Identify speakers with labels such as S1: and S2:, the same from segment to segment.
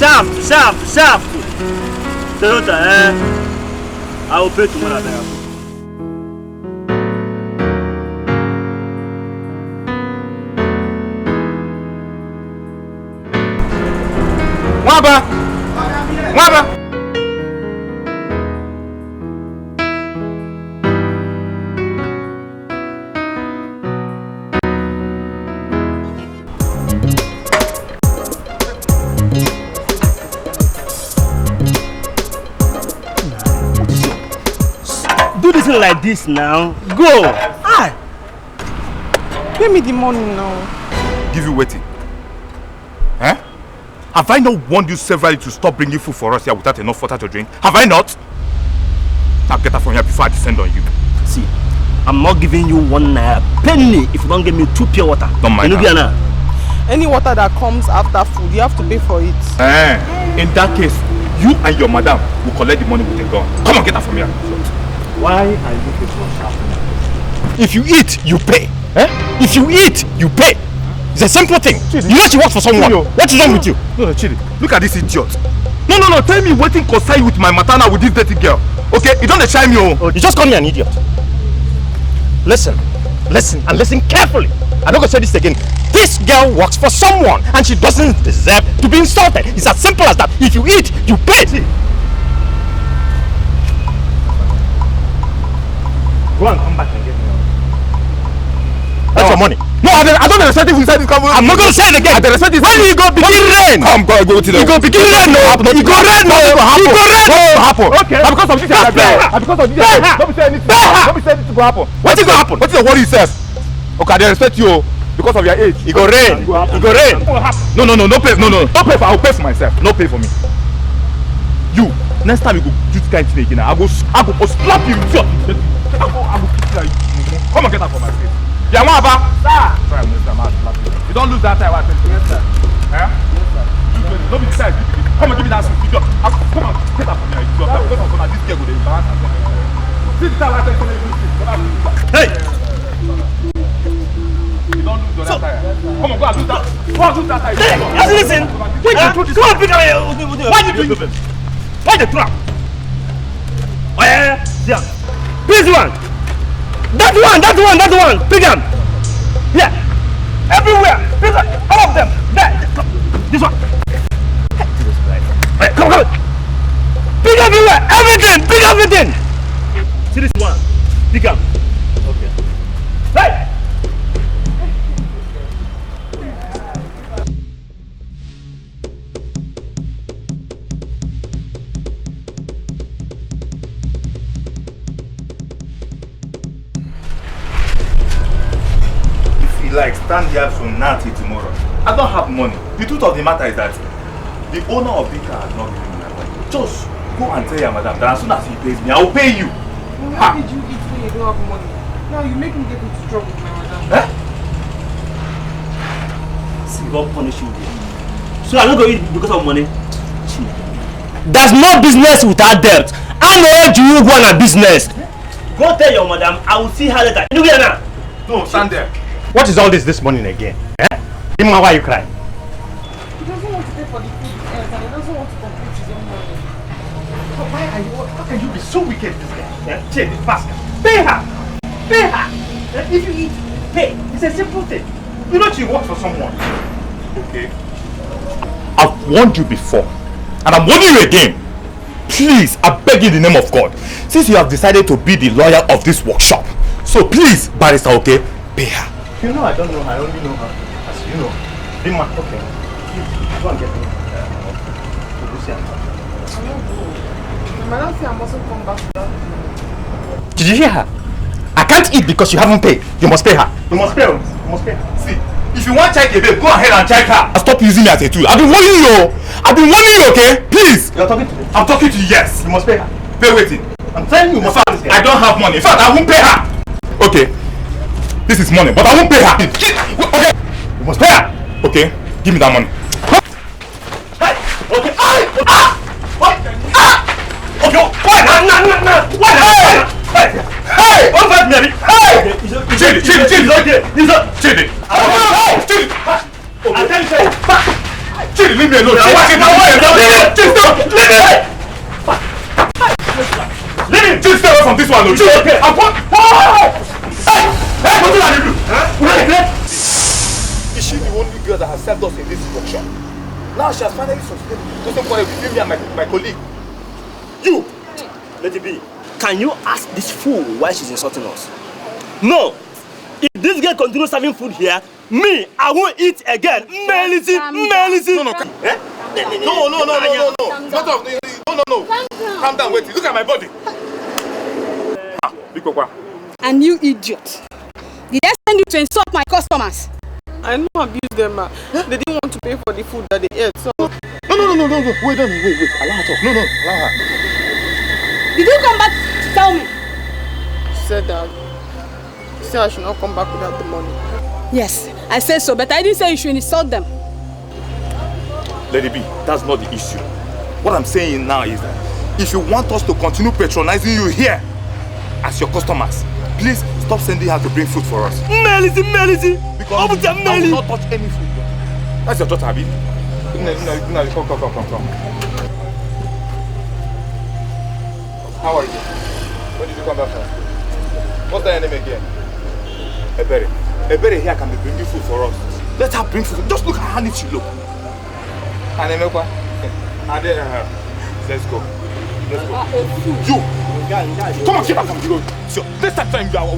S1: Shaft. Toyota, I will pay tomorrow.
S2: Waba.
S1: Do this like this now. Go. Aye.
S3: Pay me the money now.
S2: Give you waiting. Huh? Have I not warned you severally to stop bringing food for us here without enough water to drink? Have I not? Now get out from here before I descend on you.
S1: See, I'm not giving you 1 penny if you don't give me 2 pure water.
S2: Don't mind that.
S3: Any water that comes after food, you have to pay for it.
S2: In that case, you and your madam will collect the money with a gun. Come on, get out from here.
S1: Why are you people shouting?
S2: If you eat, you pay. If you eat, you pay. It's a simple thing. Chidi. You know she works for someone. Chidi. What is wrong with you? No, Chidi. Look at this idiot. No. Tell me waiting concern you with my matana with this dirty girl. Okay? You don't shine me. Oh, you just call me an idiot. Listen, and listen carefully. I'm not going to say this again. This girl works for someone and she doesn't deserve to be insulted. It's as simple as that. If you eat, you pay. Go and come back and get me. That's your money. No, I don't respect it inside this company. I'm not going to say it again. I respect it. When you go begin rain. Come, go to the. You go begin rain. No, you go rain. No, you go rain. No, happen. Okay. Because of this, because of this, don't be saying anything. Don't be saying anything to happen. What is going to happen? What is the worry yourself? Okay, I respect you because of your age. You go rain. You go rain. No, don't pay. No, don't pay for. I will pay for myself. No pay for me. You. Next time you go do this kind of thing again, I go slap you. I go kick you. Come on, get out from my face. Yeah, what about? Sir! Sorry, Mr. Man, you don't lose that time, I think. Yes, sir. Yes, sir. Don't be sad. Come and give me that suit. Come on, get up from here. This girl will embarrass us. See the time I tell you to hey! You don't lose that time. Come on, go and lose that. Go and lose that time.
S1: Hey, listen. Why you do this? Come on, pick up. Why you doing this? Why the trap? Oh, yeah. This one. That one, pick them. Yeah, everywhere. Pick up, all of them. There. This one. Hey, come. Pick everywhere, everything. See this one. Pick up. Okay. Hey.
S2: Like stand here from now till tomorrow. I don't have money. The truth of the matter is that the owner of Dikeh has not given me my money. Just go and tell your madam that as soon as he pays me, I will pay you.
S3: Well, how did you eat when you don't have money? Now you make me get into trouble with my madam.
S1: See, God punish you. So I'm not going to eat because of money. There's no business without debt. I know you go on a business. Go tell your madam. I will see her later. You know now.
S2: No, stand there.
S4: What is all this morning again? Ima, why are you crying?
S3: He doesn't want to pay for the food and he doesn't want to complete his own money.
S4: How can you be so wicked, this guy? Check it, faster. Pay her! If you eat, pay. It's a simple thing. You know she works for someone.
S2: Okay. I've warned you before. And I'm warning you again. Please, I beg you in the name of God. Since you have decided to be the lawyer of this workshop, so please, barrister, okay, pay her.
S4: You know I don't know her, I only know her. As you know. Bima, okay. Go and get me.
S3: Madam said I mustn't come back to that.
S4: Did you hear her? I can't eat because you haven't paid. You must pay her.
S2: You must pay her. See, if you want to check a babe, go ahead and check her. Stop using me as a tool. I've been warning you, okay? Please.
S4: You're talking to me?
S2: I'm talking to you, yes.
S4: You must pay her.
S2: Pay waiting.
S4: I'm telling you, you must pay this girl.
S2: I don't have money. In fact, I won't pay her. Okay. This is money, but I won't pay her. Okay. You must pay her. Okay. Give me that money.
S1: Hey. Okay. What? Okay. Why? Why? Hey. What about Mary? Hey.
S2: Chidi.
S1: It's okay.
S2: Chidi.
S1: I'll tell you.
S2: Chidi, leave me alone. Just stay away from this one. Okay. Is she the only girl that has served us in this workshop? Now she has finally succeeded. Doesn't quarrel between me and my colleague. You!
S1: Let it be. Can you ask this fool why she's insulting us? No! If this girl continues serving food here, me, I won't eat again. Melisi.
S2: No. No. Calm down, wait. Look at my body.
S3: And you idiot. Did I send you to insult my customers? I know I abused them, ma. They didn't want to pay for the food that they ate, so...
S2: No. Wait. Allow her talk. No. Allow her.
S3: Did you come back to tell me? She said that. She said I should not come back without the money. Yes, I said so, but I didn't say you should insult them.
S2: Let it be. That's not the issue. What I'm saying now is that if you want us to continue patronizing you here as your customers, please stop sending her to bring food for us.
S1: Melisi.
S2: Because I will not touch any food. That's your daughter, Abi. No, come. How are you? When did you come back from? What's that name again? Ebere here can be bringing food for us. Let her bring food. Just look at how neat she look. Let's go. You! Come on, get back from the road. So, next time I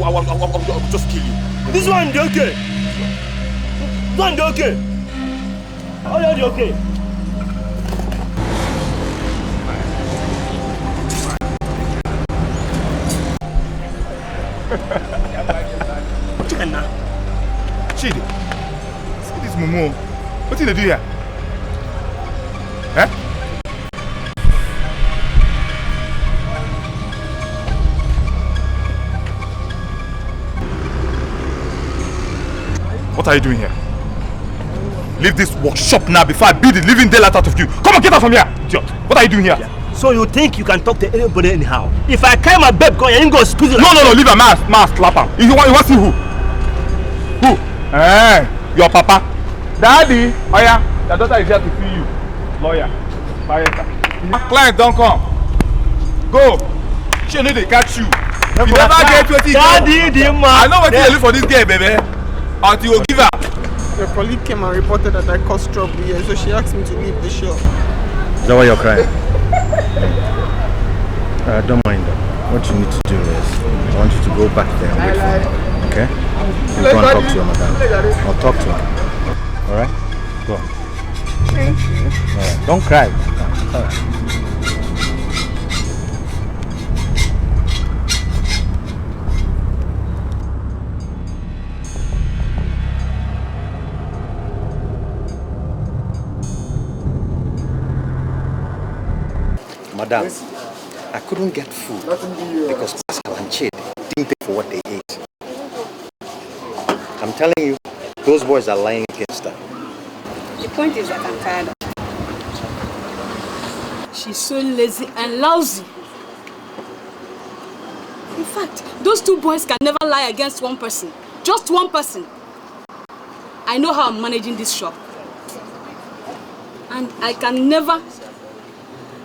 S2: will just kill you.
S1: This one, they okay. Oh, yeah, they okay.
S2: Chidi, see this Momo. What did they do here? Eh? What are you doing here? Leave this workshop now before I beat the living daylight out of you. Come on, get out from here, idiot. What are you doing here?
S1: Yeah. So you think you can talk to anybody anyhow? If I carry my babe gun, you ain't gonna squeeze it.
S2: No, leave a man slap her. You want to see who? Who? Your papa. Daddy, oh yeah, your daughter is here to see you. Lawyer. Client, don't come. Go. She need to catch you. You never get 20.
S1: Daddy, the man.
S2: I know what you look for this girl, baby. Until you give her.
S3: Your colleague came and reported that I caused trouble here, so she asked me to leave the shop.
S5: Is that why you're crying? Don't mind them. What you need to do is, I want you to go back there and wait for me. Okay? You go and talk to your madam. I'll talk to her. Alright? Go on.
S3: Thank you.
S5: Alright. Don't cry. Alright. Madam, I couldn't get food because Pascal and Chid didn't pay for what they ate. I'm telling you, those boys are lying against her.
S3: The point is that I'm tired of her. She's so lazy and lousy. In fact, those two boys can never lie against one person. Just one person. I know how I'm managing this shop. And I can never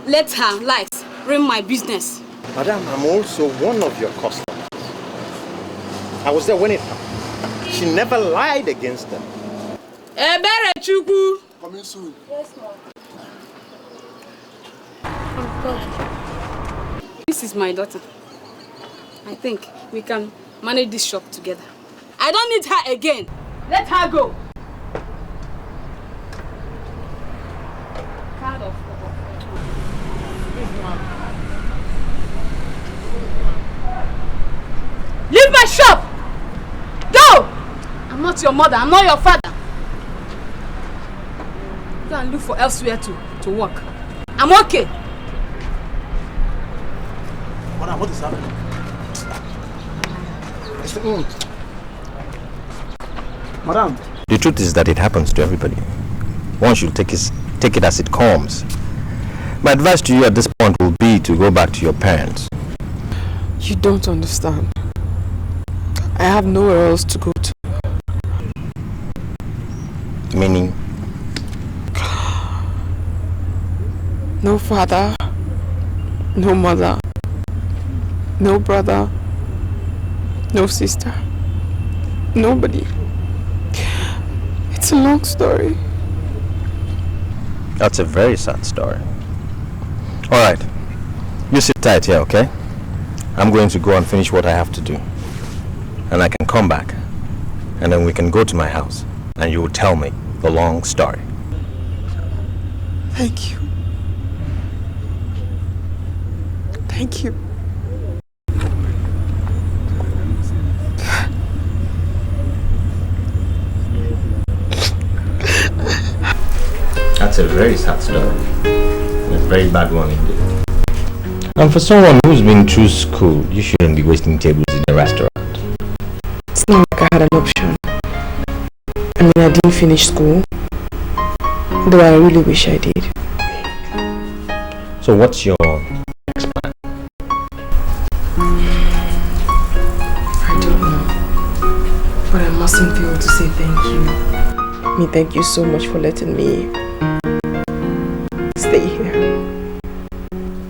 S3: let her lies ruin my business.
S5: Madam, I'm also one of your customers. I was there when it happened. She never lied against them.
S3: Ebere Chukwu.
S6: Coming soon.
S3: Yes, ma'am. This is my daughter. I think we can manage this shop together. I don't need her again. Let her go. Card of leave my shop! Go! I'm not your mother, I'm not your father. Go and look for elsewhere to work. I'm okay.
S6: What is happening? Madam.
S5: The truth is that it happens to everybody. One should take it as it comes. My advice to you at this point will be to go back to your parents.
S3: You don't understand. I have nowhere else to go to.
S5: Meaning?
S3: No father, no mother, no brother, no sister, nobody. It's a long story.
S5: That's a very sad story. Alright, you sit tight here, okay? I'm going to go and finish what I have to do. And I can come back. And then we can go to my house. And you will tell me the long story.
S3: Thank you. Thank you.
S5: That's a very sad story. A very bad one indeed. And for someone who's been through school, you shouldn't be wasting tables in a restaurant.
S3: It's not like I had an option. I mean, I didn't finish school, though I really wish I did.
S5: So what's your next plan?
S3: I don't know, but I mustn't fail to say thank you. Thank you so much for letting me stay here.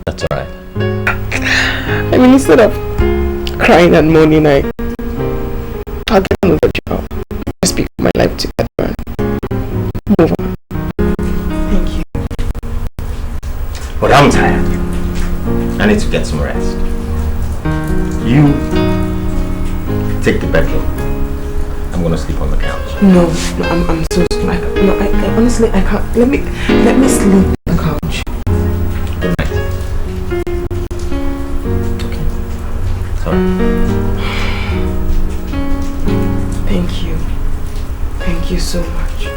S5: That's alright.
S3: I mean, instead of crying and moaning, I'll get another job. Just pick my life together and move on. Thank you.
S5: But I'm tired. I need to get some rest. You take the bedroom. I'm gonna sleep on the couch.
S3: No, I'm so sorry. No, I honestly I can't. Let me sleep on the couch.
S5: Good night. Okay. Sorry.
S3: Thank you. Thank you so much.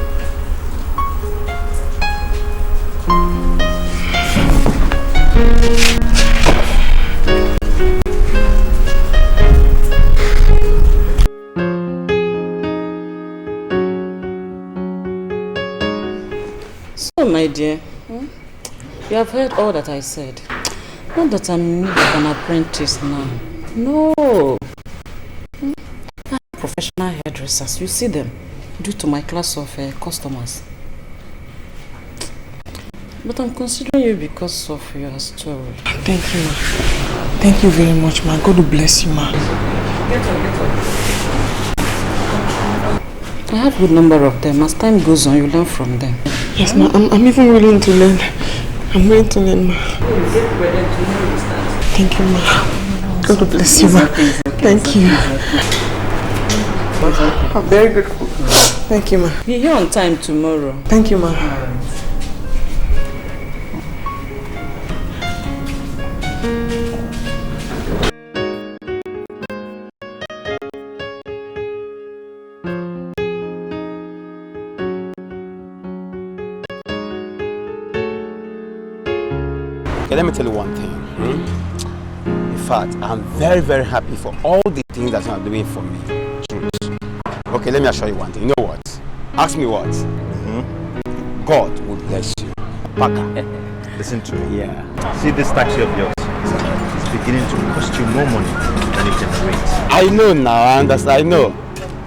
S7: So, my dear, you have heard all that I said. Not that I'm in need of an apprentice now. No. I have professional hairdressers. You see them due to my class of customers. But I'm considering you because of your story.
S3: Thank you, ma. Thank you very much, ma. God will bless you, ma.
S7: Get up. I have a good number of them. As time goes on, you learn from them.
S3: Yes, ma. I'm even willing to learn. I'm willing to learn, ma. Thank you, ma. God will bless you, ma. Thank you. I'm very grateful. Thank you, ma.
S7: Be here on time tomorrow.
S3: Thank you, ma.
S2: Okay, let me tell you one thing. In fact, I'm very, very happy for all the things that you are doing for me. Truth. Okay, let me assure you one thing. You know what? Ask me what? God will bless you. Paka.
S5: Listen to me.
S2: Yeah.
S5: See this taxi of yours? It's beginning to cost you more money than it generates.
S2: I know now, I understand, I know.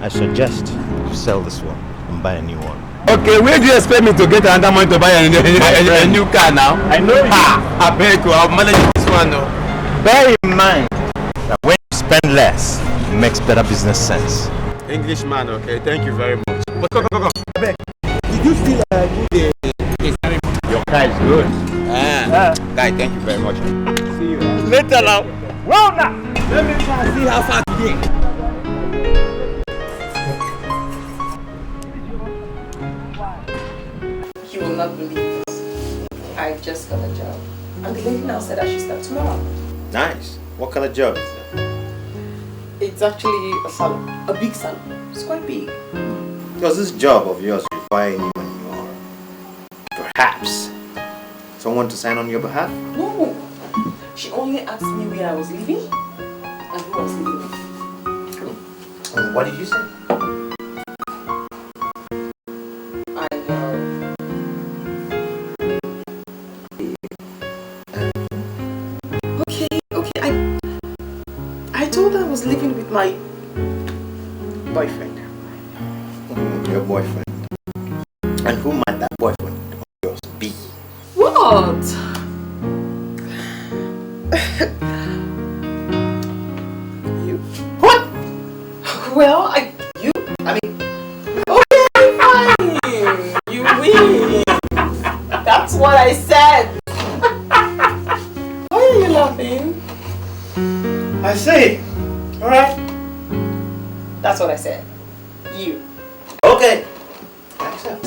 S5: I suggest you sell this one and buy a new one.
S2: Okay, where do you expect me to get another money to buy a new car now?
S5: I know you.
S2: I beg you, I'll manage this one though.
S5: Bear in mind that when you spend less, it makes better business sense.
S2: Englishman, okay, thank you very much. But come. I beg. Did you still do the ceremony?
S5: Your car is good.
S2: Guy, thank you very much. See you.
S5: Later now.
S4: Well now.
S2: Let me try and see how far today.
S3: You will not believe this. I just got a job. And the lady now said I should start tomorrow.
S5: Nice. What kind of job is that?
S3: It's actually a salon. A big salon. It's quite big.
S5: Does this job of yours require anyone or perhaps someone to sign on your behalf?
S3: No. She only asked me where I was living and who I was living with.
S5: What did you say?
S3: I told her I was living with my boyfriend.
S5: Your boyfriend. And who might that boyfriend of yours be?
S3: What? Well, okay, fine. You win. That's what I said. Why are you laughing?
S4: I say, alright?
S3: That's what I said. You.
S4: Okay. Accept.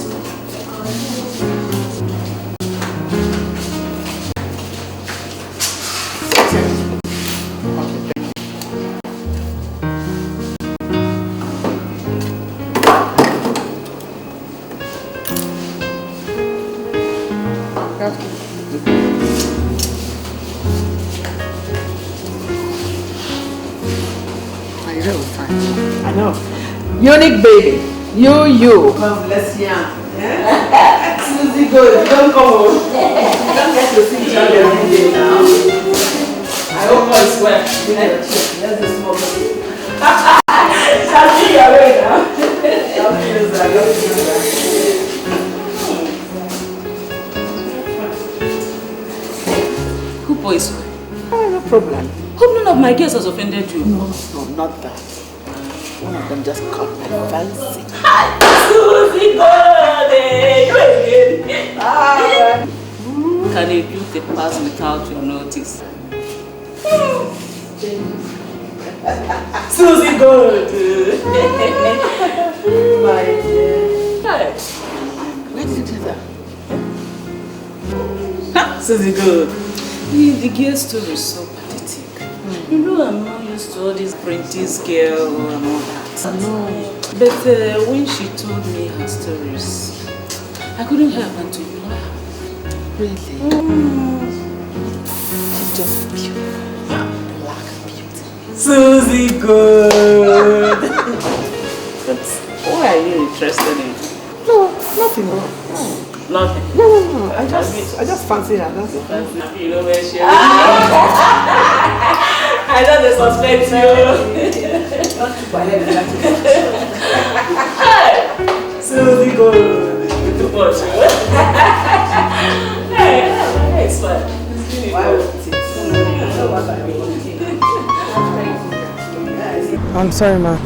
S3: I know. Unique baby. You. God bless you. Yeah? Susie, go. Don't come home. You don't get to see each other every day now. I hope all is well. Let's do small thing. Shall see your way now.
S7: Who boys?
S3: No problem.
S7: Hope none of my guests has offended you.
S3: No, not that. One of them just caught my fancy.
S7: Susie, you again. Can a beauty pass without your notice? Susie, good.
S3: My dear. Where did you do that?
S7: Susie, good. The girl story is so pathetic. You know I'm not used to all this Prentice girl and all that.
S3: No.
S7: But when she told me her stories, I couldn't help but to ignore her.
S3: Really? She's just beautiful. Black beauty.
S7: Susie, good. But why are you interested in?
S3: No, nothing. No.
S7: Nothing.
S3: No. I just fancy her. That's it.
S7: You know where she is? I know they suspect you.
S3: Not too bad.
S7: Susie, good. Too much. Hey, it's fine.
S3: Why would it? I'm sorry, ma.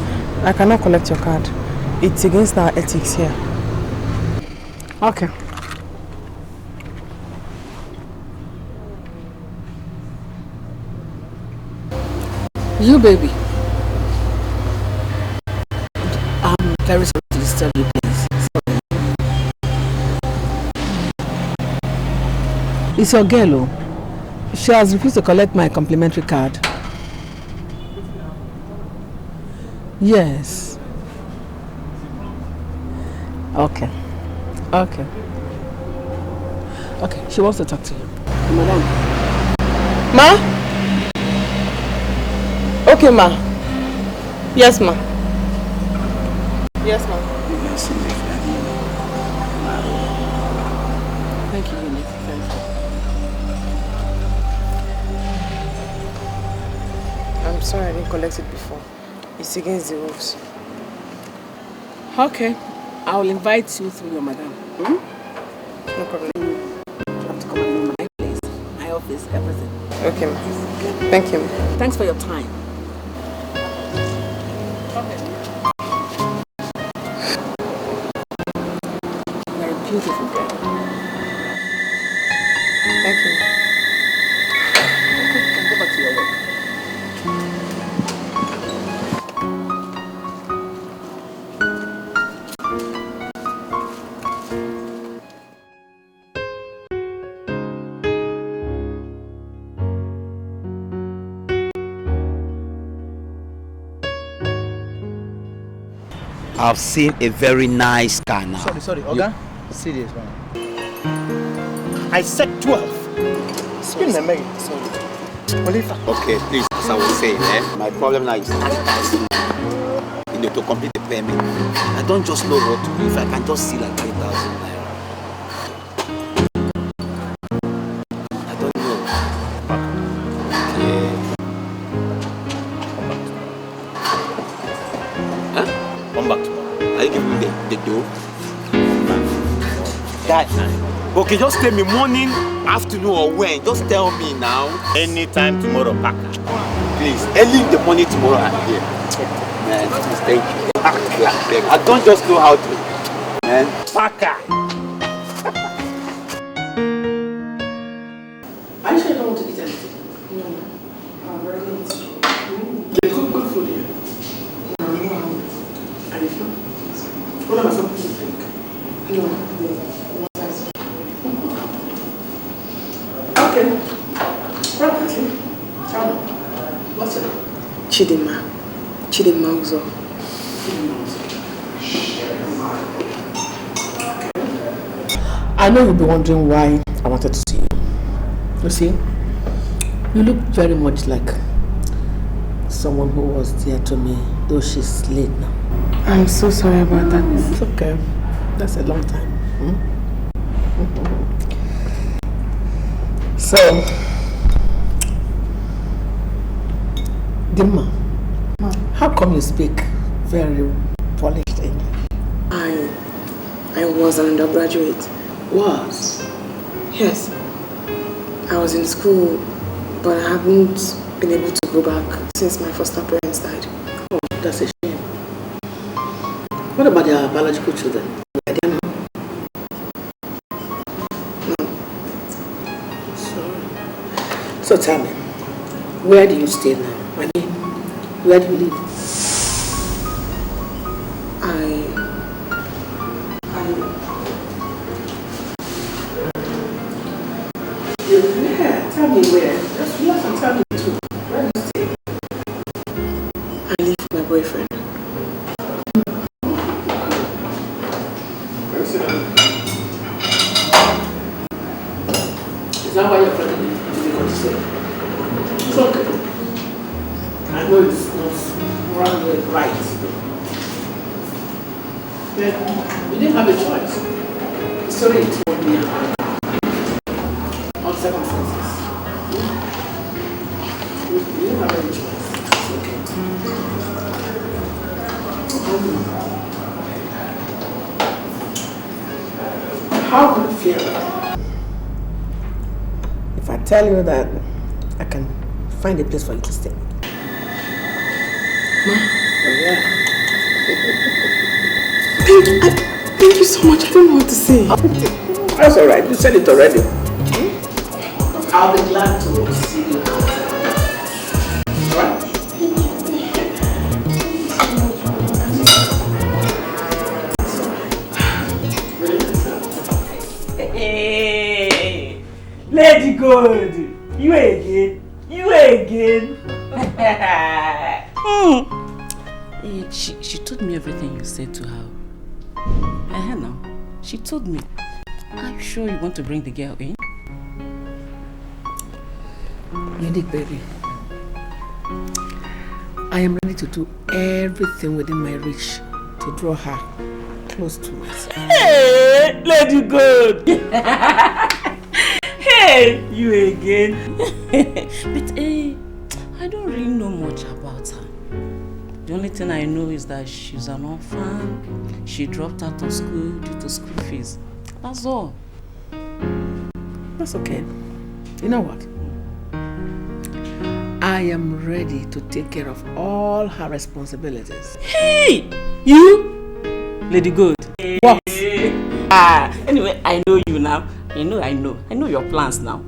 S3: I cannot collect your card. It's against our ethics here. Okay. You, baby. I'm very sorry to disturb you, please. Sorry. It's your girl, oh. She has refused to collect my complimentary card. Yes. Okay. Okay. Okay, she wants to talk to you. Madam. Ma? Okay, ma. Yes, ma. Yes, ma. Thank you, Unique. Thank you. I'm sorry I didn't collect it before. It's against the rules. Okay. I will invite you through your madam. Hmm? No problem. You have to come and know my place, my office, everything. Okay, ma. Thank you, ma. Thanks for your time. You're a beautiful girl. Thank you. Okay, you can go back to your work.
S8: I've seen a very nice car now.
S6: Sorry, Oga. See this one. I said 12. Spin the mail. Sorry.
S8: Okay, please, as I was saying, my problem now is advertising. You know, to complete the payment. I don't just know what to do. If I can just see like 3,000 naira. I don't know. Yeah. Huh?
S6: Come back tomorrow.
S8: Are you giving me the dough?
S6: That
S8: Okay, just tell me morning, afternoon, or when. Just tell me now.
S6: anytime tomorrow, Paka.
S8: Please, early in the morning tomorrow I'm here. Man, please, thank you. I don't just know how to. Man.
S1: Paka.
S3: Are you sure you don't want to eat anything? No. I'm very eating. They cook good food here. No, I'm not hungry. And if not, what am I supposed to drink? No. Okay. Property. Tell me. What's it? Chidinma. Chidinma Uzo. I know you'll be wondering why I wanted to see you. You see, you look very much like someone who was dear to me, though she's late now. I'm so sorry about that. It's okay. That's a long time. So, Dimma, how come you speak very polished English? I was an undergraduate. Was? Yes. I was in school, but I haven't been able to go back since my foster parents died. Oh, that's a shame. What about their biological children? Are they now? No. Sorry. So tell me, where do you stay now? I mean, where do you live? Yeah, tell me where. Just relax and tell me too. Where do you stay? I live with my boyfriend. Is that why you're friendly? Difficult to say. It's okay. I know it's not right. But we didn't have a choice. The story you told me about circumstances. We didn't have any choice. It's okay. How would it feel if I tell you that I can find a place for you to stay? Ma? Oh, yeah. Thank you so much. I don't know what to say. That's alright. You said it already. I'll be glad to see you. Alright?
S1: Hey, Lady Good, you again.
S7: She told me everything you said to her. Now, she told me. Are you sure you want to bring the girl in?
S3: Unique baby, I am ready to do everything within my reach to draw her close to us.
S1: Hey, Lady Good. Hey, you again.
S7: But I don't really know much about her. The only thing I know is that she's an orphan. She dropped out of school due to school fees. That's all.
S3: That's okay. You know what? I am ready to take care of all her responsibilities.
S7: Hey! You? Lady Good.
S3: What?
S7: Anyway, I know you now. I know your plans now.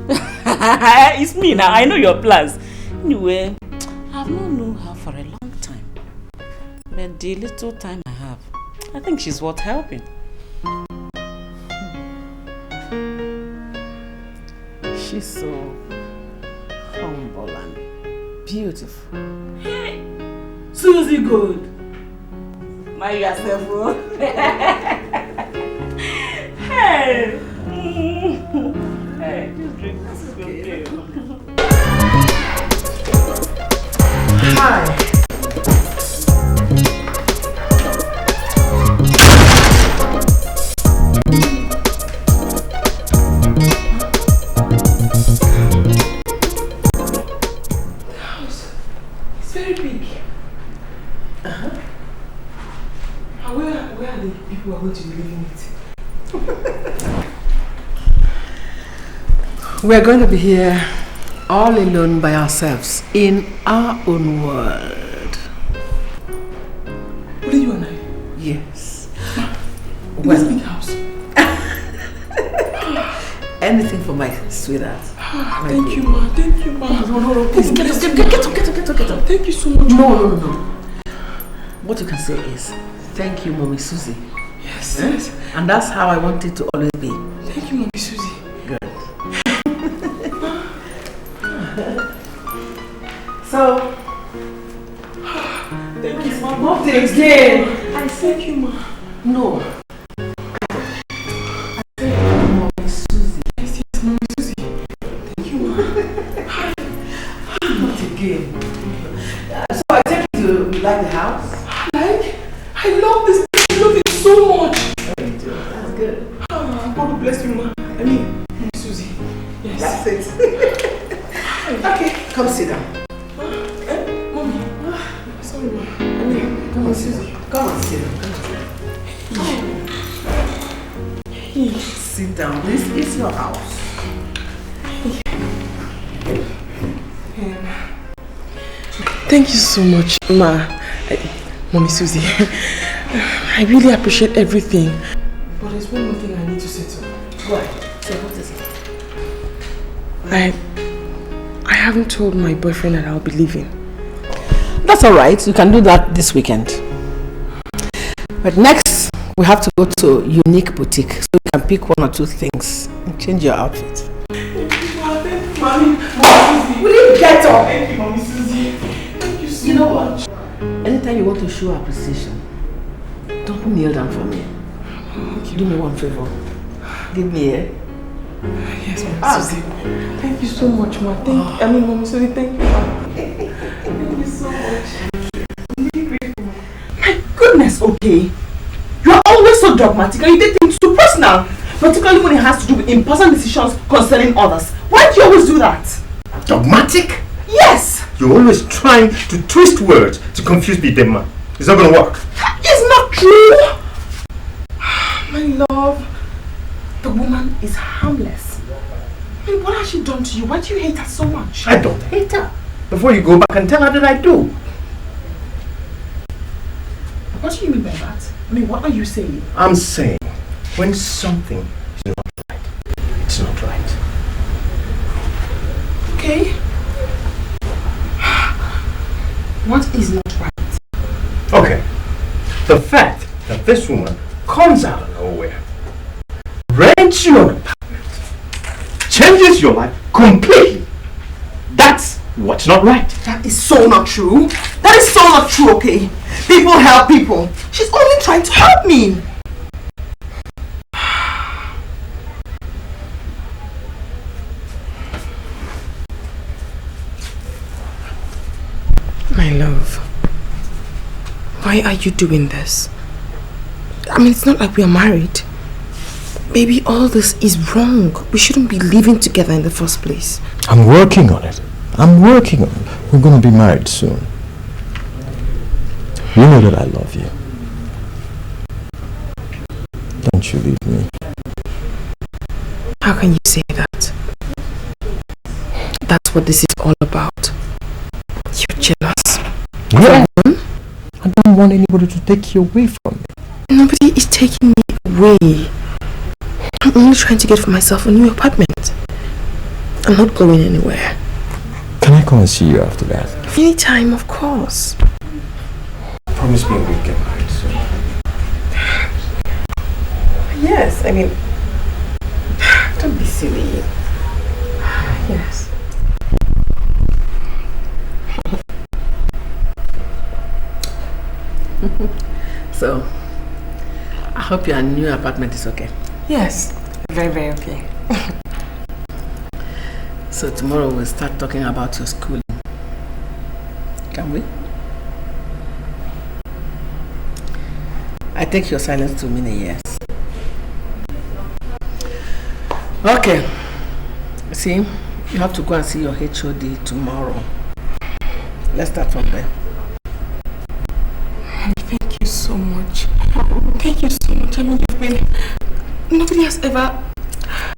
S7: It's me now. I know your plans. Anyway, I've not known her for a long time. But the little time I have, I think she's worth helping.
S3: She's so humble and beautiful.
S7: Hey, Susie Good. Mind yourself, Hey. Hey, just drink. This is okay.
S3: Hi. It's very big. Where are the people who are going to be living with? We're going to be here all alone by ourselves in our own world. In this big house. Anything for my sweetheart.
S9: Thank you, ma. Thank you, ma.
S3: No. Please get up.
S9: Thank you so much.
S3: No. What you can say is, thank you, Mommy Susie.
S9: Yes.
S3: And that's how I want it to always be.
S9: Thank you, Mommy Susie.
S3: Good. So,
S9: thank you, ma.
S3: Not again.
S9: I thank you, ma.
S3: No. I thank you, Mommy Susie.
S9: Yes, Mommy Susie. Thank you, ma.
S3: Not again. So I take you to like the house?
S9: I love this. I love it so much.
S3: That's good.
S9: God bless you, ma. I mean, Mommy Susie. Yes.
S3: That's it. Okay, come sit down.
S9: Mommy. Sorry, ma. I mean, come on, Susie.
S3: Come on, sit down. Sit down. This is your house.
S9: Thank you so much, ma. Mommy Susie. I really appreciate everything. But there's one more thing I need to settle.
S3: Go ahead. So what is it?
S9: I haven't told my boyfriend that I'll be leaving.
S3: That's alright. You can do that this weekend. But next, we have to go to Unique Boutique so you can pick one or two things and change your outfit.
S9: Thank you, ma. Thank you, Mommy Susie.
S3: Will you get up?
S9: Thank you, Mommy Susie. Thank you so
S3: You know
S9: much.
S3: what? Anytime you want to show appreciation, don't kneel down for me.
S9: Okay.
S3: Do me one favor. Give me a...
S9: Yes, Mommy Susie. Thank you so much, ma. Mommy Susie, thank you, ma. Thank you so much. I'm really grateful, ma. My goodness, okay. You're always so dogmatic and you take things too personal. Particularly when it has to do with important decisions concerning others. Why do you always do that?
S1: Dogmatic?
S9: Yes!
S1: You're always trying to twist words to confuse me, dead man. It's not gonna work.
S9: It's not true! My love, the woman is harmless. I mean, what has she done to you? Why do you hate her so much?
S1: I don't hate her. Before you go back and tell her that I do.
S9: What do you mean by that? I mean, what are you saying?
S1: I'm saying, when something is not right, it's not right.
S9: Okay. What is not right?
S1: Okay. The fact that this woman comes out of nowhere, rents you an apartment, changes your life completely. That's what's not right.
S9: That is so not true. That is so not true, okay? People help people. She's only trying to help me. My love, why are you doing this? I mean, it's not like we are married. Maybe all this is wrong. We shouldn't be living together in the first place.
S5: I'm working on it. We're going to be married soon. You know that I love you. Don't you leave me.
S9: How can you say that? That's what this is all about. You're jealous.
S5: Yeah. I don't want anybody to take you away from me.
S9: Nobody is taking me away. I'm only trying to get for myself a new apartment. I'm not going anywhere.
S5: Can I come and see you after that?
S9: Anytime, of course.
S1: Promise me we'll get married soon.
S9: Yes, I mean, don't be silly. Yes.
S3: So, I hope your new apartment is okay.
S9: Yes, very, very okay.
S3: So tomorrow we'll start talking about your schooling. Can we? I take your silence to mean a yes. Okay. See, you have to go and see your HOD tomorrow. Let's start from there.
S9: Thank you so much. Thank you so much. I mean, you've been... Nobody has ever...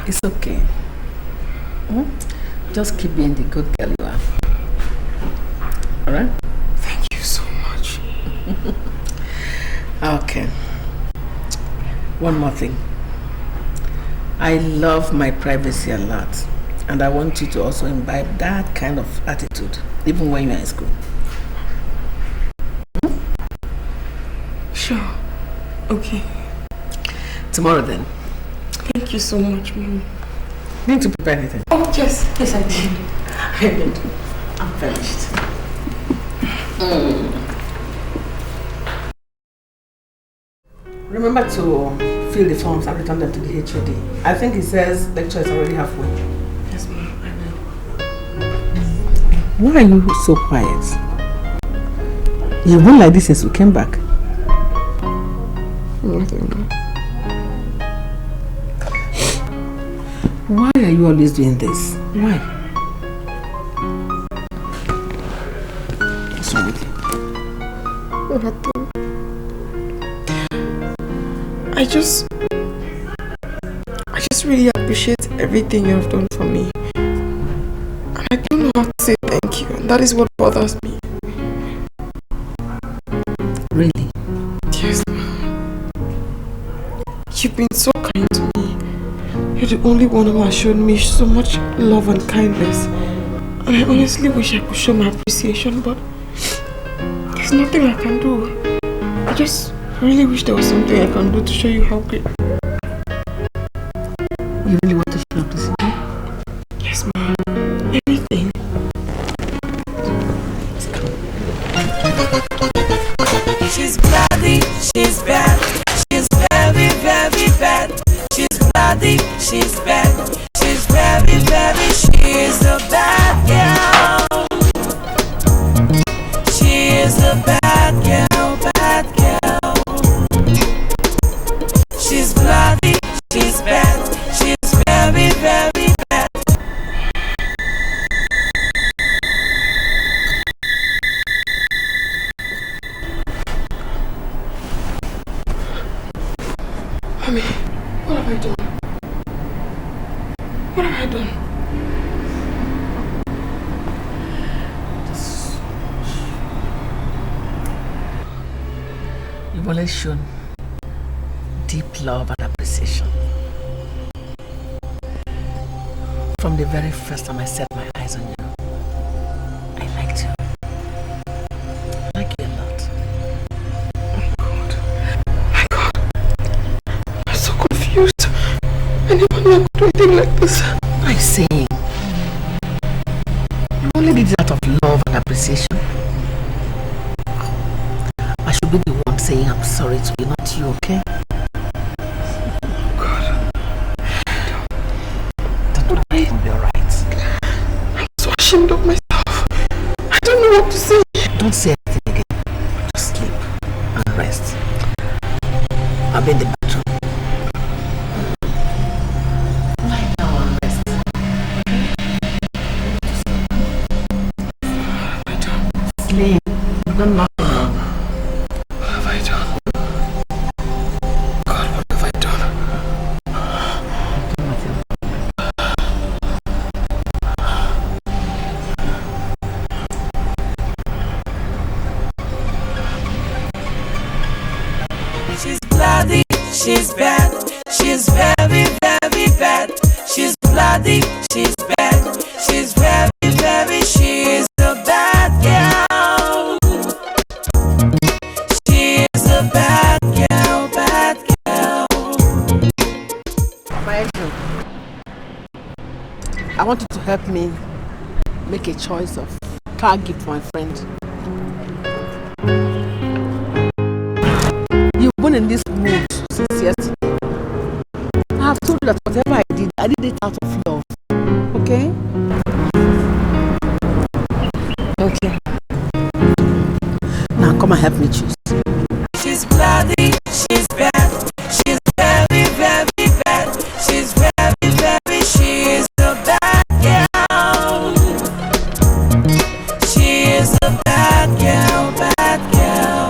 S3: It's okay. Just keep being the good girl you are. Alright?
S9: Thank you so much.
S3: Okay. One more thing. I love my privacy a lot. And I want you to also imbibe that kind of attitude, even when you're in school.
S9: Sure. Okay.
S3: Tomorrow then.
S9: Thank you so much, Mom.
S3: You need to prepare anything?
S9: Oh, yes. Yes, I did.
S3: I did. I'm finished. Remember to fill the forms and return them to the HOD. I think it says lecture is already halfway.
S9: Yes, Mom. I
S3: Why are you so quiet? You've been like this since we came back.
S9: Nothing, Mom.
S3: Why are you always doing this? Why? What's wrong with you?
S9: Nothing. I just really appreciate everything you have done for me. And I don't know how to say thank you. And that is what bothers me.
S3: Really?
S9: Yes, Mom. You've been so kind to me. You're the only one who has shown me so much love and kindness. And I honestly wish I could show my appreciation, but there's nothing I can do. I just really wish there was something I can do to show you how great.
S3: You really want to show appreciation?
S9: Yes, Mom. Anything.
S10: She's bloody, she's bad. She's very, very bad. She's bloody, she's bad. She's very, very, she's a bad girl. She is a bad girl, bad girl. She's bloody, she's bad. She's very, very bad.
S9: Mommy, what have I done? What have I done?
S3: You've always shown deep love and appreciation. From the very first time I set my eyes on you, I liked you. I like you a lot.
S9: I'm so confused. I never knew I could do anything like this.
S3: I'm saying, you only did it out of love and appreciation. I should be the one saying I'm sorry to you, not you, okay? You'll be alright.
S9: I'm so ashamed of myself. I don't know what to say.
S3: Don't say anything again. Just sleep and rest. I'll be in the bathroom. Lie down and rest. Sleep. You've done nothing wrong.
S9: What have I done? God, what have I done?
S10: She's bloody, she's bad. She's very, very bad. She's bloody, she's bad. She's very, very, she's a bad girl. She is a bad girl, bad girl.
S3: I want you to help me make a choice of car gift for my friend. You've been in this mood since yesterday. I have told you that whatever I did it out of love. Okay? Okay. Now come and help me choose.
S10: She's bloody, she's bad. She's very, very bad. She's very, very, she is a bad girl. She is a bad girl, bad girl.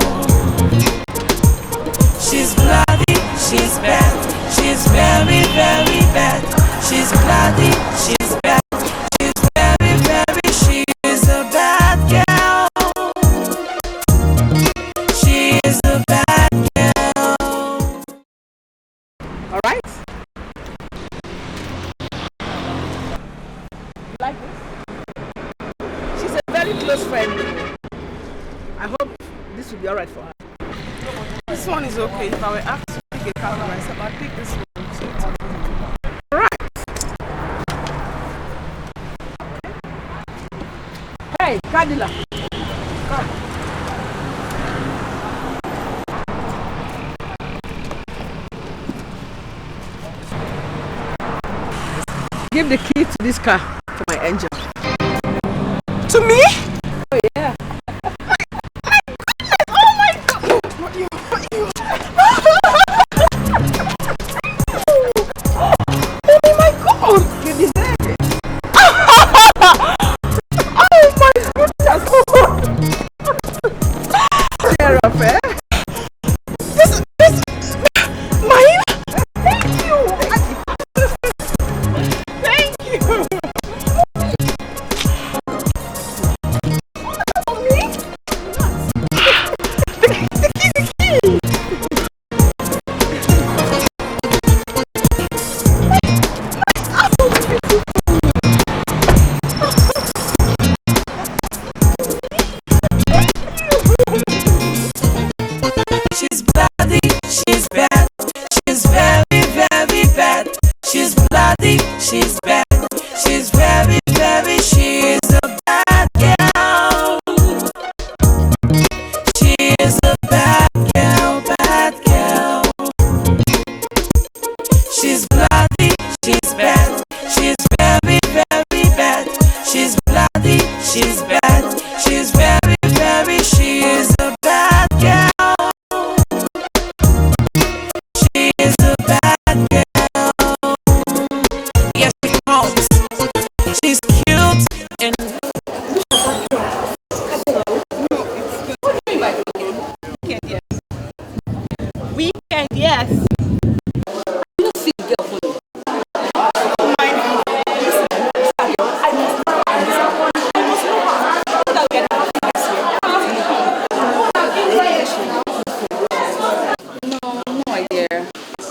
S10: She's bloody, she's bad. She's very, very bad. She's bloody, she's bad. She's very, very, she is a bad girl. She is a bad girl.
S3: this will be alright for her.
S9: This one is okay. If I were asked to pick a car for myself, I'd pick this one.
S3: Alright. Hey, Cadillac. Come. Give the key to this car to my engine.
S9: To me?
S3: Oh yeah.
S9: Oh my God! You. Oh my God!
S3: You deserve it.
S9: Oh my goodness!
S3: Cheer up, eh?
S9: This mine? Thank you! Thank you!
S10: She's bloody, she's bad, she's very, very bad. She's bloody, she's bad, she's very, very, she's a bad girl. She is a bad girl, bad girl. She's bloody, she's bad, she's very, very bad. She's bloody, she's bad, she's very, very, she is a bad girl. She is a bad girl. Yes, she comes. She's cute and
S3: Weekend, yes. You don't see the girl for you. No idea.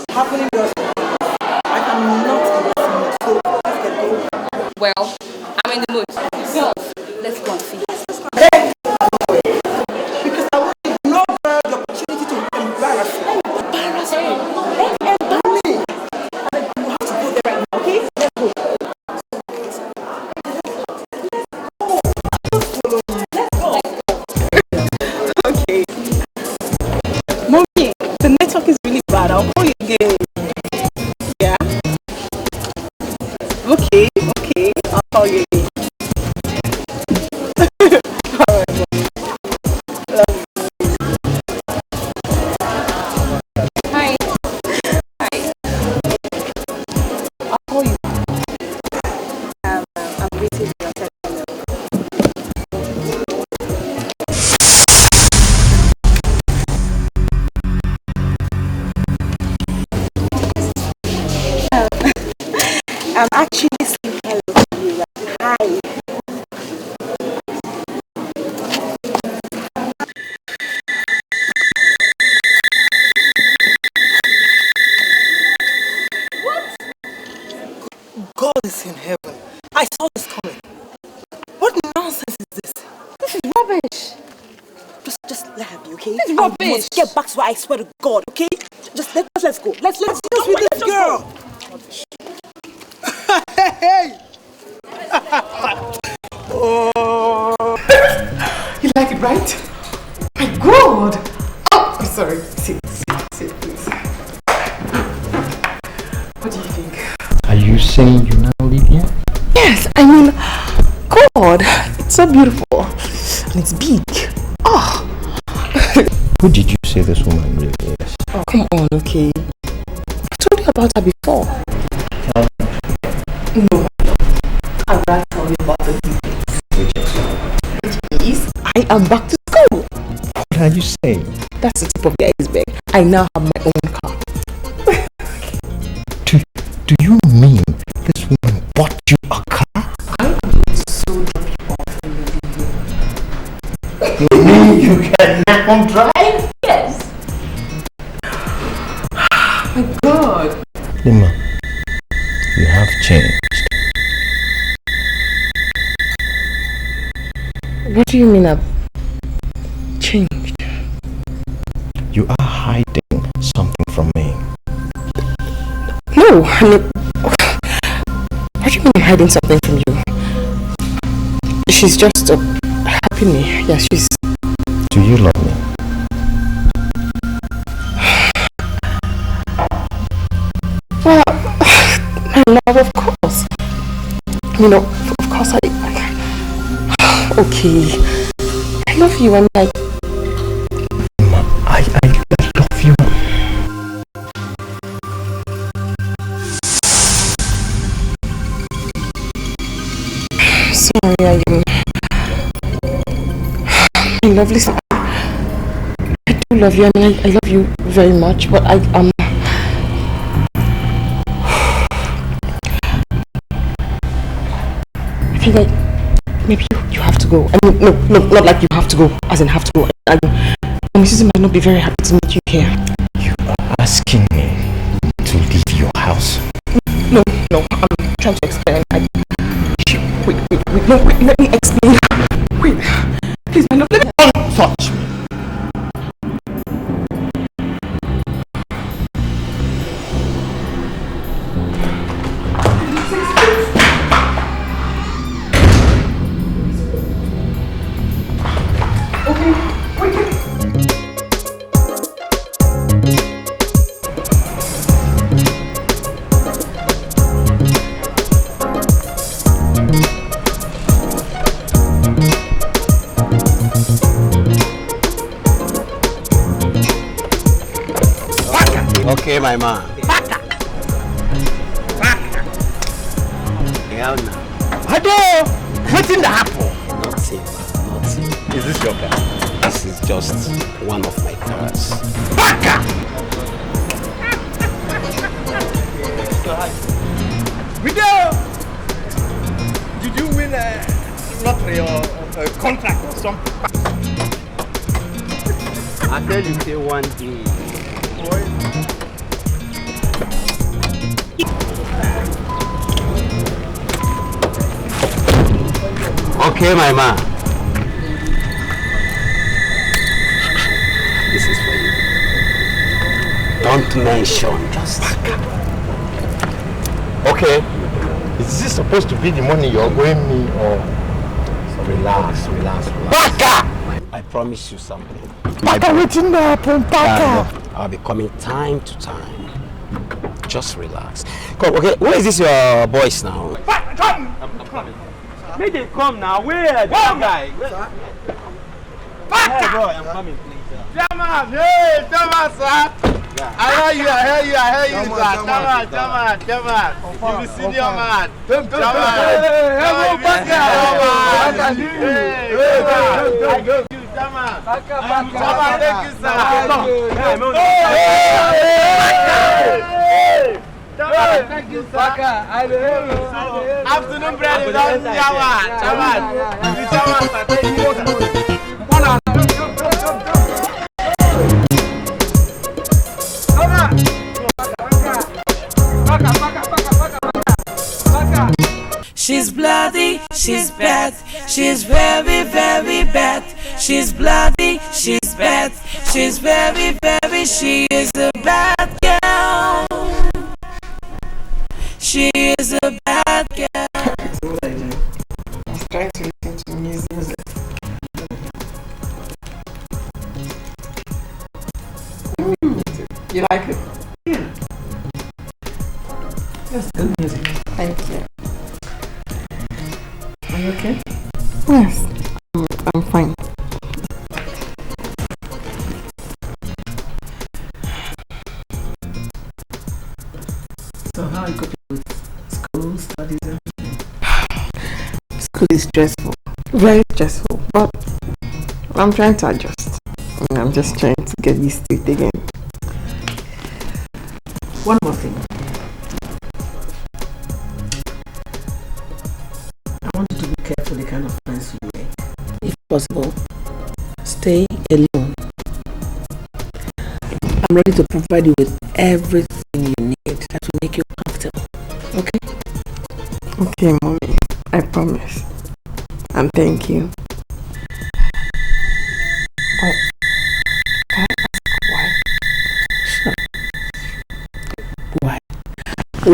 S9: Happening does. I am not in the mood, so let's get going.
S3: Well, I'm in the mood. Girls, let's go and see.
S9: Hey! Because I want you to know the opportunity to embarrass me.
S3: Embarrass me.
S9: Embarrass me. And then you have to go there right now, okay? Let's go. Okay. Mommy, the network is really bad. I'll call you again. Yeah? Okay, I'll call you again. Alright, Mom. Love you.
S3: Hi.
S9: I'll call you. I'm waiting for your text. I'm actually saying hello to you. Like, hi. What? God is in heaven. I saw this coming. What nonsense is this?
S3: This is rubbish.
S9: Just let her be, okay?
S3: This is
S9: I
S3: rubbish.
S9: must get back to where I swear to God, okay? Let's go. Let's deal with this girl. Hey! Oh!
S3: You like it, right? My God! Oh, I'm sorry. Sit, please. What do you think?
S5: Are you saying you now live here?
S3: Yes, I mean, God, it's so beautiful. And it's big. Oh.
S5: Who did you say this woman really is?
S3: Oh, come on, okay. I told you about her before. No. I'd rather tell you about the details. Which is, I am back to school.
S5: What are you saying?
S3: That's the tip of the iceberg. I now have my own car.
S5: Do you mean this woman bought you a car?
S3: I am so drop you off in the
S5: You mean you can now drive?
S3: Yes. My God.
S5: Lima, you have changed.
S3: What do you mean I've changed?
S5: You are hiding something from me.
S3: No, I mean, what do you mean I'm hiding something from you? She's just helping me. Yeah, she's...
S5: Do you love me?
S3: Well, my love, of course. You know, of course I okay. I love you. I'm like...
S5: I love you.
S3: Sorry, I love, listen, I do love you. I mean, I love you very much, but I feel like maybe you have to go. I mean, no, not like you have to go, as in have to go. Mrs. might not be very happy to meet you here.
S5: You are asking me to leave your house?
S3: No, I'm trying to explain. Wait, let me explain. Wait, please, my love, don't touch me.
S8: Okay, my man. Hell no.
S2: Hello! What's in the apple?
S8: Nothing, man. Nothing.
S2: Is this your car?
S8: This is just one of my cars.
S2: Baka! Video! Did you win a lottery or a contract or something?
S8: I tell you, say one day. Okay, my man. This is for you. Don't mention, just
S2: Okay. Is this supposed to be the money you're going me or?
S8: so relax.
S2: Baka!
S8: I promise you something.
S2: Baka, waiting there, Baka!
S8: I'll be coming time to time. Just relax. Come, okay, where is this your voice now?
S2: Come!
S8: I'm coming.
S2: Make them come now. Where? Come, guy. Baka!
S8: Hey, bro, I'm coming, please.
S2: Jaman! Hey, Jaman, sir! I hear you, sir. Jaman. You the senior man. Jaman. Thank you, sir. Afternoon bread is on Jaman.
S10: She's bloody, she's bad, she's very, very bad. She's bloody, she's bad, she's very, very, she is a bad girl. She is a bad girl.
S3: I was trying to listen to music. You like it?
S9: Yeah. That's good music.
S3: Thank you.
S9: Are you okay?
S3: Yes, I'm fine.
S9: So how are you coping with school, studies, everything?
S3: School is stressful, very stressful, but I'm trying to adjust. I'm just trying to get used to it again.
S9: One more thing. I want you to be careful the kind of friends you make. If possible, stay alone. I'm ready to provide you with everything you need that will make you comfortable. Okay?
S3: Okay, Mommy, I promise. And thank you. But can I ask why?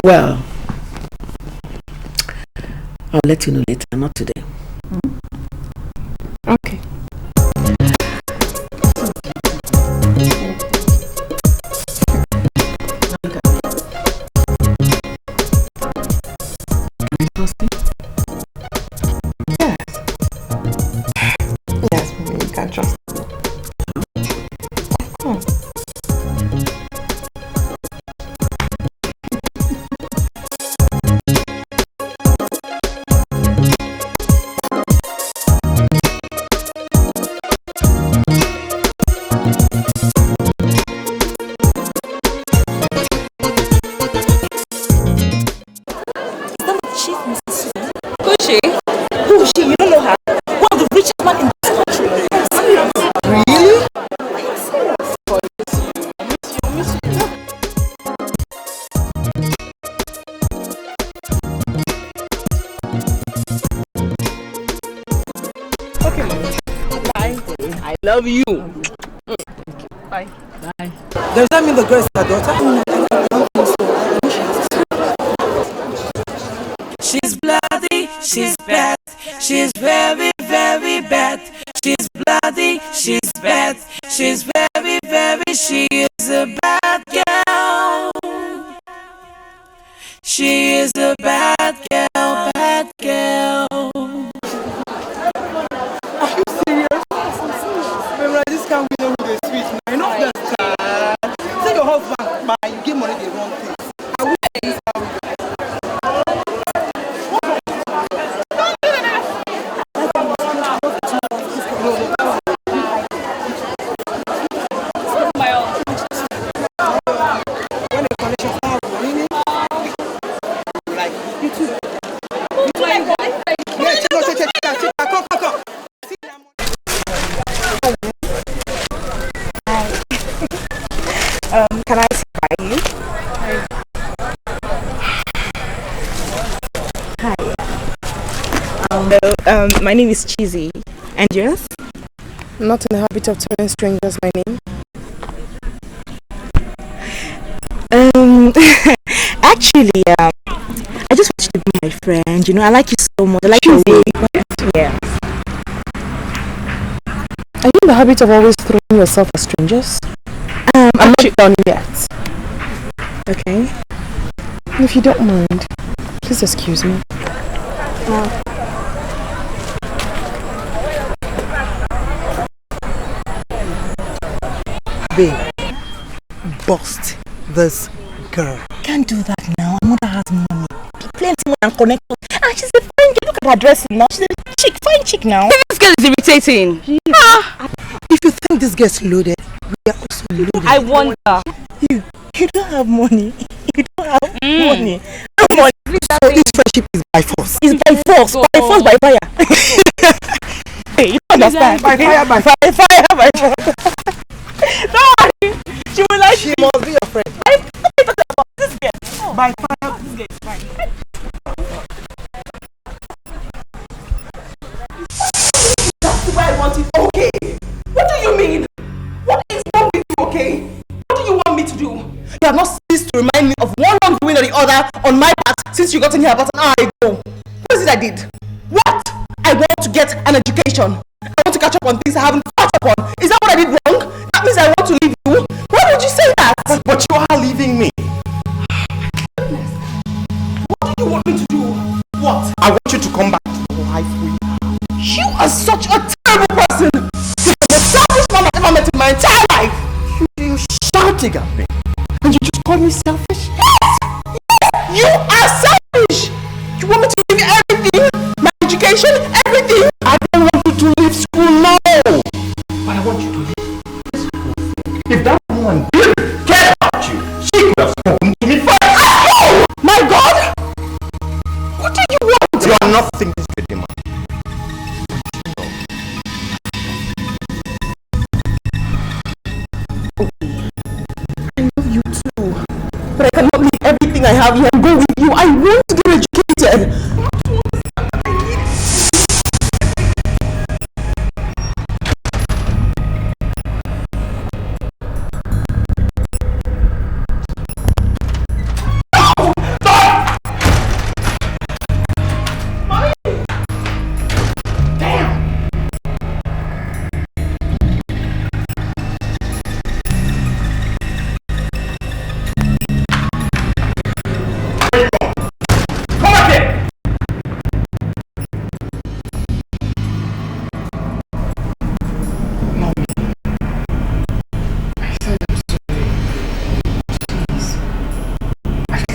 S3: Well, I'll let you know later, not today.
S9: Okay. Yes, baby, you can trust me. Come on.
S3: Love you.
S9: Bye.
S3: Bye.
S11: Does that mean the girl is her daughter?
S10: She's bloody, she's bad, she's very, very bad. She's bloody, she's bad, she's very, very, she is a bad girl. She is a bad girl, bad girl.
S11: Are you serious? Remember, this can't be no with a sweet man. You know that. Take your husband, but you give money the wrong thing. I will say this how we
S9: Can I sit by you? Hi. My name is Cheesy. And yours?
S3: I'm not in the habit of telling strangers my name.
S9: Actually, I just want you to be my friend. You know, I like you so much. I like your way. Yeah.
S3: Are you in the habit of always throwing yourself at strangers? I'm not done yet.
S9: Okay.
S3: If you don't mind, please excuse me.
S11: Babe, bust this girl.
S9: Can't do that now. My mother has money. Plenty money and connections. And she's a fine girl. Look at her dressing now. She's a chick, fine chick now.
S12: This girl is irritating.
S11: If you think this gets loaded, we are also loaded.
S12: I wonder.
S9: You don't have money. You don't have money. No money.
S11: So this friendship is by force.
S9: It's by force. By force, by fire. Hey, you don't understand.
S11: By fire, by fire.
S9: By fire, by force. Don't worry. She will like
S11: She must be your friend.
S9: I'm talking about this girl.
S11: By fire.
S9: This girl is fine. That's why I want it. Okay. What do you mean? What is wrong with you, okay? What do you want me to do? You have not ceased to remind me of one wrongdoing or the other on my part since you got in here about an hour ago. What is it I did? What? I want to get an education. I want to catch up on things I haven't caught up on. Is that what I did wrong? That means I want to leave you? Why would you say that?
S2: But you are leaving me.
S9: What do you want me to do? What?
S2: I want you to come back to the life we have.
S9: You are such a terrible person. You're the most selfish man I've ever met in my entire life.
S2: You shouting at me. And you just call me selfish?
S9: Yes! You are selfish! You want me to leave everything? My education? Everything?
S2: I don't want you to leave school now. But I want you to leave this school. If that woman didn't care about you, she could have spoken to me first.
S9: Oh! My God! What do you want?
S2: You are not thinking this good, man.
S9: I love you too. But I cannot leave everything I have here and go with you. I want to get educated.
S2: No,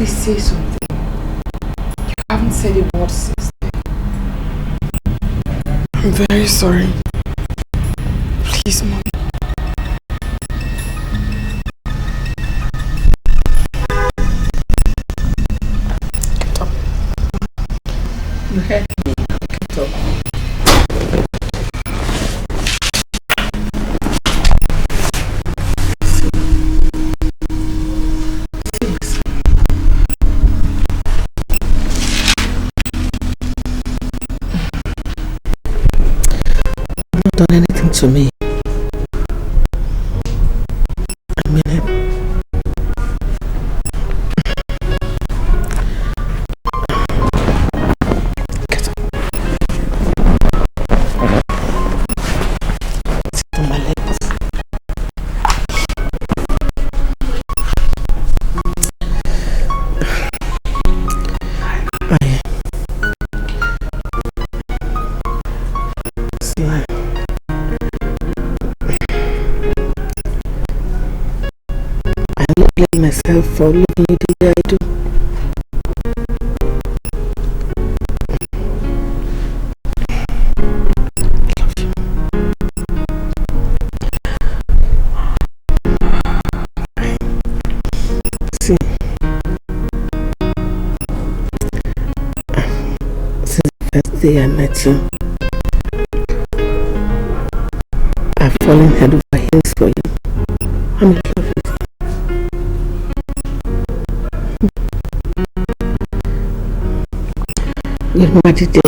S3: Please say something. You haven't said a word since then. I'm very sorry. Please, Mom. Get up. You heard me. Get up.
S12: Done anything to me. I mean it. Get up. Sit on my legs. Blame myself for loving you the way I do. See, since the first day I met you, I've fallen head over heels for you. I'm in love with you. You know what it is?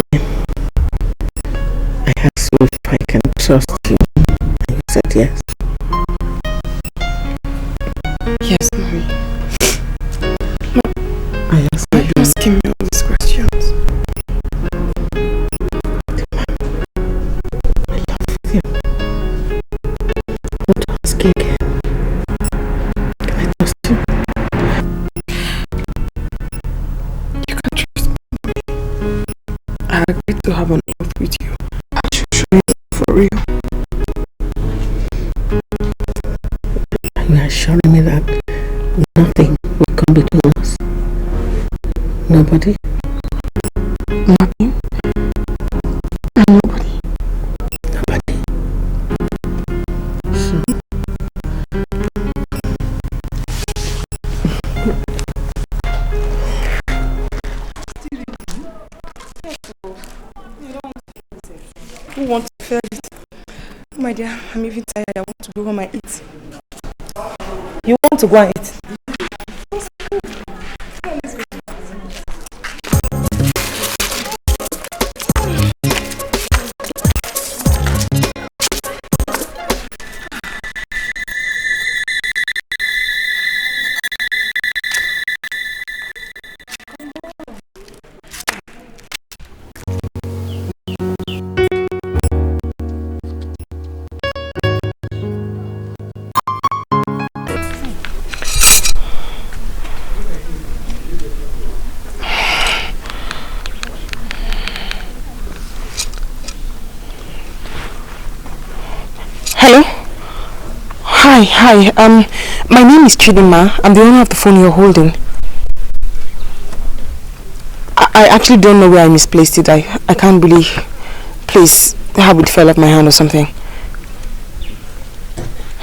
S12: I asked you if I can trust you, and you said yes.
S3: Yes, Mommy.
S12: I asked
S3: Why are you asking me all these questions?
S12: I love you. I want to ask you again. Can I trust you?
S3: You can trust me. I agreed to have an oath with you. I should show you for real.
S12: You are assuring me that nothing will come between us. Nobody.
S3: Nothing? Nobody.
S12: Nobody.
S3: Who wants to feel it? Oh my dear, I'm even tired. I want to go home and eat.
S13: You want to go and eat?
S3: Hello? Hi. My name is Chidima. I'm the owner of the phone you're holding. I actually don't know where I misplaced it. I can't really... Please, how it fell off my hand or something.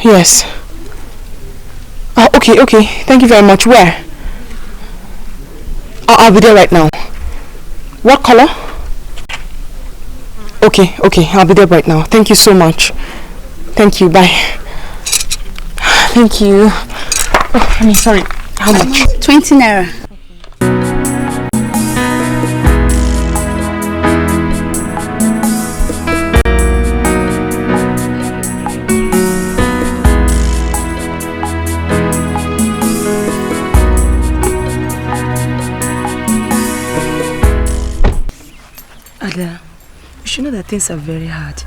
S3: Yes. Oh, okay. Thank you very much. Where? I'll be there right now. What color? Okay. I'll be there right now. Thank you so much. Thank you. Bye. Thank you. Oh, sorry. How much?
S14: 20 naira.
S9: Ada, you should know that things are very hard.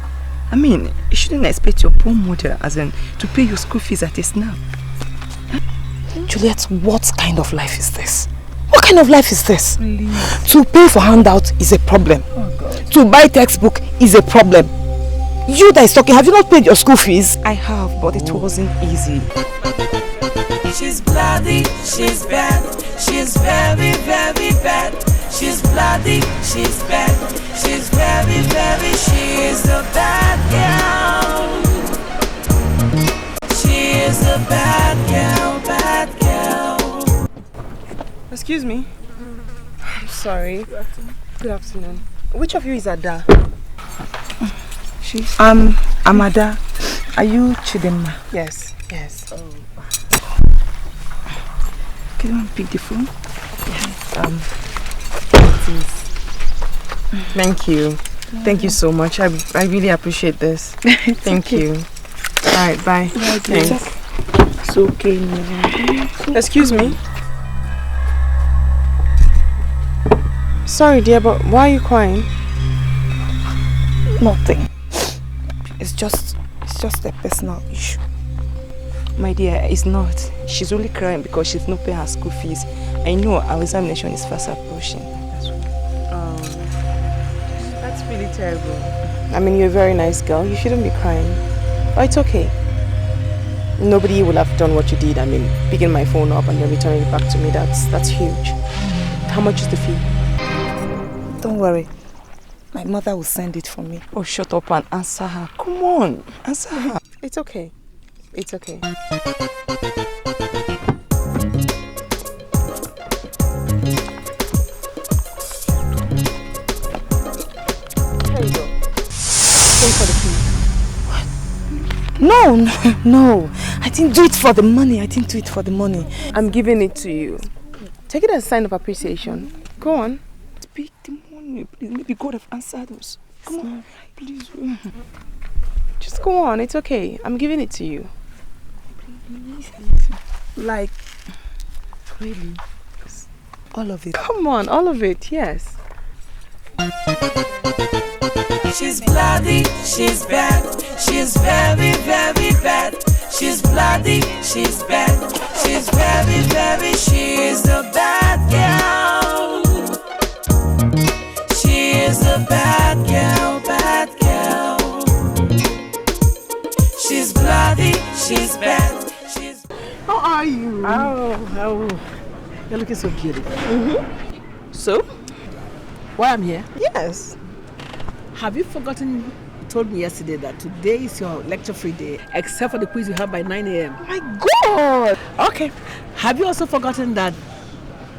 S9: I mean, you shouldn't expect your poor mother, as in, to pay your school fees at a snap.
S3: Juliet, what kind of life is this? What kind of life is this?
S9: Please.
S3: To pay for handout is a problem.
S9: Oh God.
S3: To buy textbook is a problem. You that is talking, have you not paid your school fees?
S9: I have, but it wasn't easy.
S10: She's bloody, she's bad. She's very, very bad. She's bloody, she's bad. She's very, very, she's a bad girl. She is a bad girl, bad girl.
S9: Excuse me. I'm sorry. Good afternoon. Which of you is Ada? She's... I'm Ada. Are you Chidinma? Yes, yes. Oh. Can you pick the phone? Yes. Thank you. Thank you so much. I really appreciate this. Thank you. Alright, bye. Thanks.
S12: It's okay now.
S9: Excuse me. Sorry dear, but why are you crying?
S13: Nothing. It's just a personal issue.
S9: My dear, it's not. She's only crying because she's not paying her school fees. I know our examination is fast approaching. That's really terrible. I mean, you're a very nice girl. You shouldn't be crying. But it's okay. Nobody will have done what you did. I mean, picking my phone up and then returning it back to me, that's huge. How much is the fee?
S13: Don't worry. My mother will send it for me.
S9: Oh, shut up and answer her. Come on, answer her. It's okay. It's okay. There you go. Thanks for the fee.
S13: What? No. I didn't do it for the money.
S9: I'm giving it to you. Take it as a sign of appreciation. Go on.
S13: Speak the money, please. Maybe God have answered us. Come on, please.
S9: Just go on. It's okay. I'm giving it to you.
S13: Like, really? All of it?
S9: Come on, all of it, yes.
S10: She's bloody, she's bad. She's very, very bad. She's bloody, she's bad. She's very, very, she's a bad girl. She is a bad girl, bad girl. She's bloody, she's bad.
S12: How are you?
S14: Oh, you're looking so beautiful.
S9: So?
S14: Why I'm here?
S9: Yes.
S14: Have you forgotten, told me yesterday that today is your lecture-free day, except for the quiz you have by 9 a.m.
S9: My God!
S14: Okay. Have you also forgotten that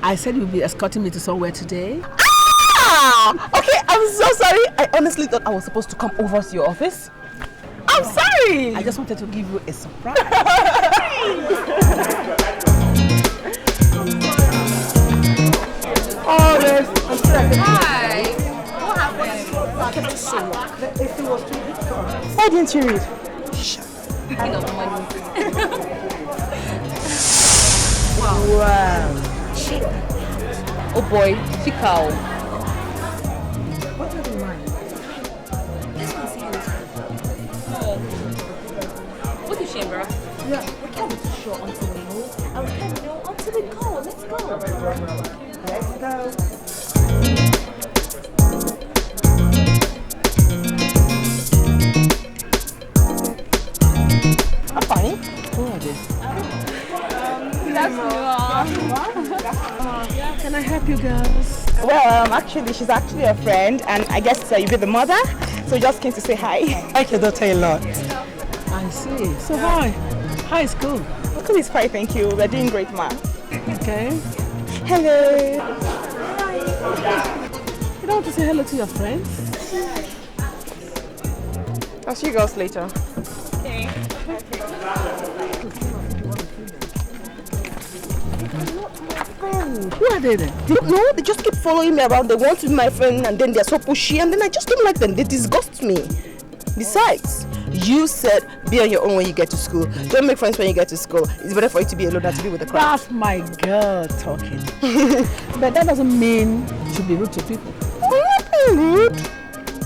S14: I said you'll be escorting me to somewhere today?
S9: Okay, I'm so sorry. I honestly thought I was supposed to come over to your office. I'm sorry.
S14: I just wanted to give you a surprise.
S12: Oh, yes.
S15: Hi. What happened?
S9: Why didn't you read?
S15: Picking up money.
S9: Wow.
S15: Oh boy, Chico.
S14: What are the lines?
S15: This one's serious. Oh. What is she, bro?
S14: Yeah.
S15: We can't be too sure until we know. And we can't know until we go. Let's go.
S12: Let's go.
S9: I'm fine.
S14: Who are they?
S15: That's
S14: Can I help you girls?
S9: Well, actually, she's actually a friend, and I guess you'll be the mother, so just came to say hi.
S14: I like your daughter a lot. I see. So hi. Hi, school.
S9: School is fine, thank you. We're doing great, ma.
S14: Okay.
S9: Hello.
S14: You don't want to say hello to your friends?
S9: I'll see you girls later.
S15: okay.
S14: Who are they then?
S9: No, they just keep following me around. They want to be my friend, and then they're so pushy, and then I just don't like them. They disgust me. Besides, you said be on your own when you get to school. Don't make friends when you get to school. It's better for you to be alone than to be with a crowd.
S14: That's my girl talking. But that doesn't mean you should be rude to people.
S9: I'm not being rude.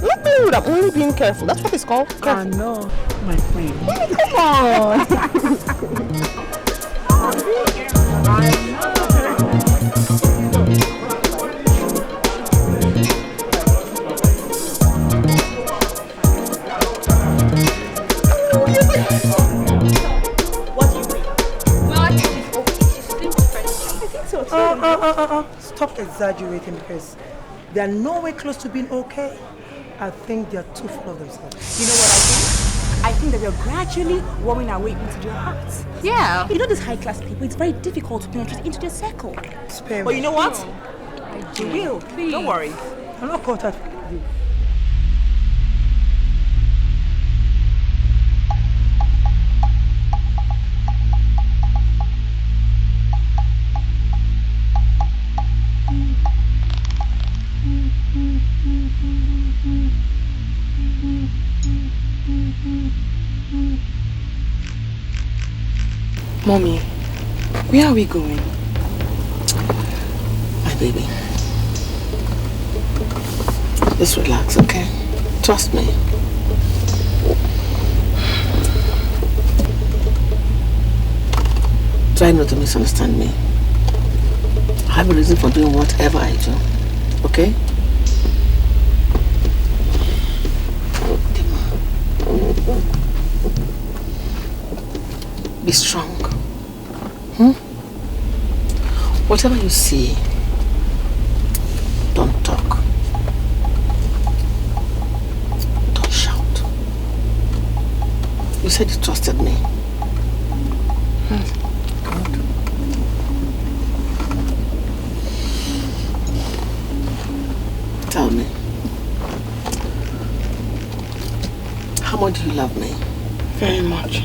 S9: Not being rude. I'm only being careful. That's what it's called. Careful.
S14: I know, my friend.
S9: Come on.
S15: What do you think? Well, I think she's
S11: Stop exaggerating because they are nowhere close to being okay. I think they are too full of themselves.
S16: You know what I think? I think that we are gradually warming our way into their hearts.
S15: Yeah.
S16: You know these high-class people, it's very difficult to penetrate into their circle.
S11: Spare
S16: But
S11: me.
S16: you know what? You will.
S15: Please.
S16: Don't worry.
S11: I'm not caught up.
S3: Mommy, where are we going? My baby. Just relax, okay? Trust me. Try not to misunderstand me. I have a reason for doing whatever I do, okay? Be strong. Whatever you see, don't talk. Don't shout. You said you trusted me. Good. Tell me, how much do you love me?
S12: Very much.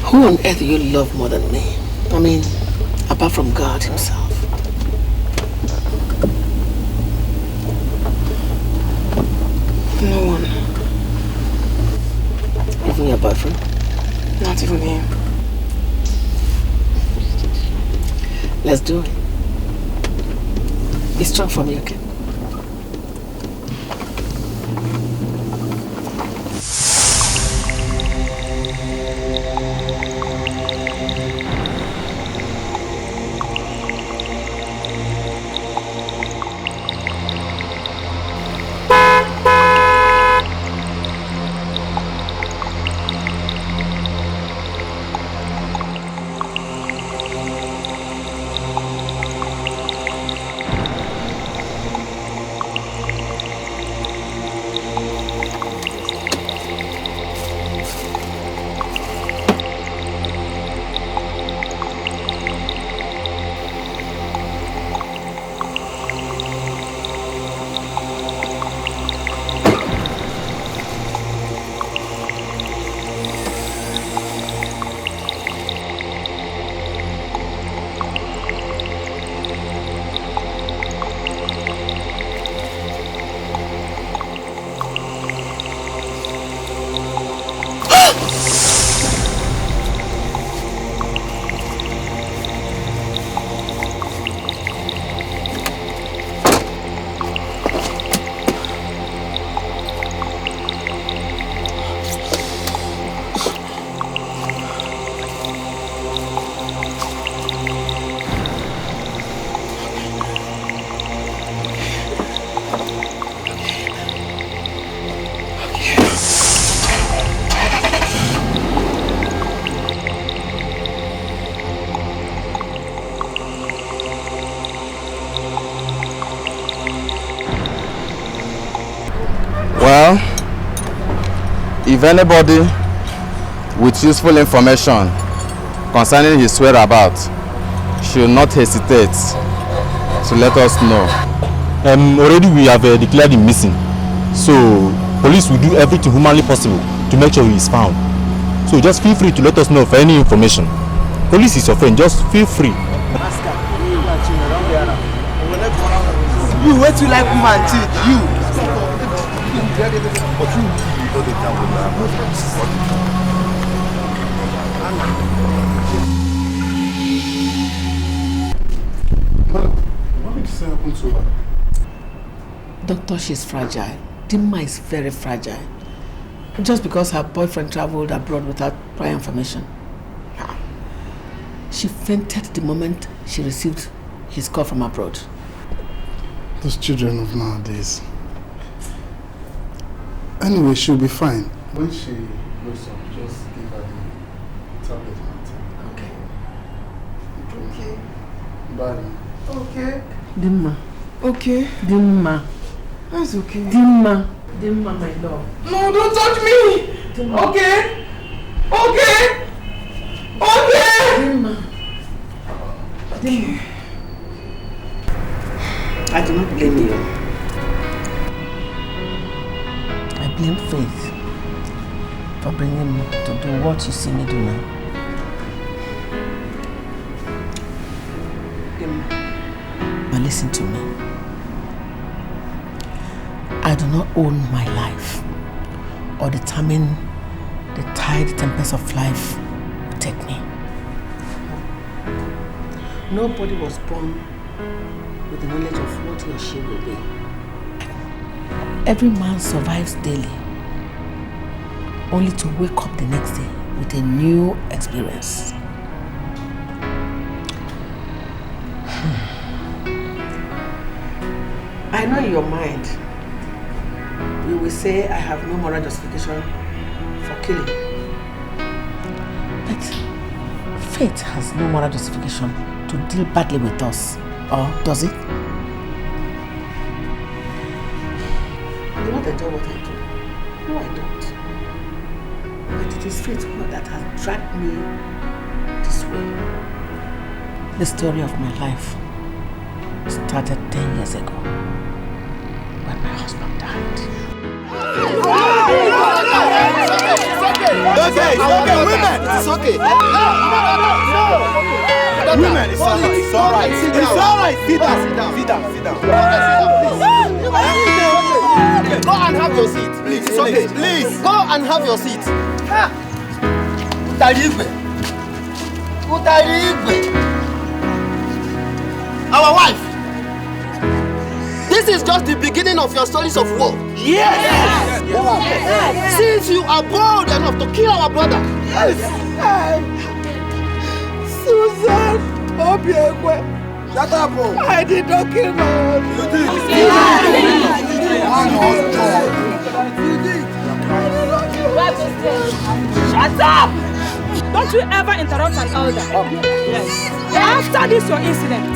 S3: Who on earth do you love more than me? I mean, apart from God himself.
S12: No one.
S3: Even your boyfriend?
S12: Not even him.
S3: Let's do it. Be strong for me, okay?
S2: Well, if anybody with useful information concerning his whereabouts should not hesitate to let us know.
S17: Already we have declared him missing, so police will do everything humanly possible to make sure he is found. So just feel free to let us know for any information. Police is your friend, just feel free.
S11: You wait till like woman teach you.
S18: What did this happen to her?
S3: Doctor, she's fragile. Dima is very fragile. Just because her boyfriend traveled abroad without prior information. She fainted the moment she received his call from abroad.
S18: Those children of nowadays. Anyway, she'll be fine. When she wakes up, just give her the tablet and Bye.
S11: Okay.
S12: Dimma.
S11: Okay.
S12: Dimma.
S11: That's okay.
S12: Dimma. Dimma, my love.
S11: No, don't touch me!
S12: Dimma.
S11: Okay? Okay! Okay!
S12: Dimma. Dimma. I do not blame you. I blame Faith for bringing me to do what you see me do now. But listen to me. I do not own my life or determine the tide tempest of life will take me. Nobody was born with the knowledge of what he or she will be. Every man survives daily, only to wake up the next day with a new experience. I know in your mind, you will say I have no moral justification for killing. But Faith has no moral justification to deal badly with us, or does it? I do not enjoy what I do. No, I don't. But it is Faith that has dragged me this way. The story of my life started 10 years ago when my husband died.
S8: Okay, women! It's okay. Women, it's alright. It's alright. Sit down. Sit down. Go and have your seat, please. It's okay. Please, go and have your seat. Our wife. This is just the beginning of your stories of war. Yes! Since you are bold enough to kill our brother. Yes!
S11: Susan, shut up, bro. I did not kill my husband. You did.
S16: Shut up! Don't you ever interrupt an elder. Yes. After this your incident,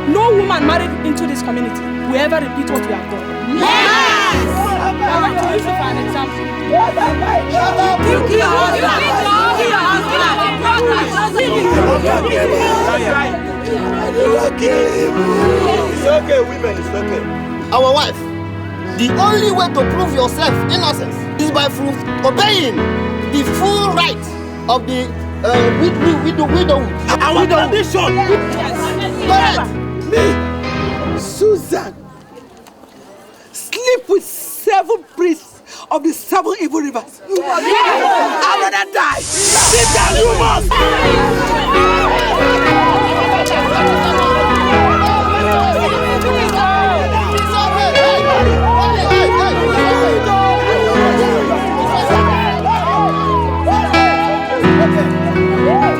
S16: no woman married into this community will ever repeat what we have done. Yes! I want to use it for an example.
S8: It's okay, women, it's okay. Our wife, the only way to prove yourself innocence is by obeying the full right of the widowhood.
S11: Our tradition.
S8: Correct.
S11: Me, Susan, sleep with 7 priests of the 7 evil rivers. I'd rather die. Sit down, you must.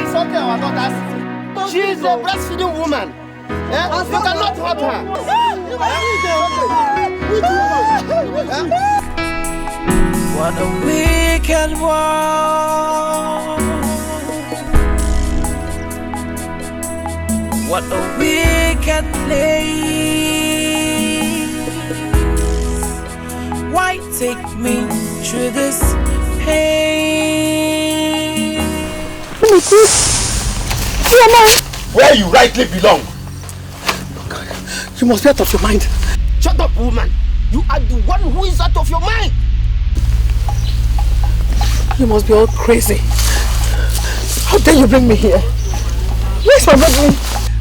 S8: It's okay, our daughters. She is a breastfeeding woman. You cannot hurt her.
S10: What a wicked world. What a wicked place. Why take me through this pain?
S8: Where you rightly belong. You must be out of your mind. Shut up, woman. You are the one who is out of your mind.
S11: You must be all crazy. How dare you bring me here? Where's my baby?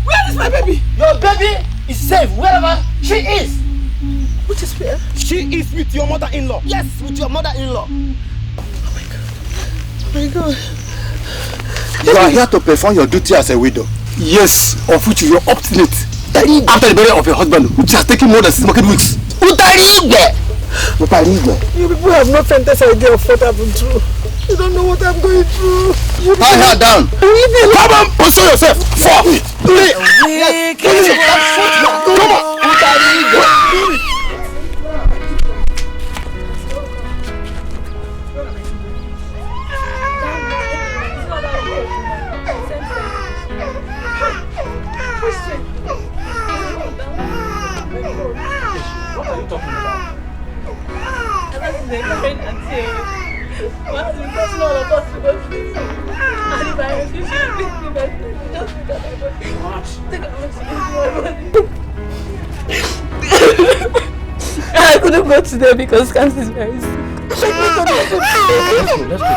S11: Where is my baby?
S8: Your baby is safe wherever she is.
S11: Which is where?
S8: She is with your mother-in-law. Yes, with your mother-in-law.
S11: Oh my God.
S18: You are here to perform your duty as a widow. Yes, of which you are obstinate. After the burial of your husband, which has taken more than 6 market weeks.
S11: You people have no faintest idea of what happened through. You don't know what I'm going through.
S18: Tie her down. Come on, position yourself. Come on.
S12: possible to do so. And if I refuse, she will beat me by force. Just look at my body. What? Take my body. I couldn't go today because Cancer is very sick.
S10: Let's go.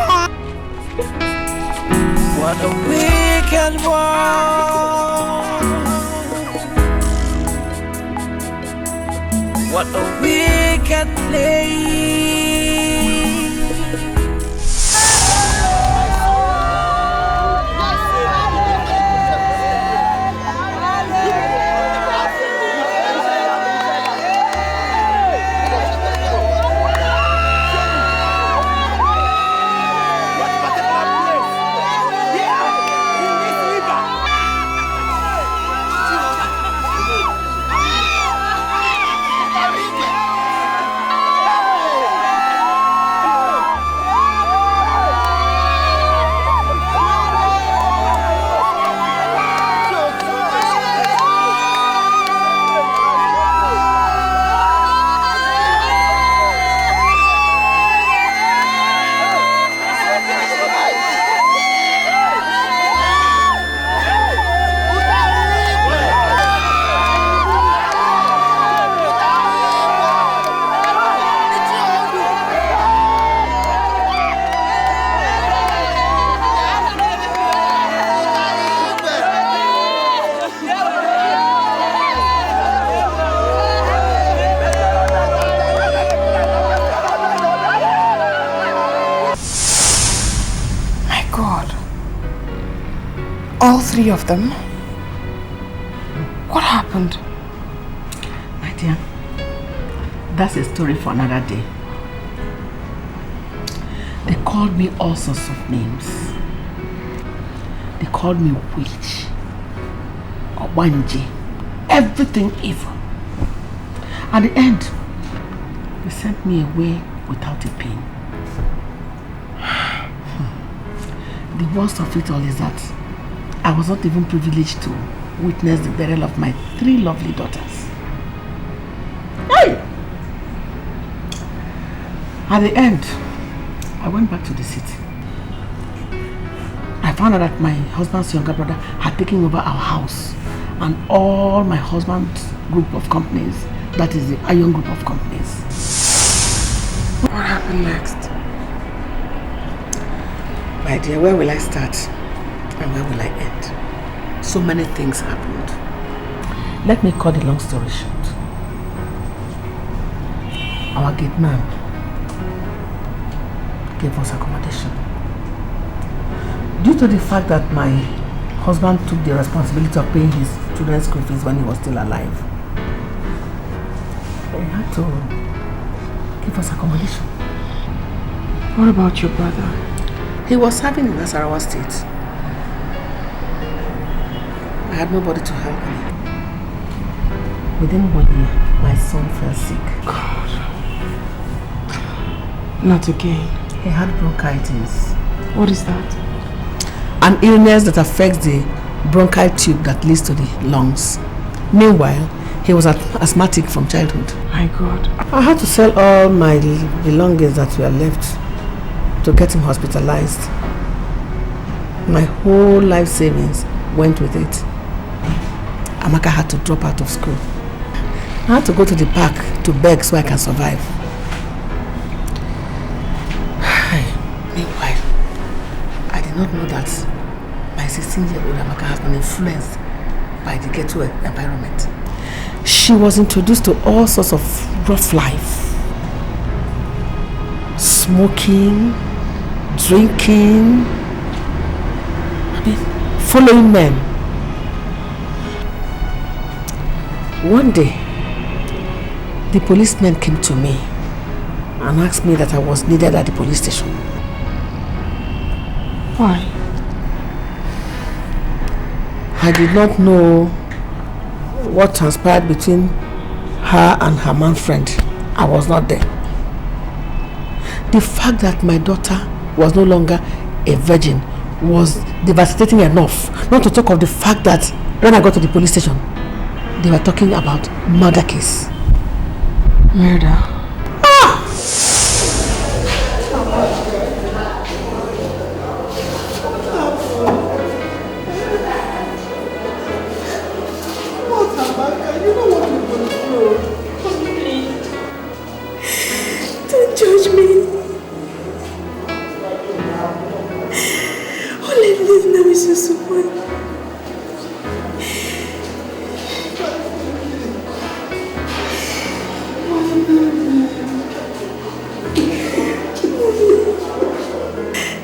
S10: What a wicked world. What a wicked place.
S3: All three of them? What happened?
S14: My dear, that's a story for another day. They called me all sorts of names. They called me witch, Obanji, everything evil. At the end, they sent me away without a pin. The worst of it all is that I was not even privileged to witness the burial of my 3 lovely daughters. Hey! At the end, I went back to the city. I found out that my husband's younger brother had taken over our house and all my husband's group of companies, that is the Iron group of companies.
S3: What happened next? My dear, where will I start? And where will I end? So many things happened.
S14: Let me cut the long story short. Our gate man gave us accommodation. Due to the fact that my husband took the responsibility of paying his children's school fees when he was still alive, he had to give us accommodation.
S3: What about your brother?
S14: He was serving in Nasarawa State. I had nobody to help me. Within 1 year, my son fell sick.
S3: God. Not again.
S14: He had bronchitis.
S3: What is that?
S14: An illness that affects the bronchial tube that leads to the lungs. Meanwhile, he was asthmatic from childhood.
S3: My God.
S14: I had to sell all my belongings that were left to get him hospitalized. My whole life savings went with it. Amaka had to drop out of school. I had to go to the park to beg so I can survive. Meanwhile, I did not know that my 16-year-old Amaka has been influenced by the ghetto environment. She was introduced to all sorts of rough life. Smoking, drinking, following men. One day, the policeman came to me and asked me that I was needed at the police station.
S3: Why?
S14: I did not know what transpired between her and her man friend. I was not there. The fact that my daughter was no longer a virgin was devastating enough, not to talk of the fact that when I got to the police station, they were talking about murder case.
S3: Murder?
S9: miss you so much.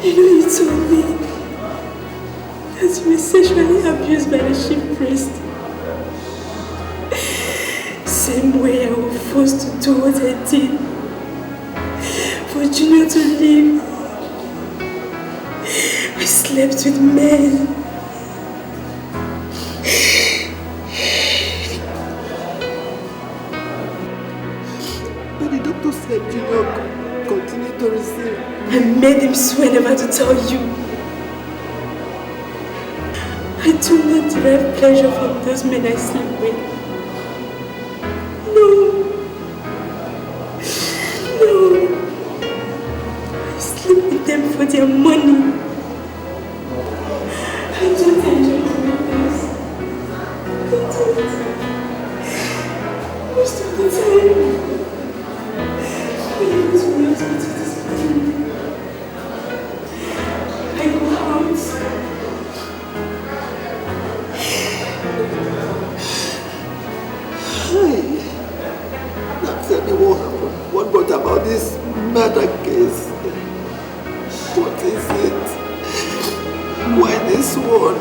S9: You know, you told me that you were sexually abused by the chief priest. Same way I was forced to do what I did for Junior to live. I slept with men.
S8: But the doctor said Junior continue to receive.
S9: I made him swear never to tell you. I do not derive pleasure from those men I sleep with. No. I sleep with them for their money. I don't enjoy doing this. I don't. Most of the time, I am to use me to this money. I go out.
S8: Hey, now tell me what happened. What brought about this murder case? What is it? Why this one?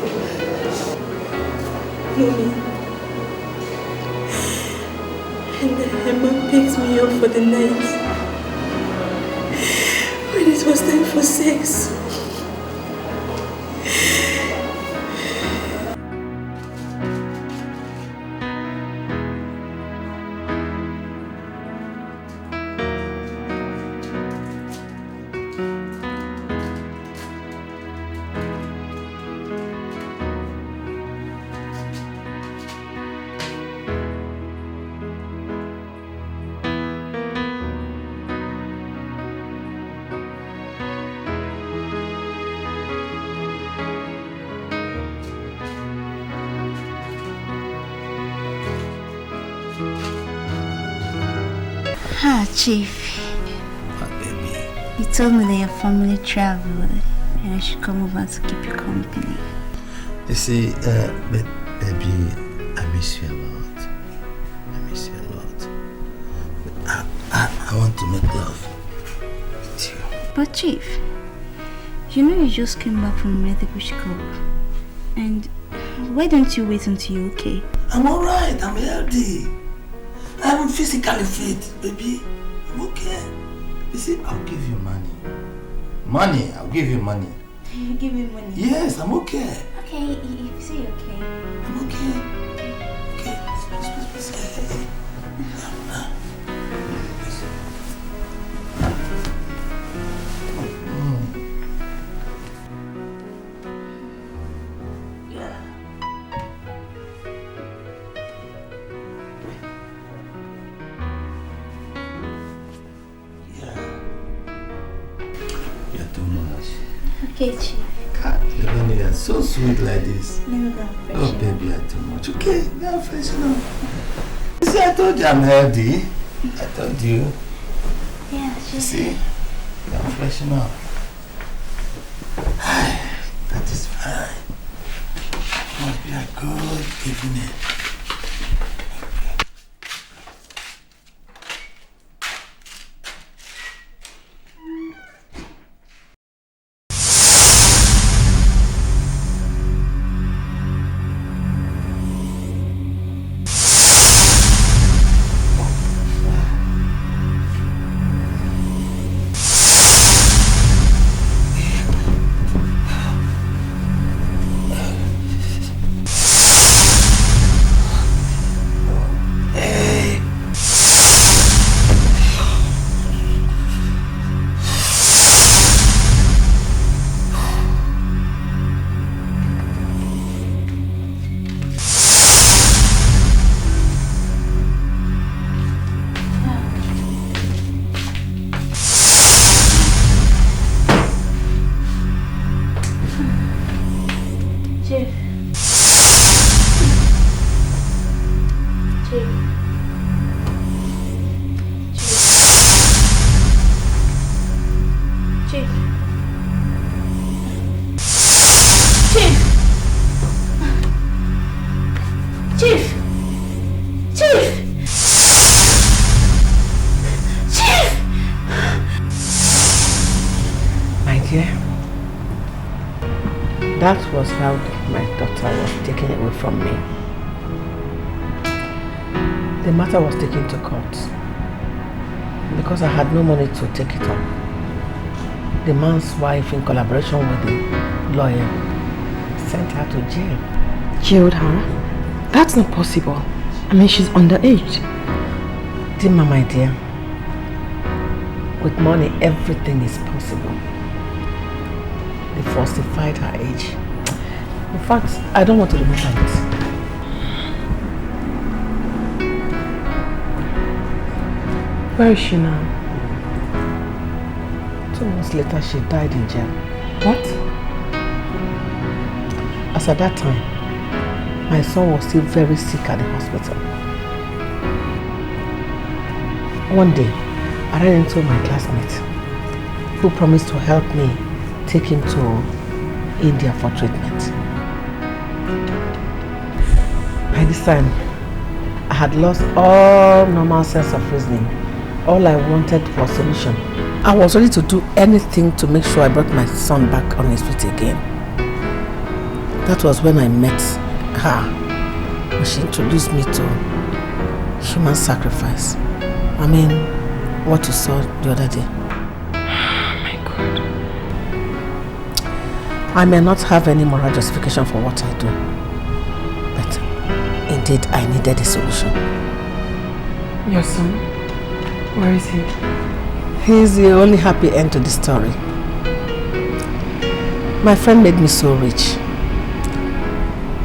S9: Mommy. And Emma picked me up for the night. When it was time for sex.
S19: Ah, Chief.
S18: What, baby?
S19: You told me that your family traveled and I should come over to keep you company.
S18: You see, baby, I miss you a lot. I miss you a lot. But I want to make love with you.
S19: But Chief, you know you just came back from medical checkup. And why don't you wait until you're okay?
S18: I'm alright, I'm healthy. I'm physically fit, baby. I'm okay. You see, I'll give you money. Money, I'll give you money.
S19: You give me money?
S18: Yes, I'm okay.
S19: Okay, if you say you're okay.
S18: I'm okay. Okay, please.
S19: Okay, Chief.
S18: You are so sweet like this.
S19: Let me go and freshen
S18: Oh, baby, you're too much. Okay, now freshen up. You see, I told you I'm healthy. I told you.
S19: Yeah,
S18: You see, I'm freshen up. That is fine. Must be a good evening.
S14: dear, that was how my daughter was taken away from me. The matter was taken to court because I had no money to take it up. The man's wife, in collaboration with the lawyer, sent her to jail.
S3: Jailed her? That's not possible. I mean, she's underage.
S14: Dima, my dear, with money, everything is possible. They falsified her age. In fact, I don't want to remember it.
S3: Where is she now?
S14: 2 months later, she died in jail.
S3: What?
S14: As at that time, my son was still very sick at the hospital. One day, I ran into my classmate who promised to help me take him to India for treatment. By this time, I had lost all normal sense of reasoning. All I wanted was solution. I was ready to do anything to make sure I brought my son back on his feet again. That was when I met her. When she introduced me to human sacrifice. I mean, what you saw the other day.
S3: Oh my God.
S14: I may not have any moral justification for what I do. But indeed, I needed a solution.
S3: Your son? Where is he?
S14: He's the only happy end to the story. My friend made me so rich.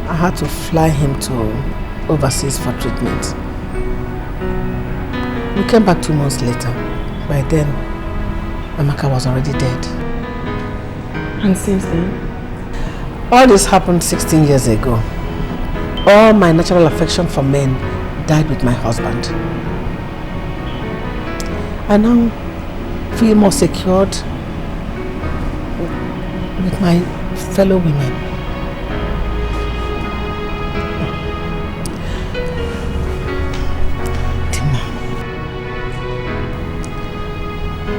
S14: I had to fly him to overseas for treatment. We came back 2 months later. By then, Amaka was already dead.
S3: And since then?
S14: All this happened 16 years ago. All my natural affection for men died with my husband. I now feel more secured with my fellow women. Tima,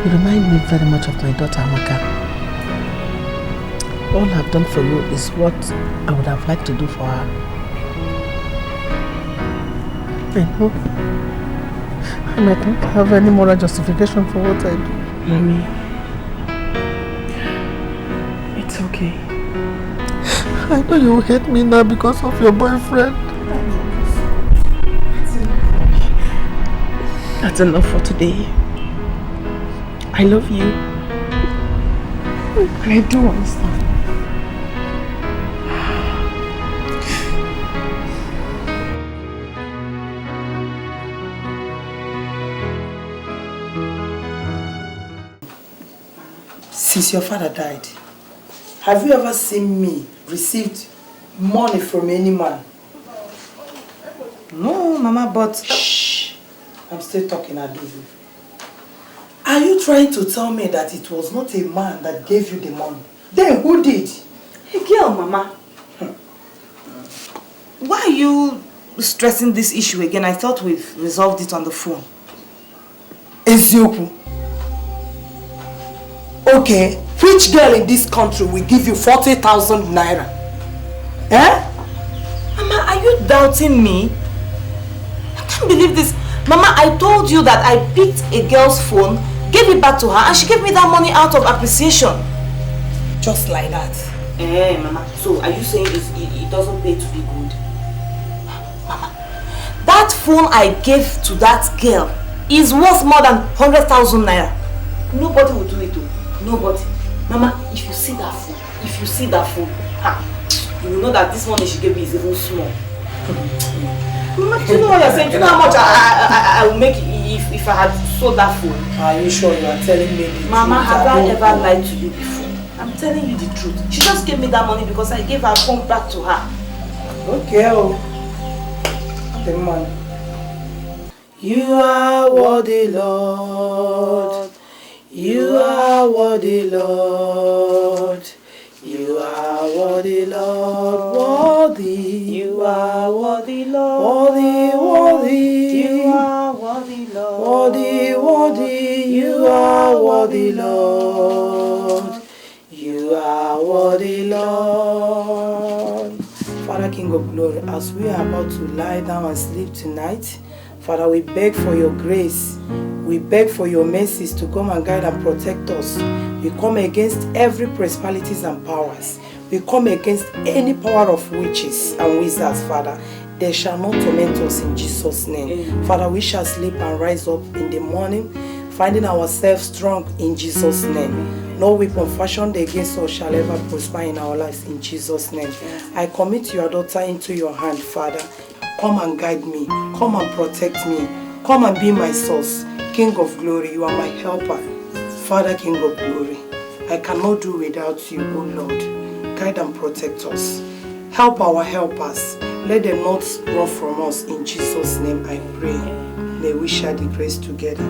S14: you remind me very much of my daughter Amaka. All I've done for you is what I would have liked to do for her. I know I might not have any moral justification for what I do.
S3: Mommy, it's okay.
S14: I know you hate me now because of your boyfriend.
S3: That's enough for today. I love you. And I do understand.
S11: Since your father died, have you ever seen me received money from any man? No, Mama, but shh, I'm still talking, Adudu. Are you trying to tell me that it was not a man that gave you the money? Then who did?
S12: A girl, Mama. Why are you stressing this issue again? I thought we've resolved it on the phone.
S11: Ezioku. Okay, which girl in this country will give you 40,000 naira? Eh?
S12: Mama, are you doubting me? I can't believe this. Mama, I told you that I picked a girl's phone, gave it back to her, and she gave me that money out of appreciation.
S11: Just like that.
S12: Eh, Mama, so are you saying it doesn't pay to be good? Mama, that phone I gave to that girl is worth more than 100,000 naira. Nobody will do it though. Nobody. Mama, if you see that phone, you will know that this money she gave me is even small. Mama, do you know what you're saying? Do you know how much I will make if I had sold that phone?
S11: Are you sure you are telling me the truth?
S12: Mama, have I ever lied to you before? I'm telling you the truth. She just gave me that money because I gave her phone back to her.
S11: Okay, the money. You are worthy, Lord. You are worthy, Lord. You are worthy, Lord. Worthy. You are worthy, Lord. Worthy, worthy. You are worthy, Lord. Worthy, worthy. You are worthy, Lord.
S3: You are worthy, Lord. Father, King of glory, as we are about to lie down and sleep tonight, Father, we beg for your grace. We beg for your mercies to come and guide and protect us. We come against every principalities and powers. We come against any power of witches and wizards, Father. They shall not torment us in Jesus' name. Father, we shall sleep and rise up in the morning, finding ourselves strong in Jesus' name. No weapon fashioned against us shall ever prosper in our lives in Jesus' name. I commit your daughter into your hand, Father. Come and guide me. Come and protect me. Come and be my source. King of glory, you are my helper. Father, King of glory, I cannot do without you, O Lord. Guide and protect us. Help our helpers. Let them not run from us. In Jesus' name I pray. May we share the grace together.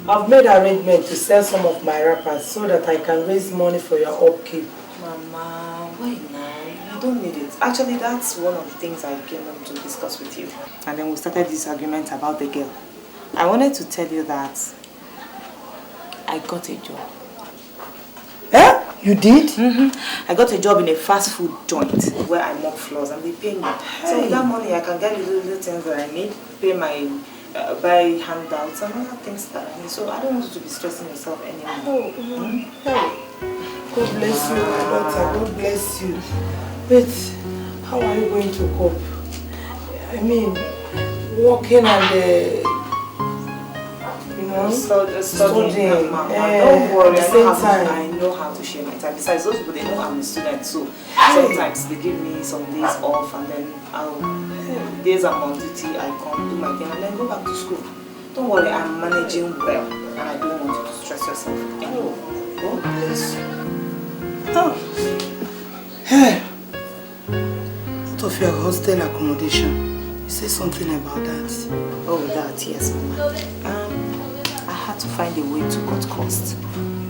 S3: I've made arrangement to sell some of my wrappers so that I can raise money for your upkeep.
S9: Mama, why now? You don't need it. Actually, that's one of the things I came up to discuss with you. And then we started this argument about the girl. I wanted to tell you that I got a job.
S3: Eh? You did?
S9: I got a job in a fast food joint where I mop floors and they pay me. So with that money, I can get little things that I need, pay my, buy handouts and other things that I need. So I don't want you to be stressing yourself anymore.
S3: God bless you, my daughter. God bless you. But how are you going to cope? I mean, working and studying.
S9: Mama, don't worry, I know how to share my time. Besides, those people, they know I'm a student, so sometimes they give me some days off and then days I'm on duty, I come do my thing and then go back to school. Don't worry, I'm managing well and I don't want you to stress yourself anymore.
S3: God bless you. Oh. Hey. Out of your hostel accommodation, you say something about that.
S9: Oh, that, yes, Mama. I had to find a way to cut costs.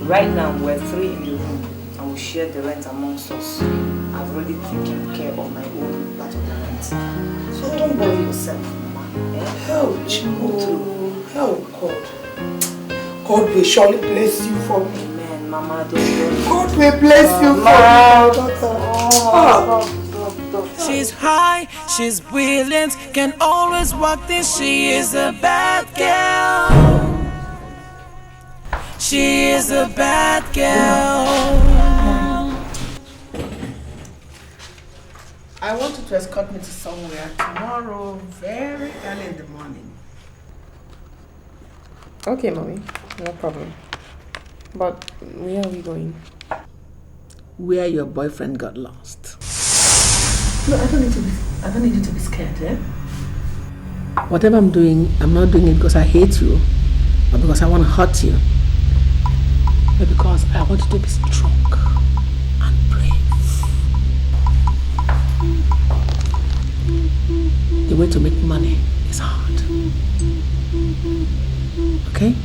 S9: Right now, we're 3 in the room and we share the rent amongst us. I've already taken care of my own part of the rent. So don't worry yourself, Mama.
S3: Help, help, God. God will surely bless you for me.
S9: Amen, Mama. Don't worry.
S3: God will bless you for me.
S10: She's high, she's brilliant, can always walk this. She is a bad girl. She is a bad girl.
S14: I want you to escort me to somewhere tomorrow, very early in the morning.
S3: Okay, Mommy. No problem. But where are we going?
S14: Where your boyfriend got lost. No, I don't need you to be scared, eh? Whatever I'm doing, I'm not doing it because I hate you or because I want to hurt you. But because I want you to be strong and brave. The way to make money is hard. Okay?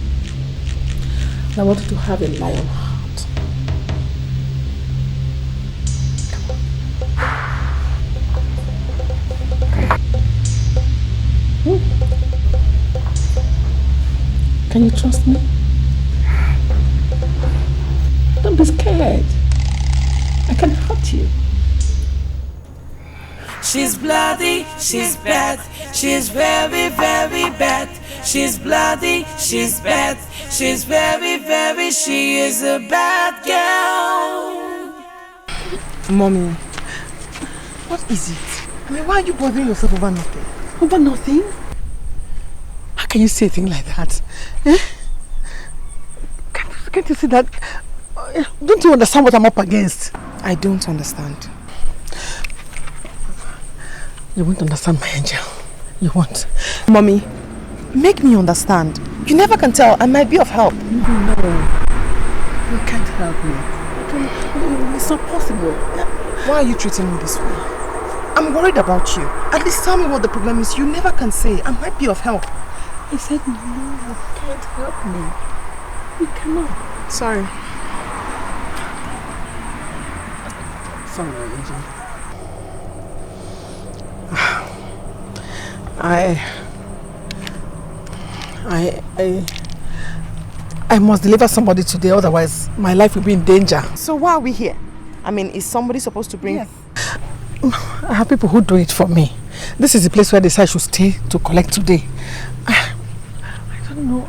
S14: I want you to have a lion heart. Can you trust me? Don't be scared. I can hurt you.
S10: She's bloody, she's bad, she's very, very bad. She's bloody, she's bad, she's very, very, she is a bad girl.
S11: Mommy, what is it? I mean, why are you bothering yourself over nothing? Over nothing? How can you say a thing like that? Eh? Can't you see that? Don't you understand what I'm up against?
S3: I don't understand.
S11: You won't understand, my angel. You won't. Mommy, make me understand. You never can tell. I might be of help. No. You can't help me. It's not possible.
S3: Why are you treating me this way?
S11: I'm worried about you. At least tell me what the problem is. You never can say. I might be of help.
S3: I said no, you can't help me. You cannot.
S11: Sorry. Sorry, angel.
S14: I must deliver somebody today, otherwise my life will be in danger.
S11: So why are we here? I mean, is somebody supposed to bring...
S14: Yes. I have people who do it for me. This is the place where they say I should stay to collect today. I don't know.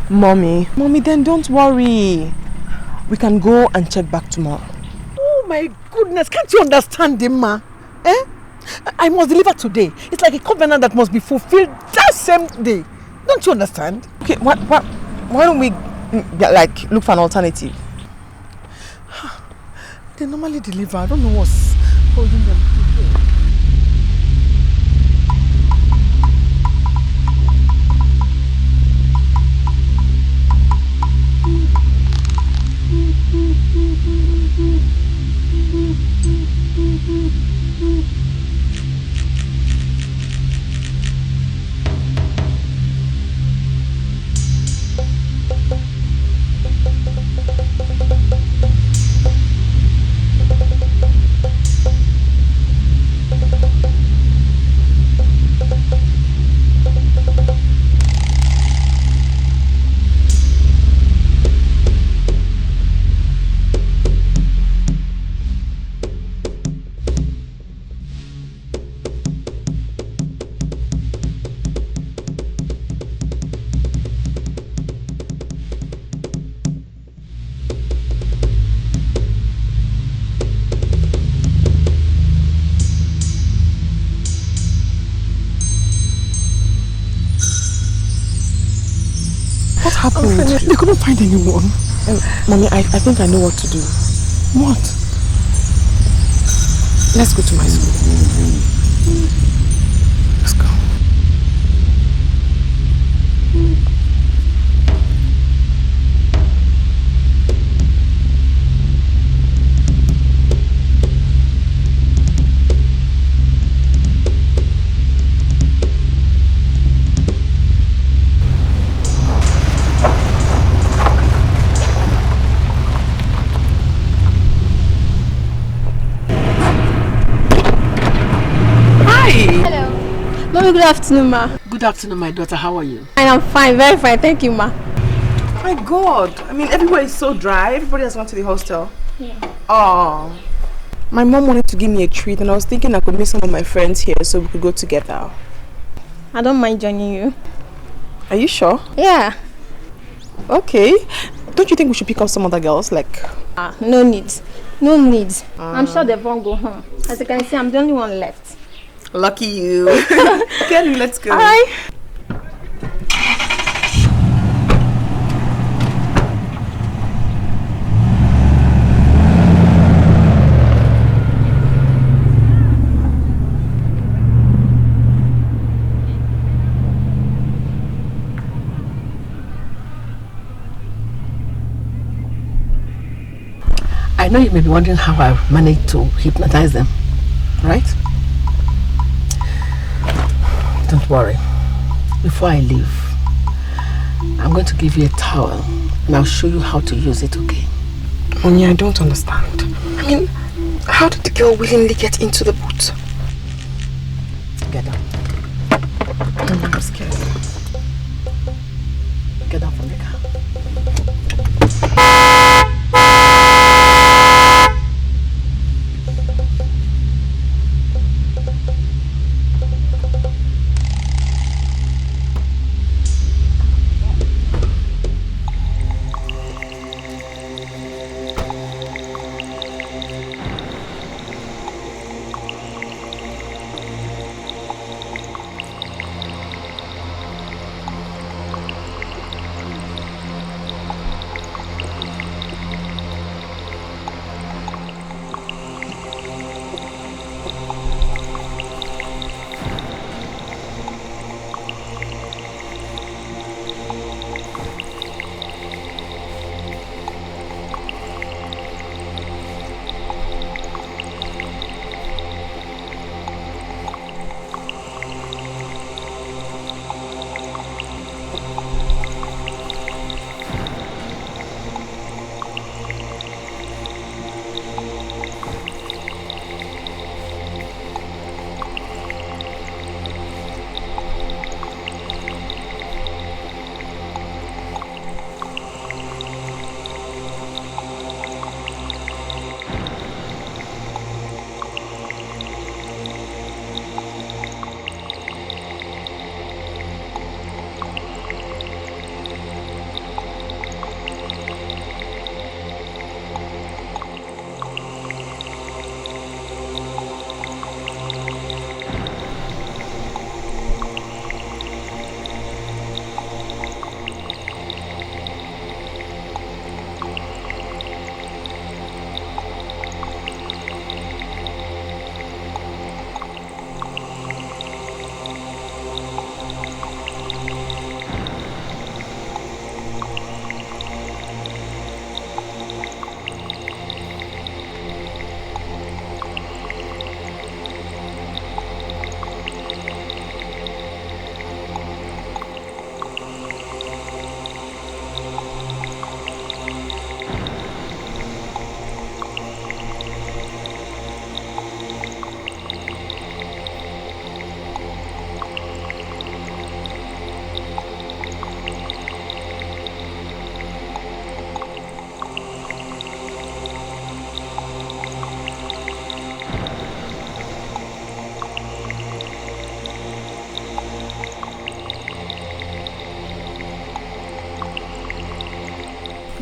S11: Mommy, then don't worry. We can go and check back tomorrow.
S14: Oh my goodness, can't you understand him, ma? I must deliver today. It's like a covenant that must be fulfilled that same day. Don't you understand?
S11: Okay, why don't we like look for an alternative?
S14: They normally deliver. I don't know what's holding them. They couldn't find anyone.
S11: Mommy, I think I know what to do.
S14: What?
S11: Let's go to my school.
S14: Let's go.
S20: Good afternoon, ma.
S14: Good afternoon, my daughter. How are you?
S20: I am fine, very fine. Thank you, ma.
S11: My God. I mean, everywhere is so dry. Everybody has gone to the hostel.
S20: Yeah.
S11: Oh. My mom wanted to give me a treat and I was thinking I could meet some of my friends here so we could go together.
S20: I don't mind joining you.
S11: Are you sure?
S20: Yeah.
S11: Okay. Don't you think we should pick up some other girls? Like...
S20: no need. No need. I'm sure they won't go home. As you can see, I'm the only one left.
S11: Lucky you. Kenny, let's go.
S20: Alright.
S14: I know you may be wondering how I managed to hypnotize them, right? Don't worry. Before I leave, I'm going to give you a towel and I'll show you how to use it, okay?
S11: Mommy, I don't understand. I mean, how did the girl willingly get into the boat?
S14: Get down.
S11: I'm scared.
S14: Get down from the car.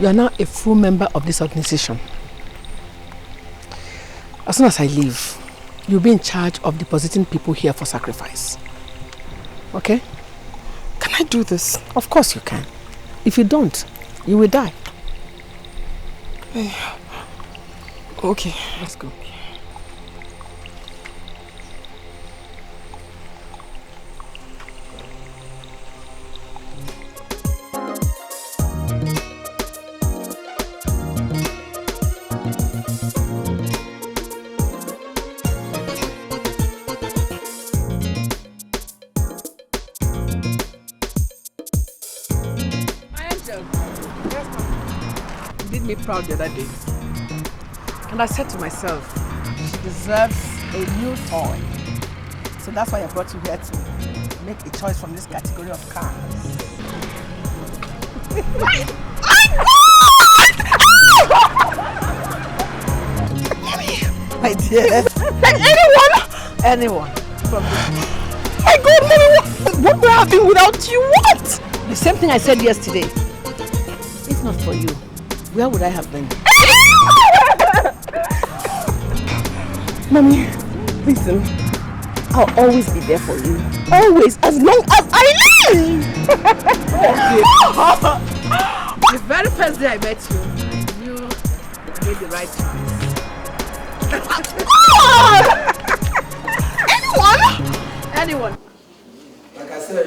S14: You are now a full member of this organization. As soon as I leave, you'll be in charge of depositing people here for sacrifice. Okay?
S9: Can I do this?
S14: Of course you can. If you don't, you will die.
S9: Okay.
S14: Let's go. Me proud the other day, and I said to myself, she deserves a new toy. So that's why I brought you here to make a choice from this category of cars. My dear, like anyone from this. My God, Mommy, what would I have been without you? What? The same thing I said yesterday. If not for you, where would I have been? Mommy, listen. I'll always be there for you. Always, as long as I live! The very first day I met you, I knew I made the right choice. Anyone?
S6: Like I said,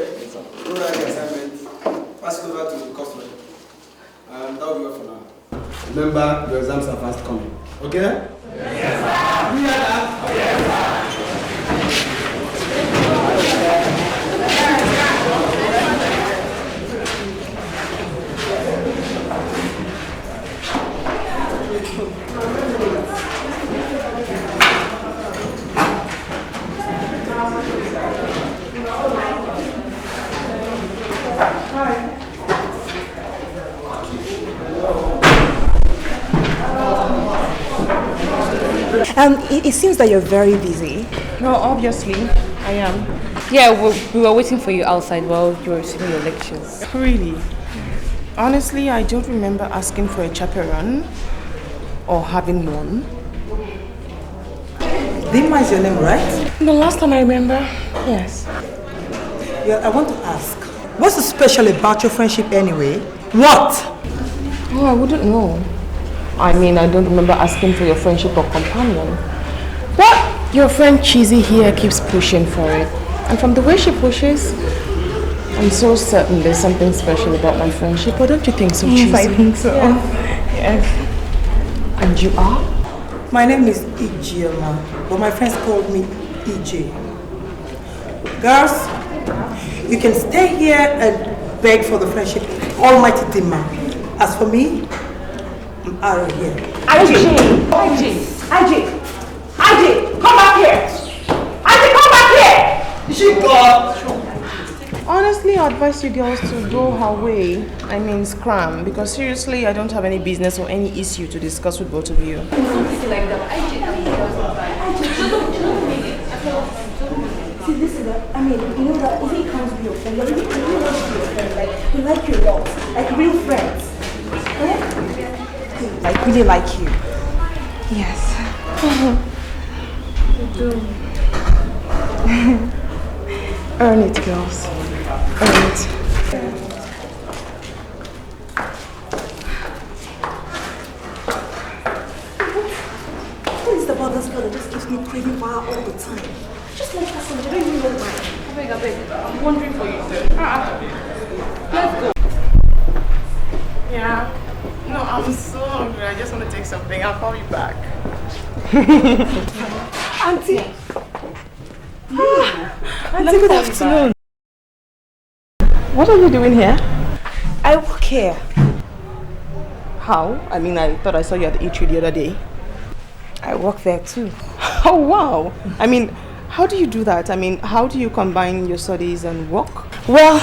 S6: do the assignment, pass it over to the customer. That will be all for now. Remember, your exams are fast coming. Okay? Yes, sir. We are that. Yes,
S11: It seems that you're very busy.
S9: No, obviously, I am.
S11: Yeah, we were waiting for you outside while you were receiving your lectures.
S9: Really? Honestly, I don't remember asking for a chaperone or having one.
S12: Dima is your name, right?
S9: The last time I remember, yes.
S12: Yeah, I want to ask, what's so special about your friendship anyway? What?
S9: Oh, I wouldn't know. I mean, I don't remember asking for your friendship or companion. But your friend Cheesy here keeps pushing for it. And from the way she pushes, I'm so certain there's something special about my friendship. Or don't you think so, Cheesy?
S12: Yes, I think so.
S9: Yeah. Yes. And you are?
S12: My name is Ijeoma, but my friends called me EJ. Girls, you can stay here and beg for the friendship of Almighty Dima. As for me, I'm out of here.
S11: IJ, come back here! IJ, come back here!
S12: She got.
S9: Honestly, I advise you girls to go her way. I mean, scram. Because seriously, I don't have any business or any issue to discuss with both of you.
S11: See, this is I mean, you know that if he comes to be your friend, you're really to be your friend. Like, we like you a lot. Like real friends. Eh?
S9: Like, really like you.
S11: Yes.
S9: You do. Earn it, girls. Earn it.
S11: What is about this girl that just gives me crazy wow all the time? Just like that something, I don't even know why. I beg. I'm wondering for you, sir. Let's go.
S9: Yeah. No, I'm so hungry. I just want to take something. I'll call you back.
S11: Auntie.
S9: Auntie, good afternoon. What are you doing here?
S11: I work here.
S9: How? I mean, I thought I saw you at the eatery the other day.
S11: I work there too.
S9: Oh, wow. I mean, how do you do that? I mean, how do you combine your studies and work?
S11: Well,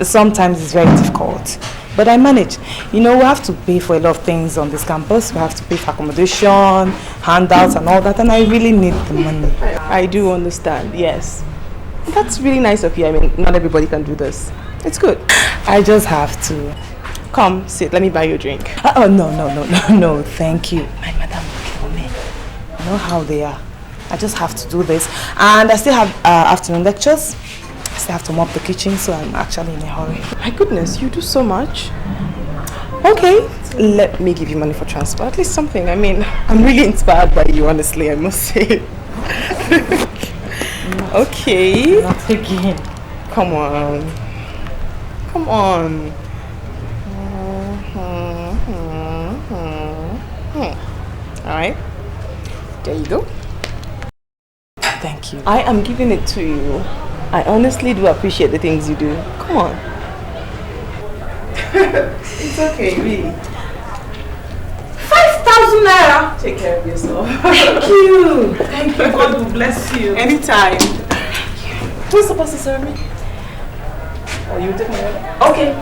S11: sometimes it's very difficult. But I manage. You know, we have to pay for a lot of things on this campus. We have to pay for accommodation, handouts and all that. And I really need the money.
S9: I do understand, yes. That's really nice of you. I mean, not everybody can do this. It's good.
S11: I just have to. Come, sit. Let me buy you a drink.
S9: Oh, no, thank you. My madam will kill me. You know how they are. I just have to do this. And I still have afternoon lectures. I still have to mop the kitchen, so I'm actually in a hurry.
S11: My goodness, you do so much. Okay, let me give you money for transport. At least something. I mean, I'm really inspired by you, honestly, I must say. Okay.
S9: Not again.
S11: Come on. Come on. Alright. There you go.
S9: Thank you.
S11: I am giving it to you. I honestly do appreciate the things you do. Come on. It's okay, really.
S9: 5,000 naira!
S11: Take care of yourself.
S9: Thank you. Thank you. God will bless you.
S11: Anytime. Who's supposed to serve me? Oh, you take my order? Okay.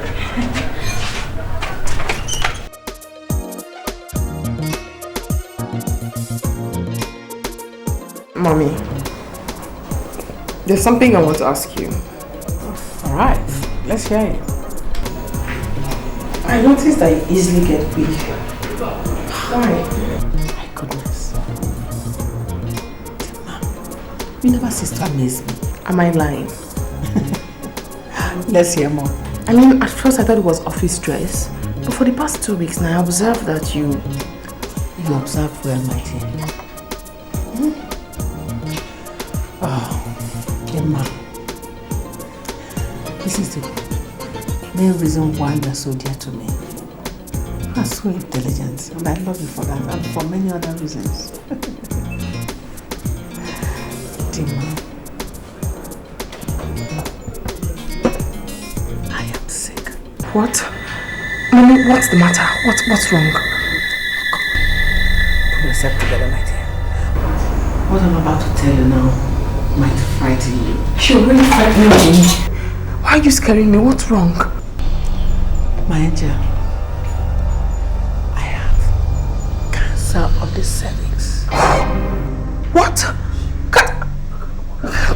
S11: Mommy, there's something I want to ask you.
S9: Alright, let's hear it.
S11: I noticed that you easily get weak. Why?
S9: My goodness. You never cease to amaze me.
S11: Am I lying?
S9: Let's hear more.
S11: I mean, at first I thought it was office stress, but for the past 2 weeks now I observed that you
S9: observe well, my dear. Oh, Emma. This is the main reason why you are so dear to me. You are so intelligent, and I love you for that, and for many other reasons. Emma, I am sick.
S11: What? Mommy, what's the matter? What's wrong?
S9: Pull yourself together, my dear. What I'm about to tell you now might frighten you.
S11: You're really frightening me. Why are you scaring me? What's wrong?
S9: My angel, I have cancer of the cervix.
S11: What?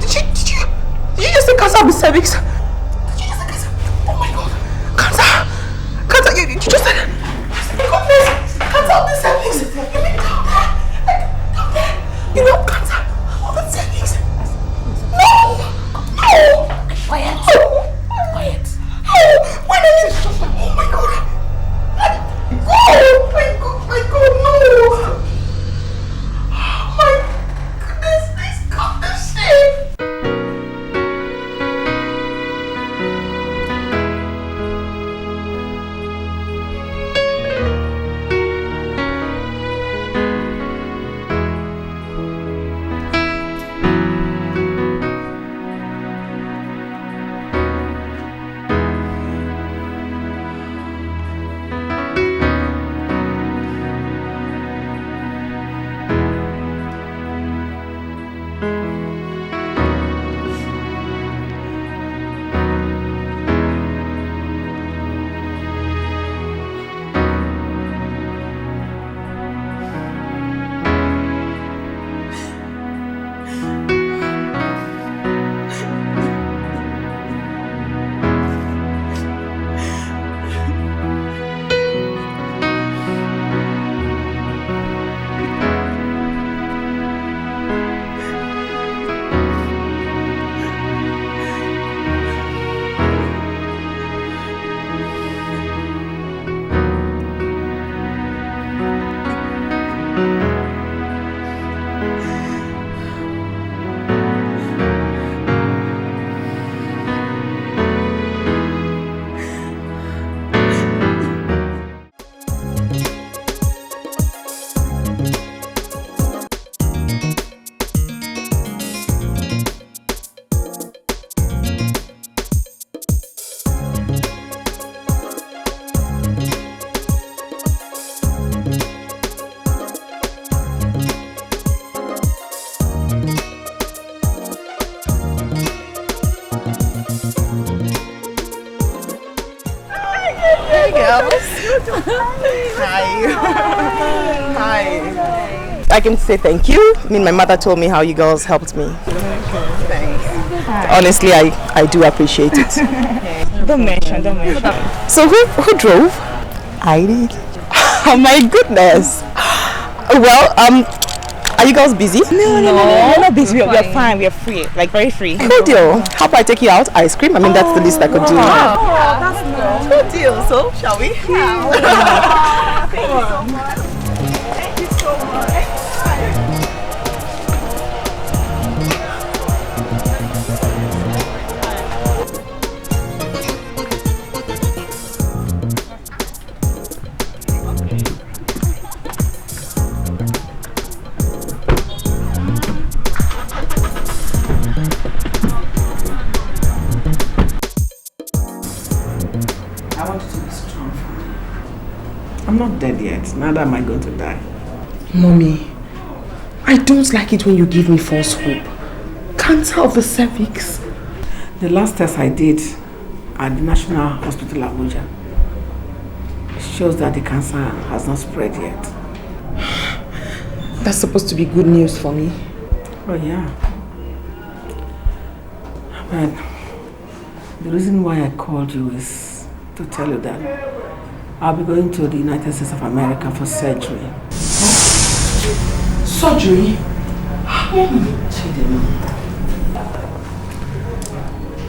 S11: Did you just say cancer of the cervix? Did you just say cancer? Oh my god. Cancer, you just said it. Goodness, cancer of the cervix. You mean down there? You know cancer of the cervix? No! Quiet. Quiet. When I mean, oh my god. Oh my god, no. Oh my goodness, please cut this shit. Hi. I can say thank you. I mean, my mother told me how you girls helped me.
S9: Thanks.
S11: Honestly, I do appreciate it. Don't mention.
S3: So who drove?
S11: I did.
S3: Oh my goodness. Well, are you girls busy?
S11: No, we're not busy. We're fine. We're free. Like very free.
S3: Good deal. How about I take you out? Ice cream? I mean, that's the least I could do.
S11: Wow. Oh, that's nice.
S3: Good deal. So, shall we?
S11: Yeah. Thank you so much. Thank you so much.
S14: I'm not dead yet. Neither am I going to die.
S3: Mommy, I don't like it when you give me false hope. Cancer of the cervix.
S14: The last test I did at the National Hospital Abuja shows that the cancer has not spread yet.
S3: That's supposed to be good news for me.
S14: Oh yeah. But the reason why I called you is to tell you that I'll be going to the United States of America for surgery.
S3: Surgery?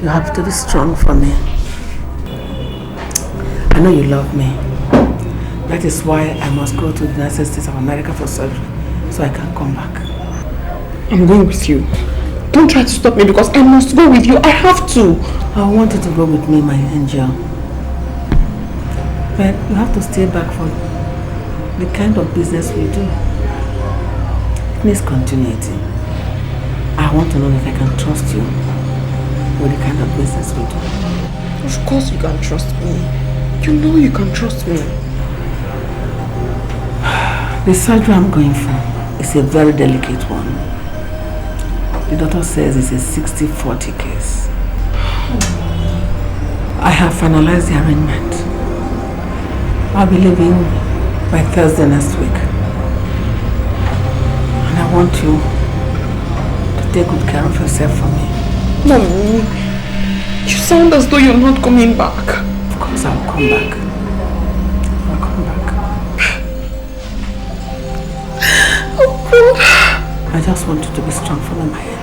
S14: You have to be strong for me. I know you love me. That is why I must go to the United States of America for surgery, so I can come back.
S3: I'm going with you. Don't try to stop me because I must go with you. I have to.
S14: I want you to go with me, my angel. But you have to stay back for the kind of business we do. It needs continuity. I want to know if I can trust you with the kind of business we do.
S3: Of course you can trust me. You know you can trust me.
S14: The surgery I'm going for is a very delicate one. The doctor says it's a 60-40 case. I have finalized the arrangement. I'll be leaving by Thursday next week. And I want you to take good care of yourself for me.
S3: Mommy, you sound as though you're not coming back.
S14: Of course I'll come back. I'll come back.
S3: Oh God.
S14: I just want you to be strong for me, my angel.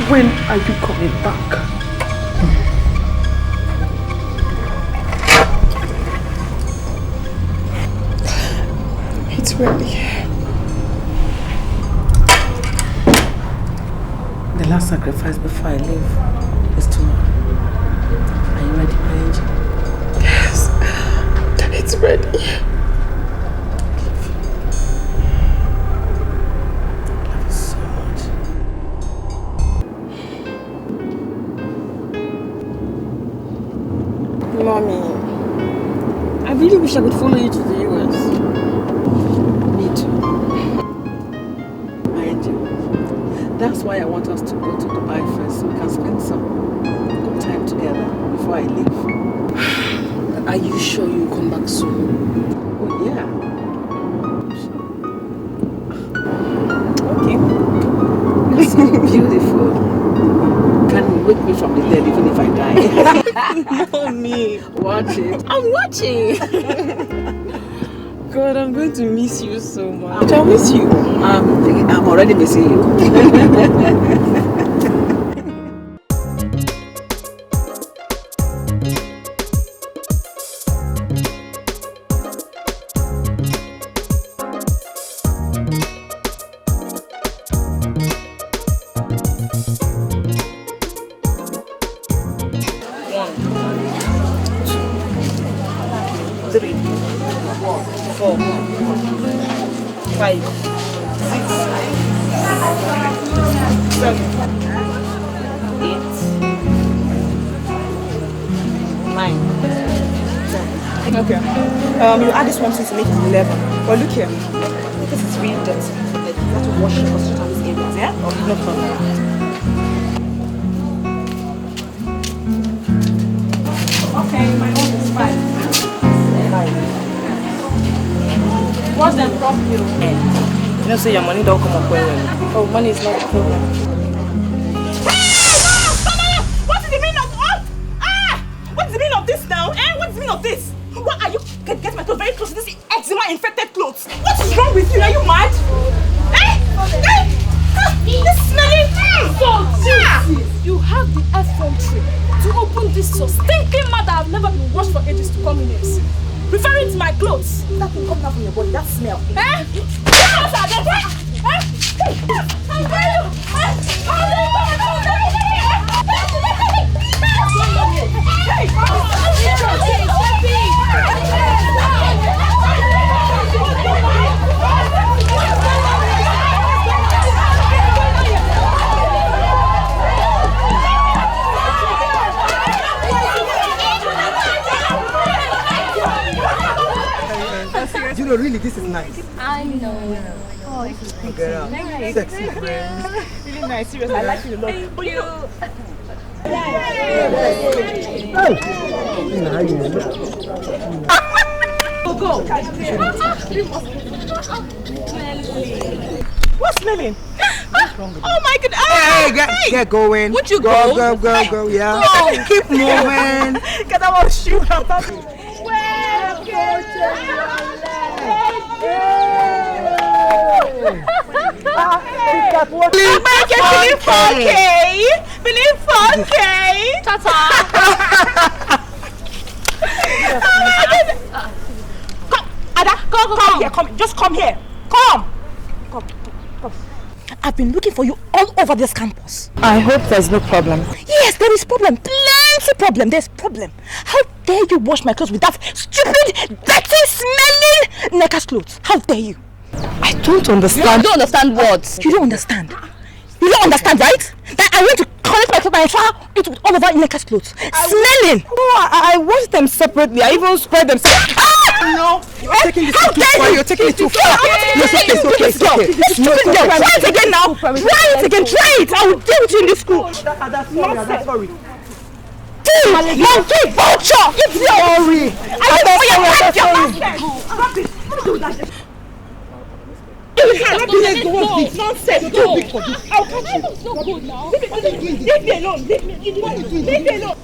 S3: When are you coming back? It's ready.
S14: The last sacrifice before I leave is tomorrow. Are you ready, my angel?
S3: Yes, it's ready.
S9: Mommy, I really wish I could follow you to the US.
S14: Me too. My angel. That's why I want us to go to Dubai first so we can spend some good time together before I leave.
S3: Are you sure you'll come back soon?
S14: Oh yeah.
S9: Okay.
S14: You're so beautiful. Can wake me from the dead even if I die.
S9: Mommy,
S14: watch it.
S9: I'm watching. God, I'm going to miss you so much. I'll miss you.
S14: I'm already missing you.
S9: Okay. You add this one to make it 11. But look here. This is really dirty. Like, you have to wash it concentrate on these areas, yeah? Okay, no problem. Okay, my own is 5.
S16: stop you.
S7: You know, say your money don't come up well.
S16: Oh, money is not a problem.
S9: What is the meaning of what? What is the meaning of this now? What is the meaning of this? What are you? Get my clothes very close to this eczema infected clothes. What is wrong with you? Are you mad? This smelling
S16: You have the effrontery to open this so stinking mouth that I've never been washed for ages to come in here. Referring to my clothes.
S9: That thing coming out from your body, that smell.
S6: You know, really, this is nice.
S20: I know. Oh,
S6: Girl, sexy friend.
S9: Really nice, serious. I like you a lot.
S20: Thank you.
S9: Go. What's smelling? Oh my goodness!
S6: Hey, get going.
S9: Would you go?
S6: Go, yeah.
S9: Go.
S6: Keep moving.
S9: Because I want to shoot up. Believe 4K.
S20: Ta-ta.
S9: Come, Ada, come here. Come, just come here. Come. I've been looking for you all over this campus.
S11: I hope there's no problem.
S9: Yes, there is problem. Plenty problem. There's problem. How dare you wash my clothes with that stupid, dirty, smelling Necker's clothes? How dare you?
S11: I don't understand.
S20: You don't understand what?
S9: You don't understand. You don't understand, right? That I went to collect my clothes and I throw it with all over Necker's clothes. Smelling!
S11: No, I washed them separately. I even spread them separately.
S6: No, you're taking this too far. You're taking it too far.
S9: It's okay. Try it again now. Try it again. Try it. I will deal with you in this school.
S6: That's sorry.
S9: Monkey vulture!
S6: Sorry.
S9: You cannot be let go of this nonsense. You're too big for this. I'll catch you. It's not good now. Leave me alone. Leave me alone.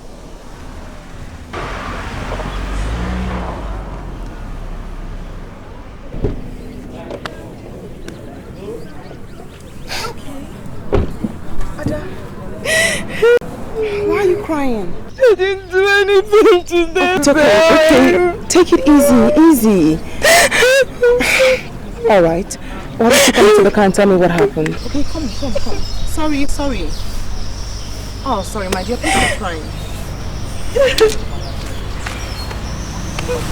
S11: Why are you crying?
S9: I didn't do anything to them.
S11: It's okay. Take it easy. All right. Why don't you come to the car and tell me what happened?
S9: Okay, come. Sorry. Oh, sorry, my dear. Please stop crying.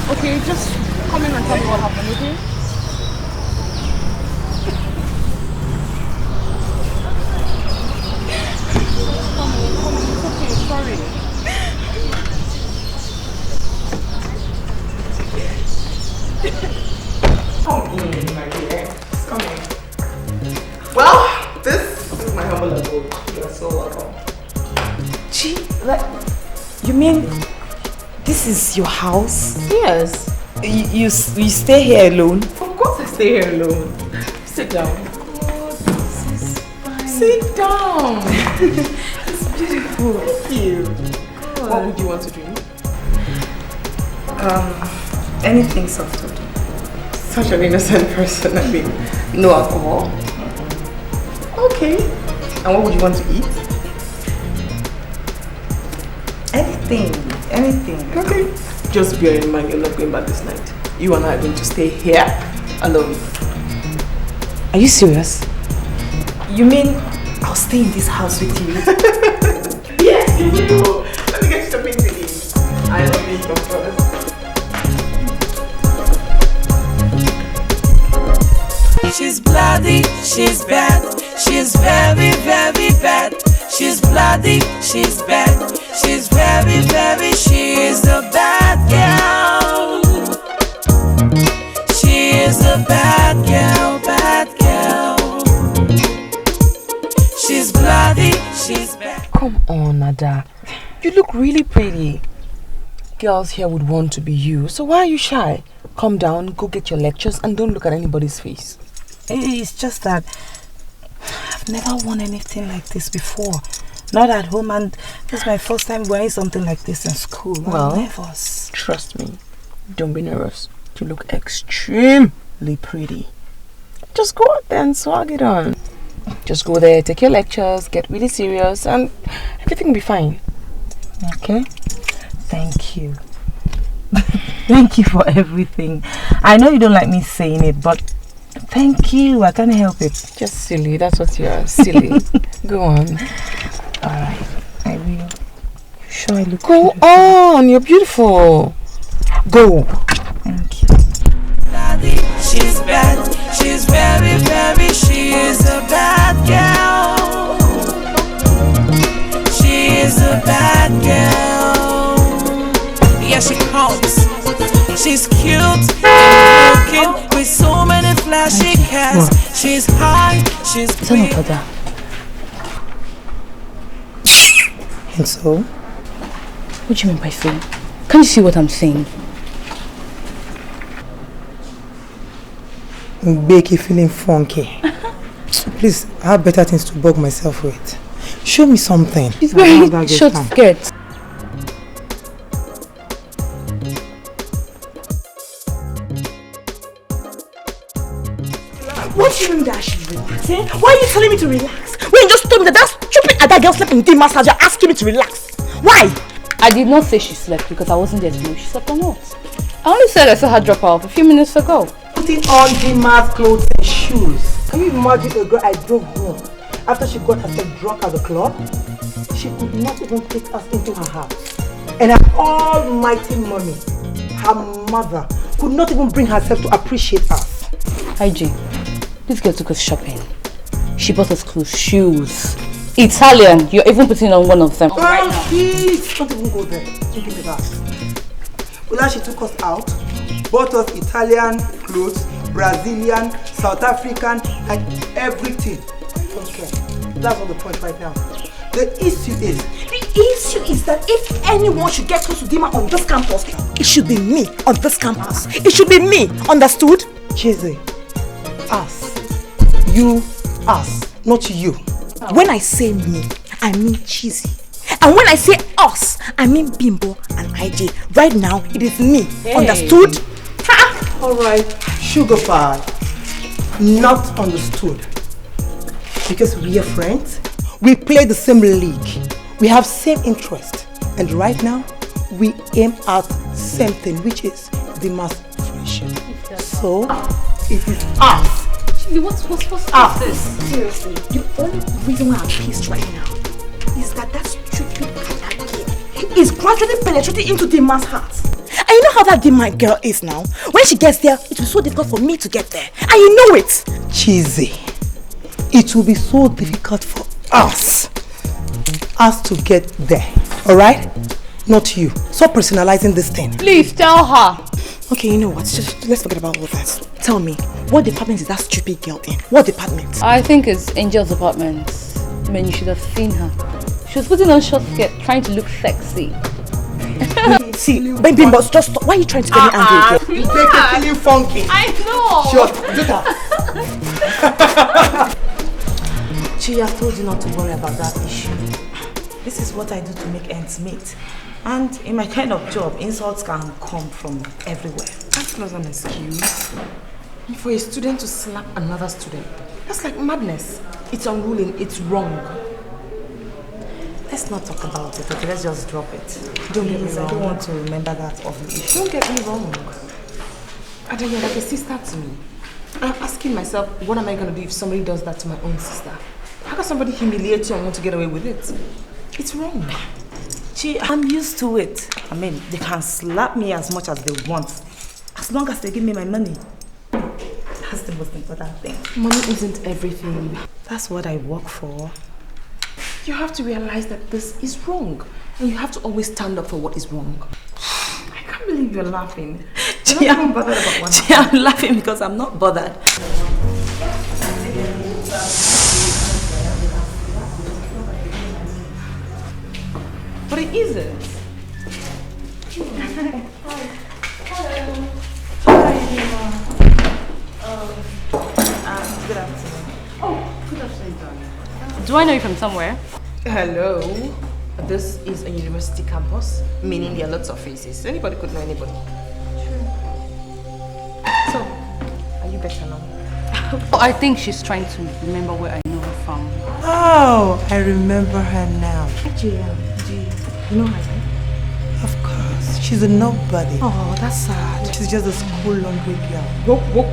S9: Okay, just come in and tell me what happened, okay? Come, it's okay, sorry.
S3: Come in, my dear. Come in. Well, this is my humble abode. You are so welcome.
S11: Gee, you mean this is your house?
S3: Yes.
S11: You stay here alone?
S3: Of course I stay here alone. Sit down. Sit down. It's beautiful. Thank you. God. What would you want to drink?
S11: Anything softer.
S3: Such an innocent person. I mean, no alcohol. Okay. And what would you want to eat?
S11: Anything.
S3: Okay. Just bear in mind you're not going back this night. You and I are going to stay here alone.
S11: Are you serious? You mean I'll stay in this house with you?
S3: Yes, you will. Let me get you something to eat. I love you, first.
S10: She's bloody, she's bad, she's very, very bad. She's bloody, she's bad, she's very, very, she's a bad girl. She is a bad girl. She's bloody, she's bad.
S11: Come on, Ada. You look really pretty. Girls here would want to be you, so why are you shy? Calm down, go get your lectures and don't look at anybody's face.
S12: It's just that I've never won anything like this before. Not at home, and this is my first time wearing something like this in school.
S11: Well,
S12: I'm nervous.
S11: Trust me, don't be nervous. You look extremely pretty. Just go out there and swag it on. Just go there, take your lectures, get really serious, and everything will be fine.
S12: Okay? Thank you. Thank you for everything. I know you don't like me saying it, but thank you. I can't help it.
S11: Just silly. That's what you are. Silly. Go on.
S12: Alright. I will. You sure I look
S11: Go on. You're beautiful. Go.
S12: Thank you.
S10: Daddy, she's bad. She's very, very, she is a bad girl. She is a bad girl. Yeah, she comes. She's cute and looking with so many flashy cats. She's high, she's pretty.
S12: And so?
S7: What do you mean by saying? Can't you see what I'm saying?
S12: Becky feeling funky. Please, I have better things to bug myself with. Show me something.
S7: She's wearing short skirts.
S11: What do you mean that she's relaxing? Why are you telling me to relax? When you just told me that stupid other girl slept in the massage, you're asking me to relax. Why?
S7: I did not say she slept because I wasn't there to know she slept or not. I only said I saw her drop off a few minutes ago.
S12: Putting on Dima's clothes and shoes. Can you imagine a girl I drove home after she got herself drunk at the club? She could not even take us into her house. And her almighty mommy, her mother, could not even bring herself to appreciate us.
S7: IG, this girl took us shopping. She bought us clothes, shoes. Italian, you're even putting on one of them.
S12: Oh, please, don't even go there. Don't give me that. Well, she took us out, bought us Italian clothes, Brazilian, South African, and everything. I don't care. That's not the point right now. The issue is that if anyone should get close to Dima on this campus, it should be me on this campus. It should be me, understood? Chizzy, us. You, us, not you. When I say me, I mean Chizzy. And when I say us, I mean Bimbo and IJ. Right now, it is me. Hey. Understood? Alright, sugar pie. Not understood. Because we are friends. We play the same league. We have same interest. And right now, we aim at same thing, which is the mass friendship. So, it is us.
S11: What's
S12: us.
S11: This? Seriously, the only reason why I'm pissed right now is that stupid girl is gradually penetrating into Dima's heart. And you know how that Dima girl is now? When she gets there, it will be so difficult for me to get there. And you know it.
S12: Cheesy. It will be so difficult for us to get there. Alright? Not you. Stop personalizing this thing.
S7: Please tell her.
S11: Okay, you know what? Just let's forget about all that. Tell me, what department is that stupid girl in? What department?
S7: I think it's Angel's apartment. I mean, you should have seen her. She was putting on short skirt, trying to look sexy.
S11: See, baby, but just stop. Why are you trying to get me angry?
S12: You make her feeling funky.
S7: I know.
S12: Sure, do that. Chi, I told you not to worry about that issue. This is what I do to make ends meet. And in my kind of job, insults can come from everywhere.
S11: That's not an excuse. For a student to slap another student, that's like madness. It's unruly, it's wrong.
S12: Let's not talk about it, okay? Let's just drop it.
S11: Don't get me wrong.
S12: I don't want to remember that ugly issue.
S11: Don't get me wrong. Ada, you're like a sister to me. I'm asking myself, what am I going to do if somebody does that to my own sister? How can somebody humiliate you and want to get away with it? It's wrong.
S12: Gee, I'm used to it. I mean, they can slap me as much as they want, as long as they give me my money. That's the most important thing.
S11: Money isn't everything.
S12: That's what I work for.
S11: You have to realize that this is wrong. And you have to always stand up for what is wrong. I can't believe you're laughing. You're not even bothered about what
S12: I'm laughing because I'm not bothered.
S11: But it isn't.
S12: Hi.
S9: Good afternoon.
S11: Oh, good afternoon, darling.
S21: Do I know you from somewhere?
S9: Hello. This is a university campus, meaning there are lots of faces. Anybody could know anybody.
S21: True.
S9: So, are you better now?
S21: Oh, I think she's trying to remember where I know her from.
S11: Oh, I remember her now.
S9: Actually, do you know her?
S11: Of course. She's a nobody.
S9: Oh, that's sad.
S11: She's just a school laundry girl.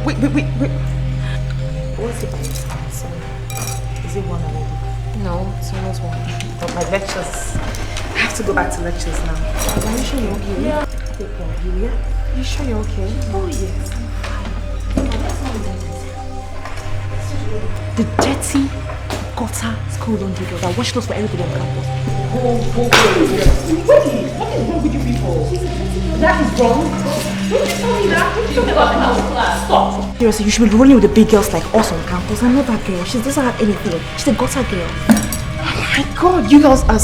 S9: Wait. What's it like? Is it one already? No, it's almost one. But my lectures, I have to go back to lectures now. Are you sure you're okay? Yeah. Take care of you, yeah? Are you sure you're okay? Oh, yes, I'm fine. The dirty, gutter school laundry girl that wash clothes for everybody on campus. What is wrong with you people? That is wrong. Don't you tell me that? Don't you tell me about class? Stop. Seriously, you should be rolling with the big girls like us on campus. I'm not that girl. She doesn't have anything. She's a gutter girl. Oh my god, you girls are...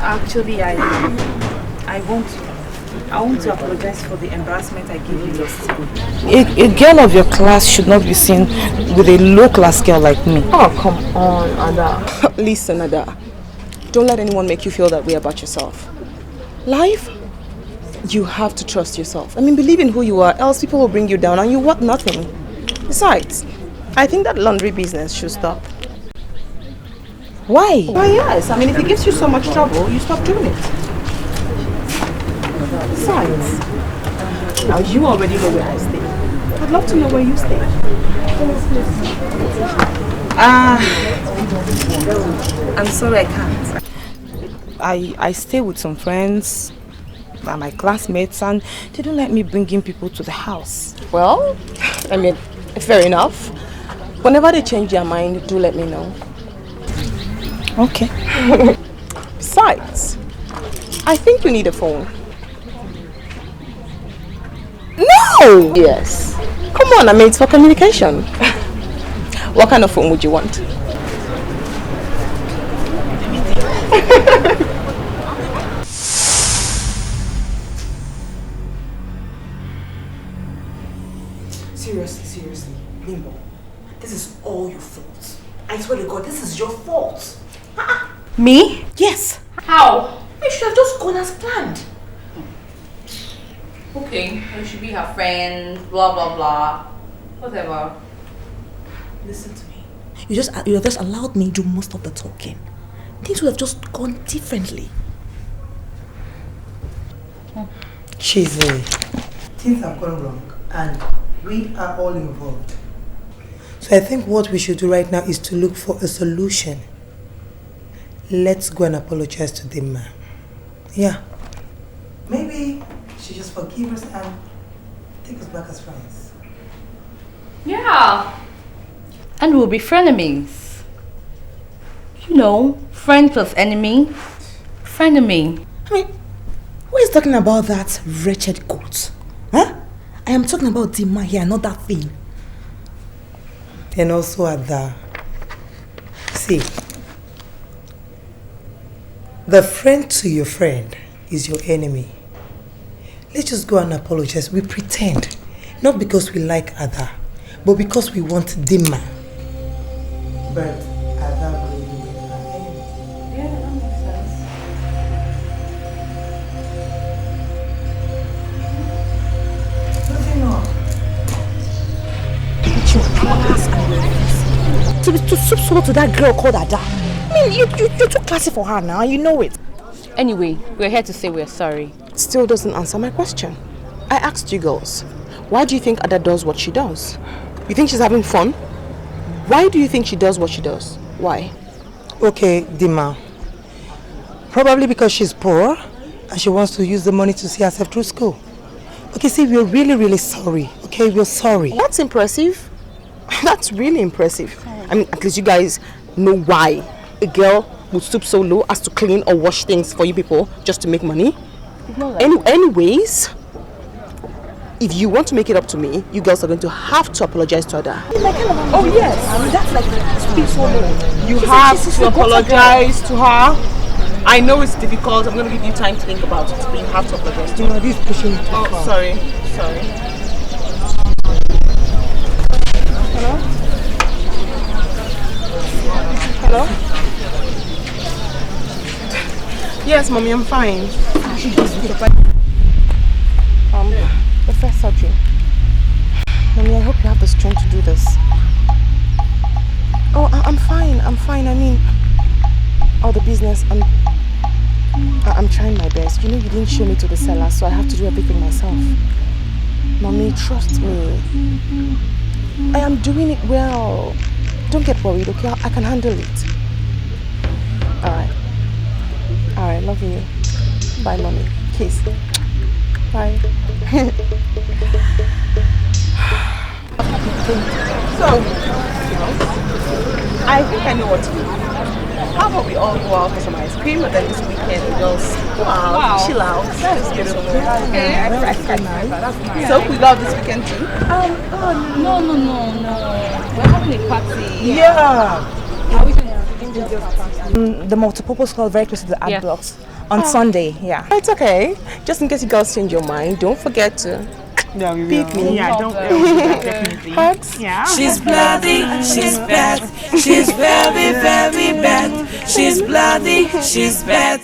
S9: Actually, I want to apologize for the embarrassment I gave you last time.
S3: A girl of your class should not be seen with a low-class girl like me.
S9: Oh, come on, Ada. Listen, Ada. Don't let anyone make you feel that way about yourself. Life, you have to trust yourself. I mean, believe in who you are, else people will bring you down and you want nothing. Besides, I think that laundry business should stop.
S3: Why?
S9: Why, yes. I mean, if it gives you so much trouble, you stop doing it. Besides, now you already know where I stay. I'd love to know where you stay. I'm sorry I can't. I stay with some friends, my classmates, and they don't let me bring in people to the house. Well, I mean, fair enough. Whenever they change their mind, do let me know.
S3: Okay.
S9: Besides, I think you need a phone. No! Yes. Come on, I mean, it's for communication. What kind of phone would you want?
S12: Seriously, Limbo. This is all your fault. I swear to God, this is your fault.
S21: Me?
S12: Yes.
S21: How?
S12: You should have just gone as planned.
S21: Okay, I should be her friend, blah blah blah. Whatever.
S12: Listen to me. You have just allowed me to do most of the talking. Things would have just gone differently.
S11: Chizzy, things have gone wrong and we are all involved. So I think what we should do right now is to look for a solution. Let's go and apologize to the man. Yeah. Maybe she just forgive us and take us back as friends.
S21: Yeah. And we'll be frenemies. You know, friend plus enemy. Frenemy.
S12: I mean, who is talking about that wretched goat? Huh? I am talking about the man here, not that thing.
S11: And also at the... See, the friend to your friend is your enemy. Let's just go and apologize. We pretend. Not because we like Ada, but because we want Dima. But Ada will be our enemy.
S21: Yeah, that makes sense.
S11: Nothing wrong.
S12: To stoop so to that girl called Ada. I mean, you're too classy for her now, you know it.
S21: Anyway, we're here to say we're sorry.
S9: Still doesn't answer my question. I asked you girls, why do you think Ada does what she does? You think she's having fun? Why do you think she does what she does? Why?
S11: Okay, Dima. Probably because she's poor and she wants to use the money to see herself through school. Okay, see, we're really, really sorry. Okay, we're sorry. That's impressive. That's really impressive. I mean, at least you guys know why a girl would stoop so low as to clean or wash things for you people just to make money. Anyways, if you want to make it up to me, you girls are going to have to apologize to Ada.
S9: Oh yes, that's like speak so low.
S11: You have to apologize to her. I know it's difficult. I'm going to give you time to think about it, but you have to apologize to her.
S9: This is pushing it too far.
S11: Sorry. Hello? Yes, Mommy, I'm fine. The first surgery. Mommy, I hope you have the strength to do this. Oh, I'm fine. I mean, all the business, I'm trying my best. You know, you didn't show me to the cellar, so I have to do everything myself. Mommy, trust me. I am doing it well. Don't get worried, okay? I can handle it. Alright, love you. Bye, Mommy. Kiss. Bye. So, I think I know what to do. How about we all go out for some ice cream and then this weekend we just go out, chill out. That is beautiful. Okay. That's nice. So we go out this weekend too?
S21: No. We're having a party.
S11: Yeah.
S9: The multipurpose hall very close to the ad blocks on Sunday. Yeah.
S11: It's okay. Just in case you girls change your mind, don't forget to pick me.
S9: Yeah, don't definitely.
S11: Hugs?
S9: Yeah.
S10: She's bloody, she's bad, she's very, very bad. She's bloody, she's bad.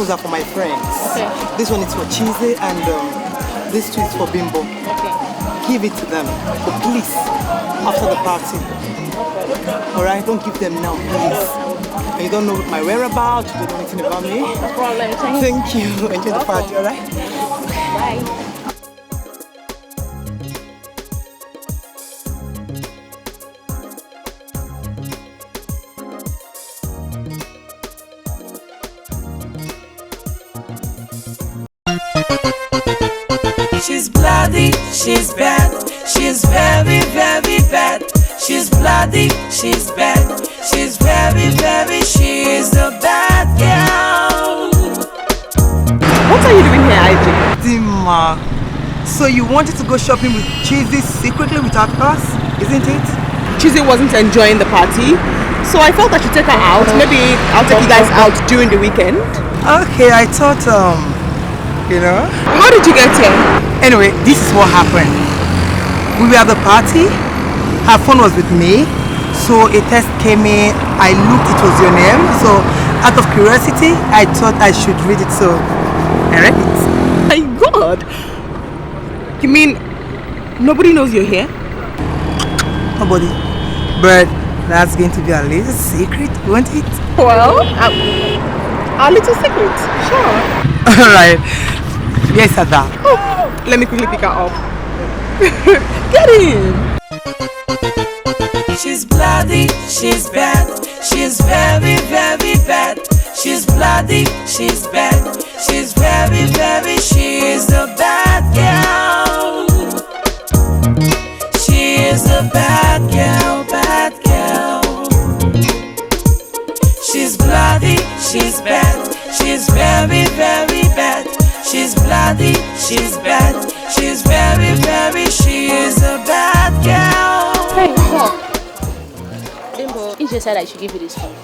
S4: Are for my friends. Okay. This one is for Cheesy and this two is for Bimbo.
S21: Okay.
S4: Give it to them, but please, after the party. Okay. Alright, don't give them now, please. And you don't know my whereabouts, you don't know anything about me.
S21: No problem.
S4: Thank you. Enjoy the party, alright?
S21: Bye.
S10: She's bloody, she's bad, she's very, very bad. She's bloody, she's bad, she's very, very, she's a bad girl.
S11: What are you doing here, IJ?
S4: Dima, so you wanted to go shopping with Cheesy secretly without us, isn't it?
S11: Cheesy wasn't enjoying the party, so I felt I should take her out. Maybe I'll take you guys out during the weekend.
S4: Okay, I thought, you know.
S11: How did you get here?
S4: Anyway, this is what happened. We were at the party, her phone was with me, so a text came in, I looked, it was your name, so out of curiosity, I thought I should read it, so I read it.
S11: My God! You mean
S4: Nobody knows you're here? Nobody. But that's going to be a little secret, won't it?
S11: Well, our little secret, sure.
S4: Alright. Yes, Ada.
S11: Oh, let me quickly pick her up. Get in!
S10: She's bloody, she's bad, she's very, very bad. She's bloody, she's bad, she's very, very, she's a bad girl. She is a bad girl, bad girl. She's bloody, she's bad, she's very, very bad. She's bloody, she's bad, she's very, very, she is a bad girl.
S1: Hey, Mom. Bimbo, he just said I should give you this phone.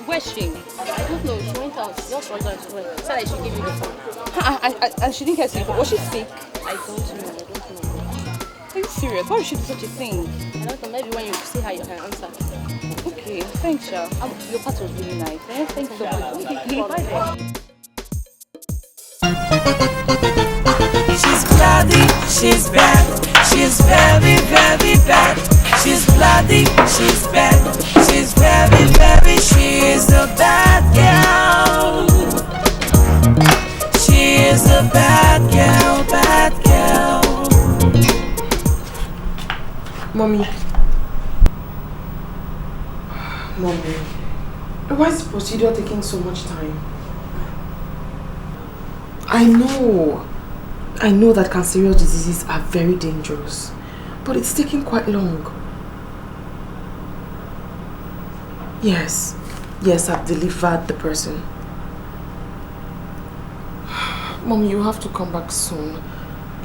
S1: Where's she? I don't know, she went out, just went out, said I should give you the phone.
S13: And she didn't get sick. Was she sick?
S1: I don't know.
S13: Are you serious? Why would she do such a thing?
S1: I don't know, maybe when you see her, you can answer.
S13: Okay, thanks, Sha.
S1: Your part was really nice. Eh? Thank you so much. Okay,
S10: she's bloody, she's bad, she's very, very bad. She's bloody, she's bad, she's very, very, she is a bad girl. She is a bad girl, bad girl.
S3: Mommy, why is the procedure taking so much time? I know that cancerous diseases are very dangerous, but it's taking quite long. Yes, I've delivered the person. Mommy, you have to come back soon.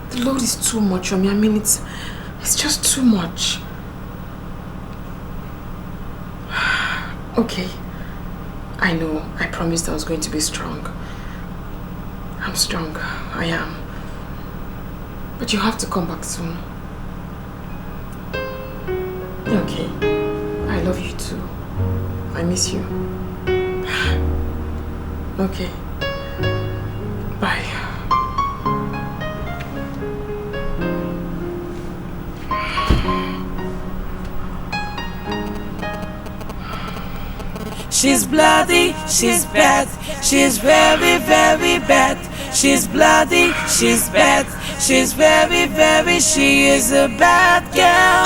S3: The load is too much on me. I mean, it's just too much. Okay, I know. I promised I was going to be strong. I'm strong. I am. But you have to come back soon. Okay. I love you too. I miss you. Okay. Bye.
S10: She's bloody, she's bad, she's very, very bad. She's bloody, she's bad, she's very, very, she is a bad girl.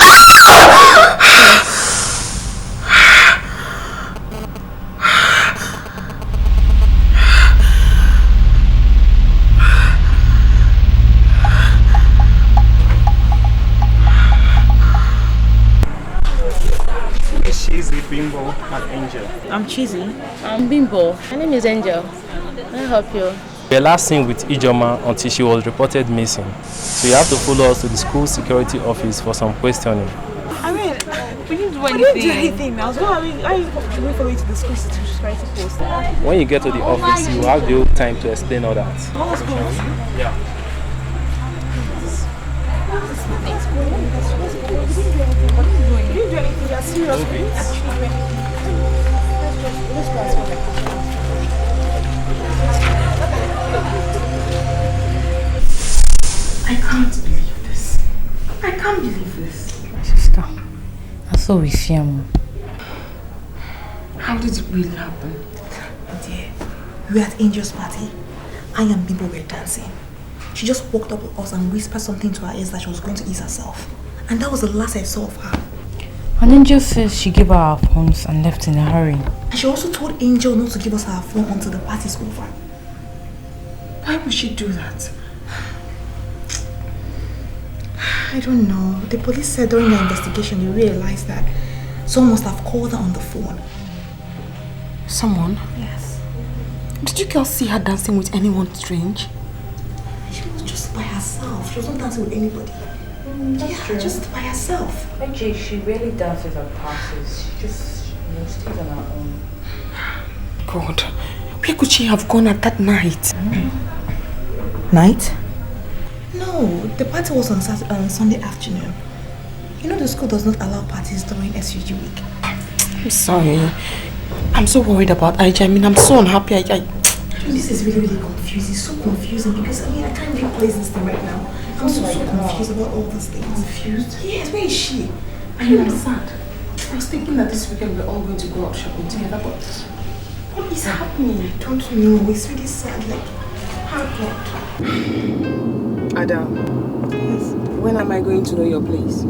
S22: Cheesy, Bimbo, and Angel.
S1: I'm Cheesy. I'm Bimbo. My name is Angel. Can I help you?
S22: We were last seen with Ijoma until she was reported missing. So you have to follow us to the school security office for some questioning.
S13: I mean, we didn't do anything. We didn't do anything now. So I follow you to the school security post.
S22: When you get to the office, you have the whole time to explain all that.
S13: Oh, let's go.
S22: Yeah.
S13: We didn't do anything. We are serious.
S3: I can't believe this. I can't believe this.
S12: My sister, I saw with fear.
S3: How did it really happen?
S23: Dear, we were at Angel's party. I and Bimbo were dancing. She just walked up with us and whispered something to her ears that she was going to ease herself. And that was the last I saw of her.
S12: And Angel says she gave her our phones and left in a hurry.
S23: And she also told Angel not to give us her phone until the party's over.
S3: Why would she do that?
S23: I don't know. The police said during the investigation they realized that someone must have called her on the phone.
S3: Someone?
S23: Yes.
S3: Did you girls see her dancing with anyone strange?
S23: She was just by herself. She wasn't dancing with anybody.
S12: That's true.
S23: Just by herself.
S12: AJ, she rarely dances at parties. She just, stays on her own.
S3: God, where could she have gone at that night?
S23: Night? No, the party was on Sunday afternoon. You know the school does not allow parties during SUG week.
S3: I'm sorry. I'm so worried about AJ. I mean, I'm so unhappy.
S23: This is really confusing. So confusing because I can't really place this thing right now. I'm so confused about all these things.
S9: Confused?
S23: Yes, where is she?
S9: I understand. I was thinking that this weekend we're all going to go out shopping together, but what is happening?
S23: I don't know. It's really sad. Like, how God.
S9: Ada, yes. When am I going to know your place?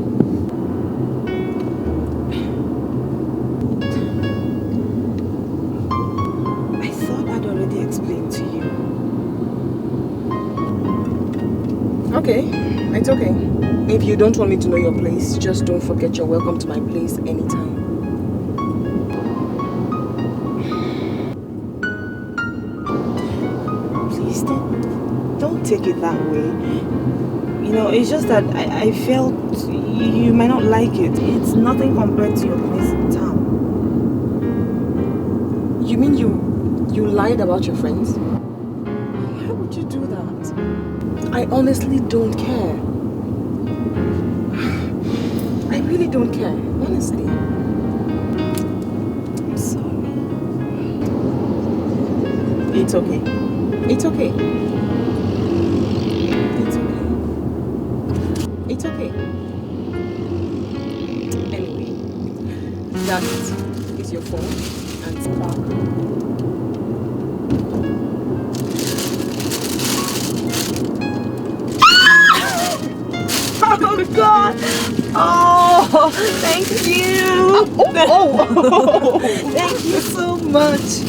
S23: I thought I'd already explained to you.
S9: Okay, it's okay. If you don't want me to know your place, just don't forget you're welcome to my place anytime.
S23: Please don't take it that way. You know, it's just that I felt you might not like it. It's nothing compared to your place in town.
S9: You mean you lied about your friends? Why would you do that? I honestly don't care. I really don't care, honestly.
S23: I'm sorry.
S9: It's okay. It's okay. It's okay. It's okay. Anyway, that is your phone and spark.
S23: Oh God! Oh, thank you!
S9: Oh.
S23: Thank you so much!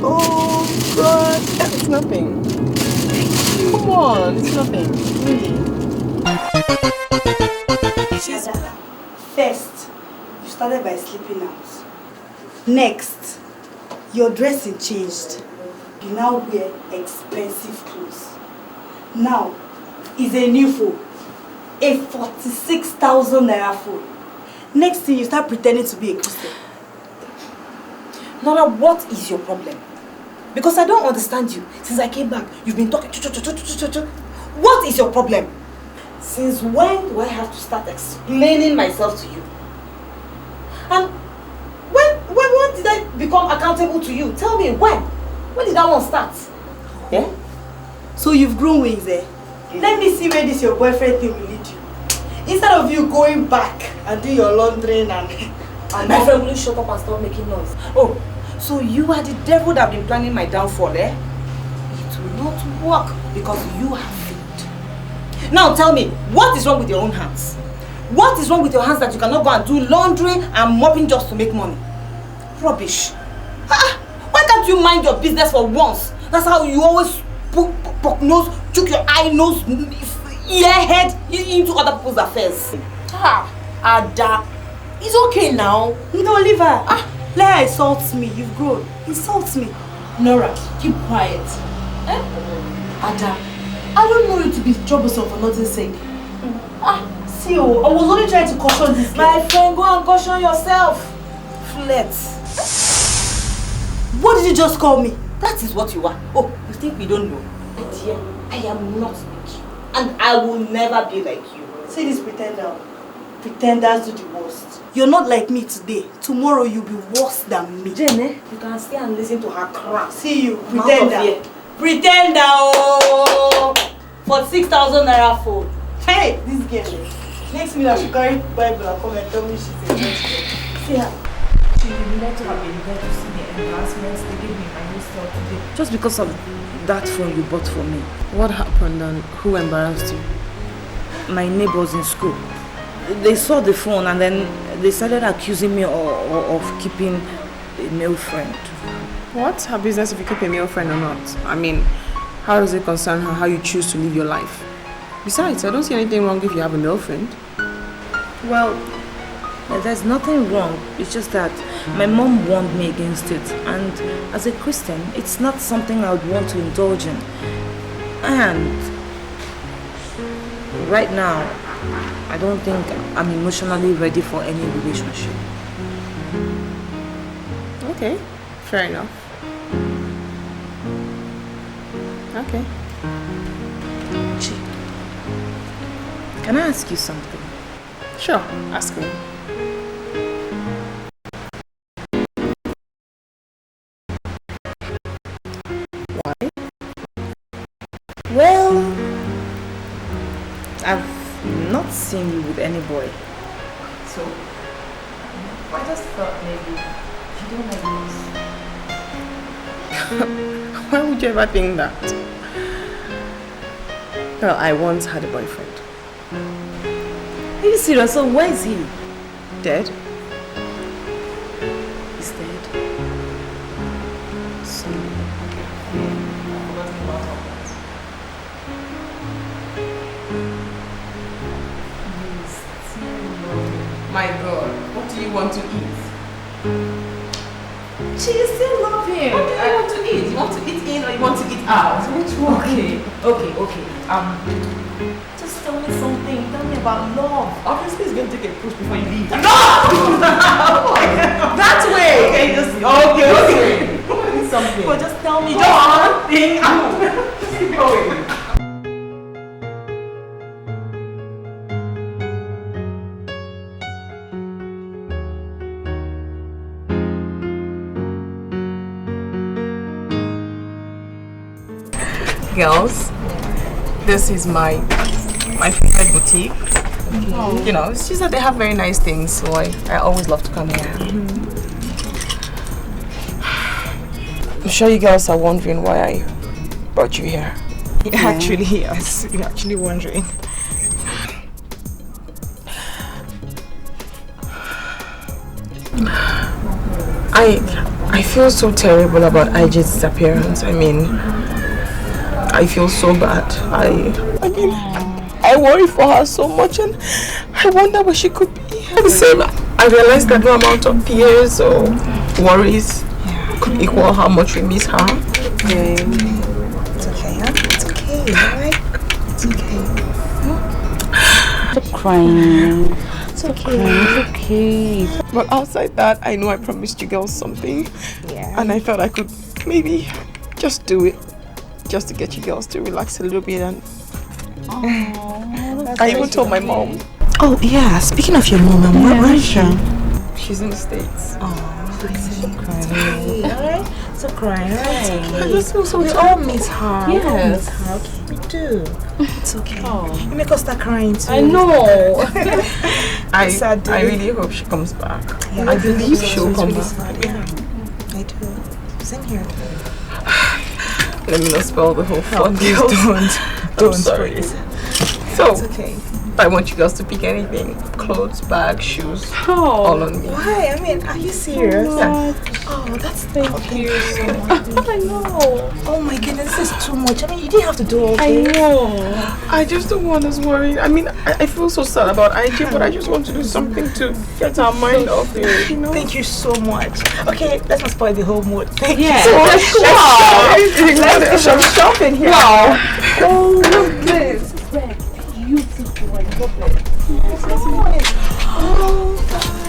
S23: Oh God!
S9: It's nothing.
S23: Thank you.
S9: Come on, it's nothing. Really.
S23: First, you started by sleeping out. Next, your dressing changed. You now wear expensive clothes. Now, is a new phone. A 46,000 naira phone. Next thing, you start pretending to be a Christian. Nora, what is your problem? Because I don't understand you. Since I came back, you've been talking. What is your problem? Since when do I have to start explaining myself to you? And when did I become accountable to you? Tell me, when? When did that one start? Yeah? So you've grown wings, eh? Let me see where this your boyfriend thing will lead you. Instead of you going back and do your laundry and my friend, will you shut up and stop making noise? Oh, so you are the devil that have been planning my downfall, eh? It will not work because you have failed. Now tell me, what is wrong with your own hands? What is wrong with your hands that you cannot go and do laundry and mopping just to make money? Rubbish. Why can't you mind your business for once? That's how you always poke nose, chook your eye, nose, ear, head into other people's affairs. Ada, it's okay now. No, leave her. Let her insult me. You've grown. Insult me.
S12: Nora, keep quiet. Eh? Ada, I don't know you to be troublesome for nothing's sake.
S23: See, I was only trying to caution this girl. My friend, go and caution yourself. Flirt. What did you just call me? That is what you are. Oh, you think we don't know? My dear, I am not like you. And I will never be like you. See this pretender. Pretenders do the worst. You're not like me today. Tomorrow you'll be worse than me. Jenny, you can stay and listen to her crap. See you, pretender. Pretender, oh! For 6,000 naira phone. Hey, this girl. Next minute I should carry Bible and come and tell me she's a church girl. See her.
S12: She would like to have been there to see the embarrassments they gave me in my new store today.
S9: Just because of that phone you bought for me. What happened and who embarrassed you?
S12: My neighbors in school. They saw the phone and then they started accusing me of keeping a male friend.
S9: What? Her business if you keep a male friend or not? I mean, how does it concern her how you choose to live your life? Besides, I don't see anything wrong if you have a male friend.
S12: Well, there's nothing wrong. It's just that my mom warned me against it. And as a Christian, it's not something I would want to indulge in. And right now, I don't think I'm emotionally ready for any relationship.
S9: Okay, fair enough. Okay.
S12: Can I ask you something?
S9: Sure, ask me.
S12: Well,
S9: I've not seen you with any boy. So, I just thought maybe you don't like this.
S3: Why would you ever think that? Well, I once had a boyfriend.
S9: Are you serious? So where is he?
S3: Dead?
S9: He's dead. So,
S3: my God, what do you want to eat?
S9: She still love him.
S3: What do you want to eat? You want to eat in or you want to eat out? Which one?
S9: Okay. Just tell me something. Tell me about love.
S3: Obviously, it's going to take a push before you leave.
S9: No! That way! Okay, just okay. Something. But just tell me just one thing.
S3: Just keep going. Girls, this is my favorite boutique. Okay. You know, it's just that they have very nice things, so I always love to come here. I'm sure you girls are wondering why I brought you here.
S9: Actually, yes. You're actually wondering.
S3: I feel so terrible about IJ's disappearance. I mean, I feel so bad. I worry for her so much, and I wonder where she could be. At the same, I realized that no amount of tears or worries could equal how much we miss her.
S9: It's okay, huh? It's okay, alright? It's okay.
S7: Stop crying.
S9: It's okay.
S7: It's okay.
S3: But outside that, I know I promised you girls something.
S9: Yeah.
S3: And I thought I could maybe just do it. Just to get you girls to relax a little bit. And I even told my mom.
S9: Oh yeah, speaking of your mom, where is she?
S3: She's in the States.
S9: Oh, stop crying. Alright? Stop crying, alright?
S3: I just feel so
S9: we all miss her.
S7: Yes.
S9: We all miss her. Okay, we do. It's okay. You make us start crying too.
S7: I know.
S3: I really hope she comes back.
S9: Yeah,
S3: I believe she'll come back.
S9: Yeah, I do. Same here.
S3: Let me not spoil the whole fun.
S9: Please don't.
S3: I'm sorry.
S9: Please.
S3: So,
S9: it's okay.
S3: I want you girls to pick anything. Clothes, bags, shoes, all on me.
S9: Why? I mean, are you serious?
S3: Yeah.
S9: Oh, that's thank you so much. I know. Oh my goodness, this is too much. I mean, you didn't have to do all this.
S3: I know. I just don't want us worried. I mean, I feel so sad about IJ, but I just want to do something to get our mind off it, you know?
S9: Thank you so much. Okay, let's not spoil the whole mood. Thank you
S3: so
S9: so
S3: much.
S9: much.
S3: Let's do some shopping here.
S9: Wow.
S3: Oh, look at this.
S1: Beautiful. I love it.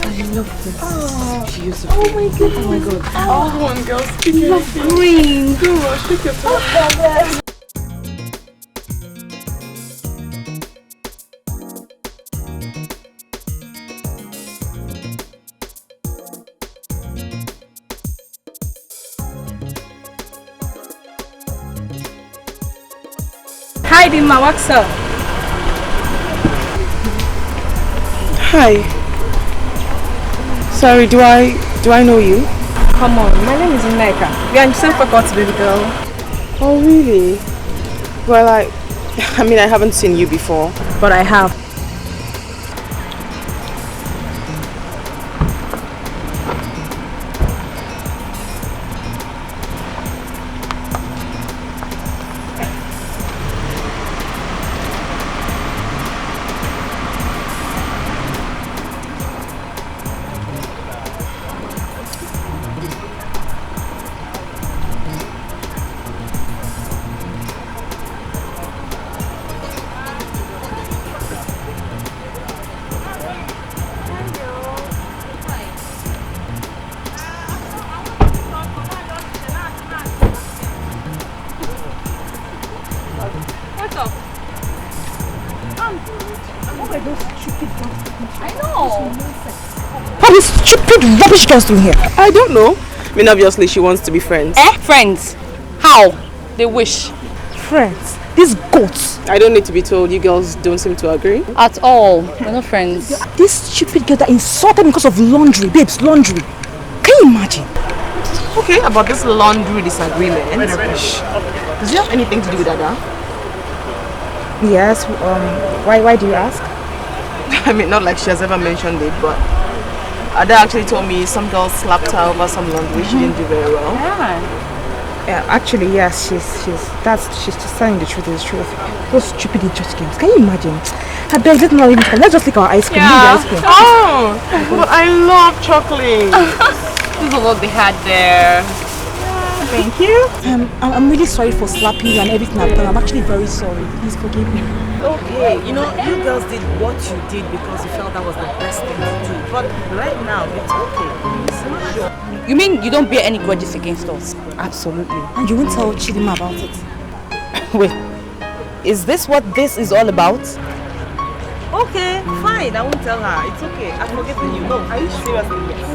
S3: I love this.
S1: Oh,
S3: beautiful.
S1: Oh my god.
S3: Oh my god. Oh, come on, girls. Pick
S1: love green.
S3: Go on, pick it up.
S16: Hi, Dima, what's up?
S3: Hi. Sorry, do I know you?
S16: Come on, my name is Ini Edo. We are in the same faculty, baby girl.
S3: Oh, really? Well, I mean, I haven't seen you before.
S16: But I have.
S9: What is stupid rubbish girls doing here?
S3: I don't know. I mean, obviously she wants to be friends.
S1: Friends? How? They wish.
S9: Friends?
S11: These goats.
S3: I don't need to be told. You girls don't seem to agree.
S1: At all. We're not friends.
S11: This stupid girl that insulted me because of laundry. Babes, laundry. Can you imagine?
S3: Okay, about this laundry disagreement. Does it have anything to do with Ada?
S11: Yes. Why do you ask?
S3: I mean, not like she has ever mentioned it, but Ada actually told me some girl slapped her over some laundry. She didn't do very well.
S11: Yeah, actually, yes, she's just telling the truth. Is the truth. Those stupid idiot games. Can you imagine? I beg, let's just lick our ice cream.
S3: Yeah.
S11: Ice cream.
S3: Oh, but I love chocolate. This is what they had there.
S11: Thank you. I'm really sorry for slapping you and everything I've done. I'm actually very sorry. Please forgive me.
S12: Okay, you know, you girls did what you did because you felt that was the best thing to do. But right now, it's okay. It's not sure.
S1: You mean you don't bear any grudges against us?
S11: Absolutely. And you won't tell Chidima about it?
S12: Wait, is this what this is all about? Okay, fine. I won't tell her. It's okay. I'm forgetting you. No, are you seriously? Yes.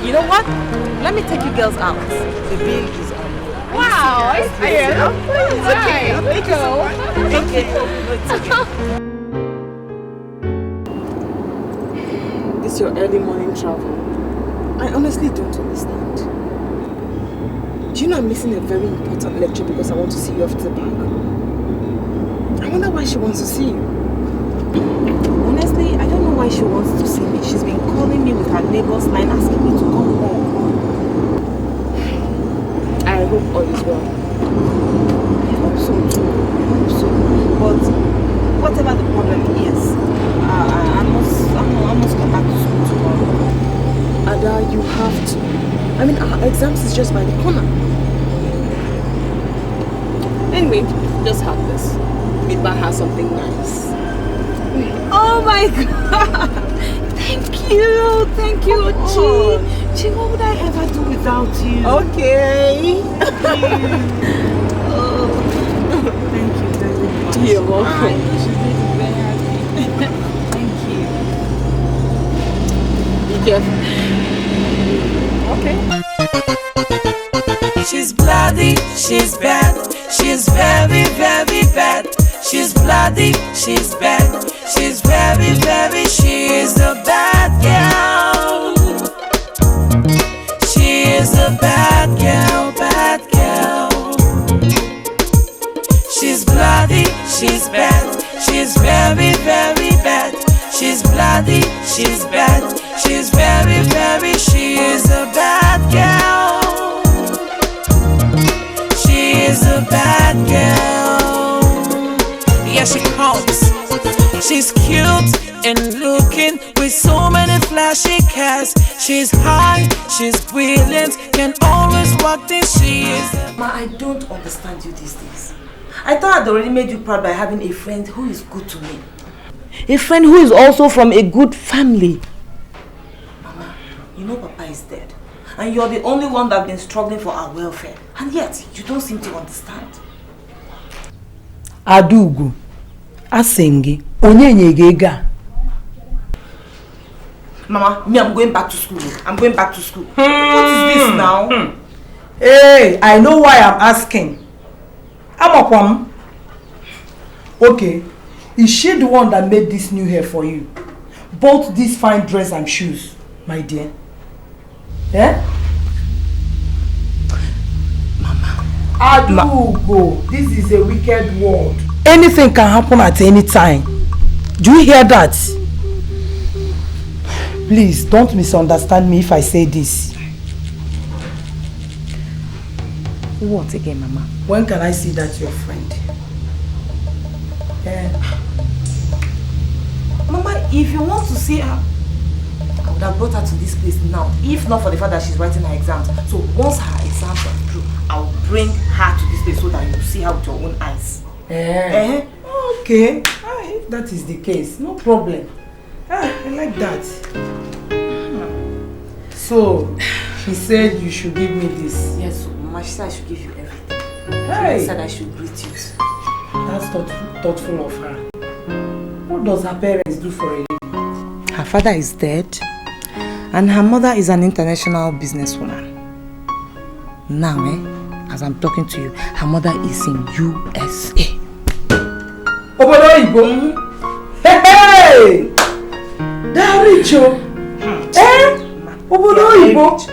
S12: You know what? Let me take you girls out. The bill is on.
S1: Wow, I see it.
S12: It's okay. Thank you so much. Okay. No, it's okay.
S3: This your early morning travel. I honestly don't understand. Do you know I'm missing a very important lecture because I want to see you after the park? I wonder why she wants to see you.
S12: Honestly, I don't know why she wants to see me. She's been calling me with her neighbor's line asking me to come home.
S3: I hope all is well.
S12: I hope so too. I hope so. But whatever the problem is, I must come back to school tomorrow.
S3: Ada, you have to. I mean, our exams is just by the corner. Anyway, just have this. Meet by her something nice.
S12: Oh my God! Thank you, Chi. Chi, what would I ever do without you?
S3: Okay.
S12: Oh, thank you very much.
S3: You're welcome.
S12: She's going to be very happy. Thank you.
S3: Be careful. Okay.
S10: She's bloody, she's bad, she's very, very bad. She's bloody, she's bad, she's very, very, she's a bad girl. She is a bad girl, bad girl. She's bloody, she's bad, she's very, very bad. She's bloody, she's bad, she's very, very, she is a bad girl. She is a bad girl. Yeah, she comes. She's cute and looking with so many flashy cars. She's high, she's brilliant, can always walk this. She is.
S12: Ma, I don't understand you these days. I thought I'd already made you proud by having a friend who is good to me. A friend who is also from a good family. Mama, you know Papa is dead. And you're the only one that's been struggling for our welfare. And yet, you don't seem to understand.
S14: Adugu, Asengi, Onyenyegega.
S12: Mama, me, I'm going back to school. I'm going back to school. What is this now?
S4: Hey, I know why I'm asking. Amakwam. Okay, is she the one that made this new hair for you? Both this fine dress and shoes, my dear. Eh?
S12: Mama.
S4: Adugo, this is a wicked world. Anything can happen at any time. Do you hear that? Please, don't misunderstand me if I say this.
S12: What again, Mama?
S4: When can I see that your friend?
S12: Mama, if you want to see her, I would have brought her to this place now, if not for the fact that she's writing her exams. So once her exams are through, I'll bring her to this place so that you will see her with your own eyes.
S4: Okay. If that is the case, no problem. I like that. So, she said you should give me this.
S12: Yes, so Mama, she said I should give you everything.
S4: Hey.
S12: She said I should greet you.
S4: That's thoughtful of her. What does her parents do for a living?
S12: Her father is dead, and her mother is an international businesswoman. Now, as I'm talking to you, her mother is in USA.
S9: Hey! They're rich,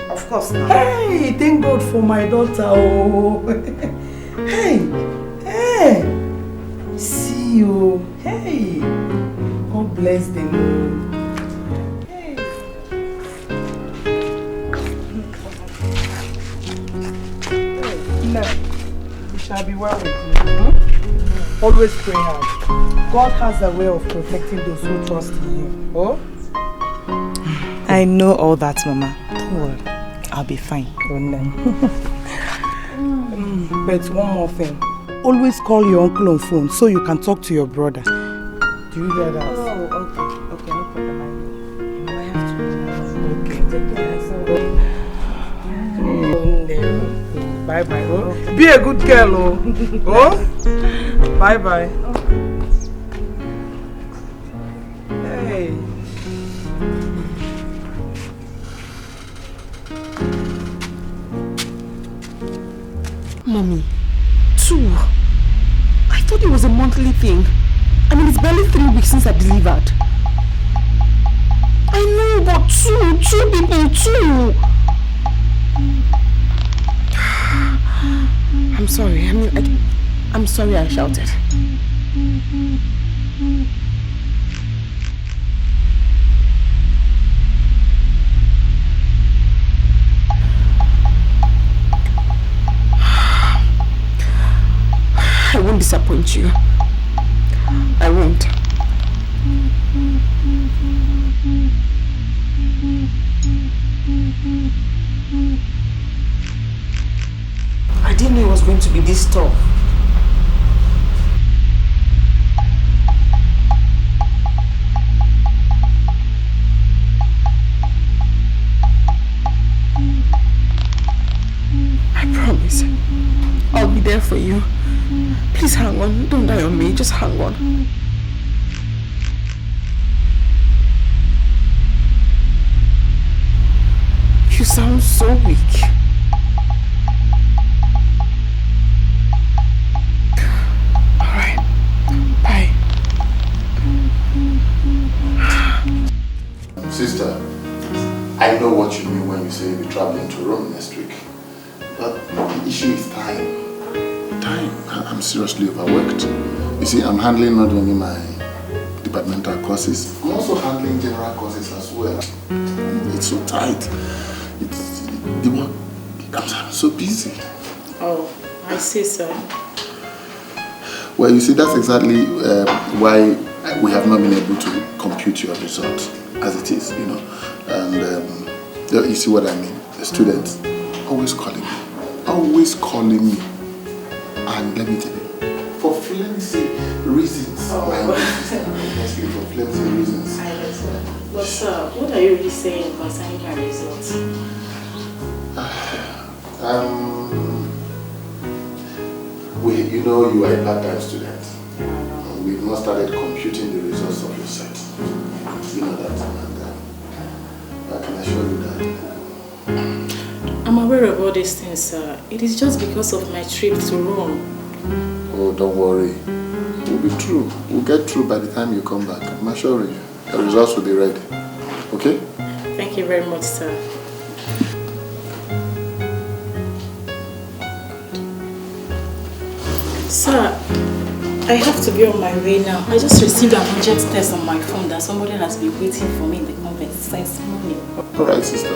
S12: Of course not.
S9: Hey, thank God for my daughter. Oh. Hey, see you. Hey, God bless them. Hey. No, we shall be well with you. Always pray hard. God has a way of protecting those who trust in Him. Oh?
S12: I know all that, Mama. Don't worry. I'll be fine.
S9: But one more thing. Always call your uncle on phone so you can talk to your brother. Do you hear that?
S12: Oh, okay. Okay, no problem. I have to.
S9: Okay. Take care. Bye-bye. Oh. Be a good girl. Oh? Bye-bye. Hey.
S11: Mommy, 2. I thought it was a monthly thing. I mean, it's barely 3 weeks since I delivered. I know, but 2 people, 2. I'm sorry. I'm sorry I shouted. I won't disappoint you. I won't. I didn't know it was going to be this tough. I promise. I'll be there for you. Please hang on. Don't die on me. Just hang on. You sound so weak. Alright. Bye.
S2: Sister, I know what you mean when you say you'll be traveling to Rome next week. But the issue is time. I'm seriously overworked. You see, I'm handling not only my departmental courses, I'm also handling general courses as well. It's so tight. The work, I'm so busy.
S7: Oh, I see, sir.
S2: Well, you see, that's exactly why we have not been able to compute your results as it is, you know. And you see what I mean? The students always calling me. And let me tell you, for flimsy reasons. Honestly, for flimsy reasons.
S7: I understand. But sir, what are you really saying concerning my results?
S2: You know you are a part-time student. We've not started computing the results of your set. You know that, and I can assure you that.
S7: I'm aware of all these things, sir. It is just because of my trip to Rome.
S2: Oh, don't worry. We'll be through. We'll get through by the time you come back. I'm assuring you. The results will be ready. Okay?
S7: Thank you very much, sir. Sir, I have to be on my way now. I just received an urgent text on my phone that somebody has been waiting for me in the convent since morning.
S2: Alright, sister.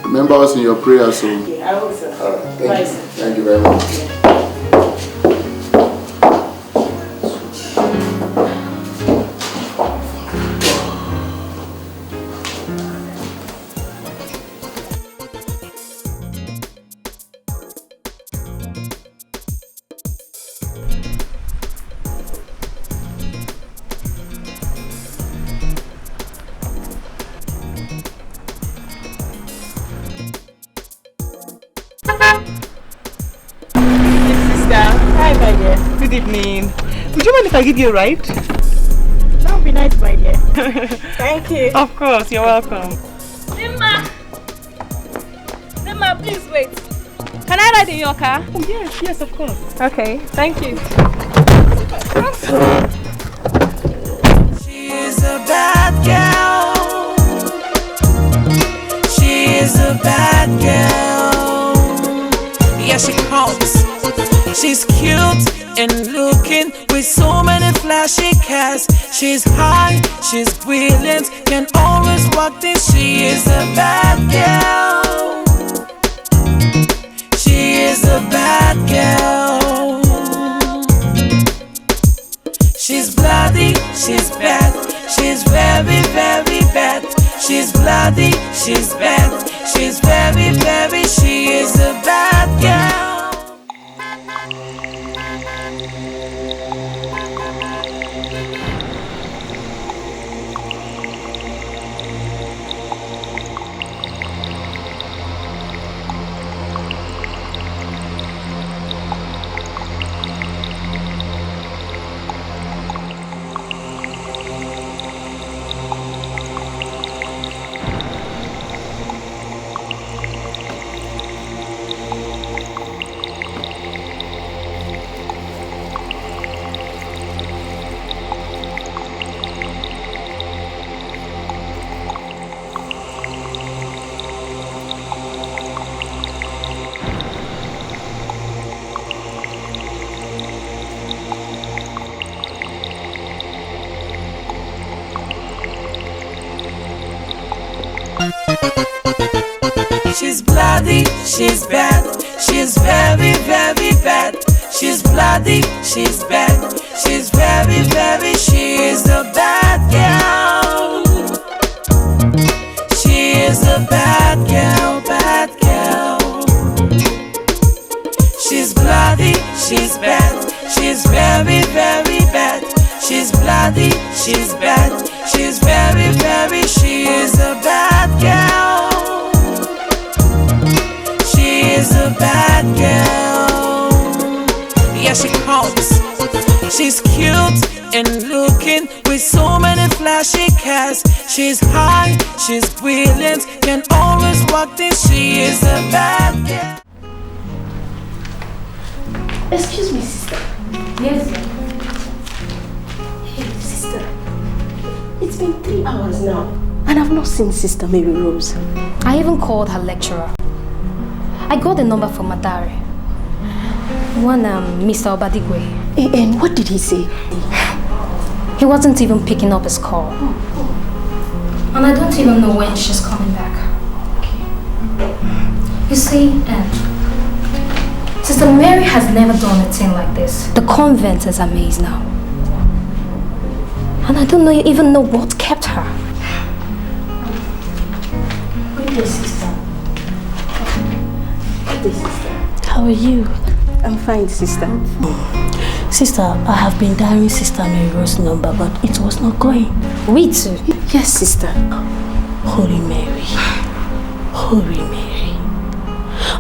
S2: Remember us in your prayers, so...
S7: Okay, I will, sir.
S2: Alright,
S7: Bye,
S2: sir.
S7: Sir.
S2: Thank you very much.
S7: Yeah.
S12: Good evening. Would you mind if I give you a ride?
S16: That would be nice, my dear. Thank you.
S12: Of course, you're welcome.
S16: Nima, please wait. Can I ride in your car?
S9: Oh, yes, yes, of course.
S16: Okay, thank you.
S10: She is a bad girl. She is a bad girl. Yeah, she comes. She's cute and looking with so many flashy cars. She's high, she's brilliant, can always walk this. She is a bad girl. She is a bad girl. She's bloody, she's bad. She's very, very bad. She's bloody, she's bad. She's very, very, she is a bad girl. She's bloody, she's bad. She's very, very bad. She's bloody, she's bad. She's very, very, she is a bad girl. She is a bad girl, bad girl. She's bloody, she's bad. She's very, very bad. She's bloody, she's bad. She's very, very, she is a bad girl. She is a bad girl. Yeah, she comes. She's cute and looking with so many flashy cars. She's high, she's brilliant, can always walk this. She is a bad girl.
S20: Excuse me, sister. Yes, sir. Hey, sister. It's been 3 hours now, and I've not seen Sister Mary Rose.
S5: I even called her lecturer. I got the number from Madare. One, Mr. Obadigwe.
S20: And what did he say?
S5: He wasn't even picking up his call. And I don't even know when she's coming back. You see, Sister Mary has never done a thing like this. The convent is a maze now. And I don't even know what kept her.
S20: Good day, sister. Good day, sister. How are you? I'm fine, sister. Sister, I have been dialing Sister Mary Rose's number, but it was not going.
S5: We too?
S20: Yes, sister. Holy Mary. Holy Mary.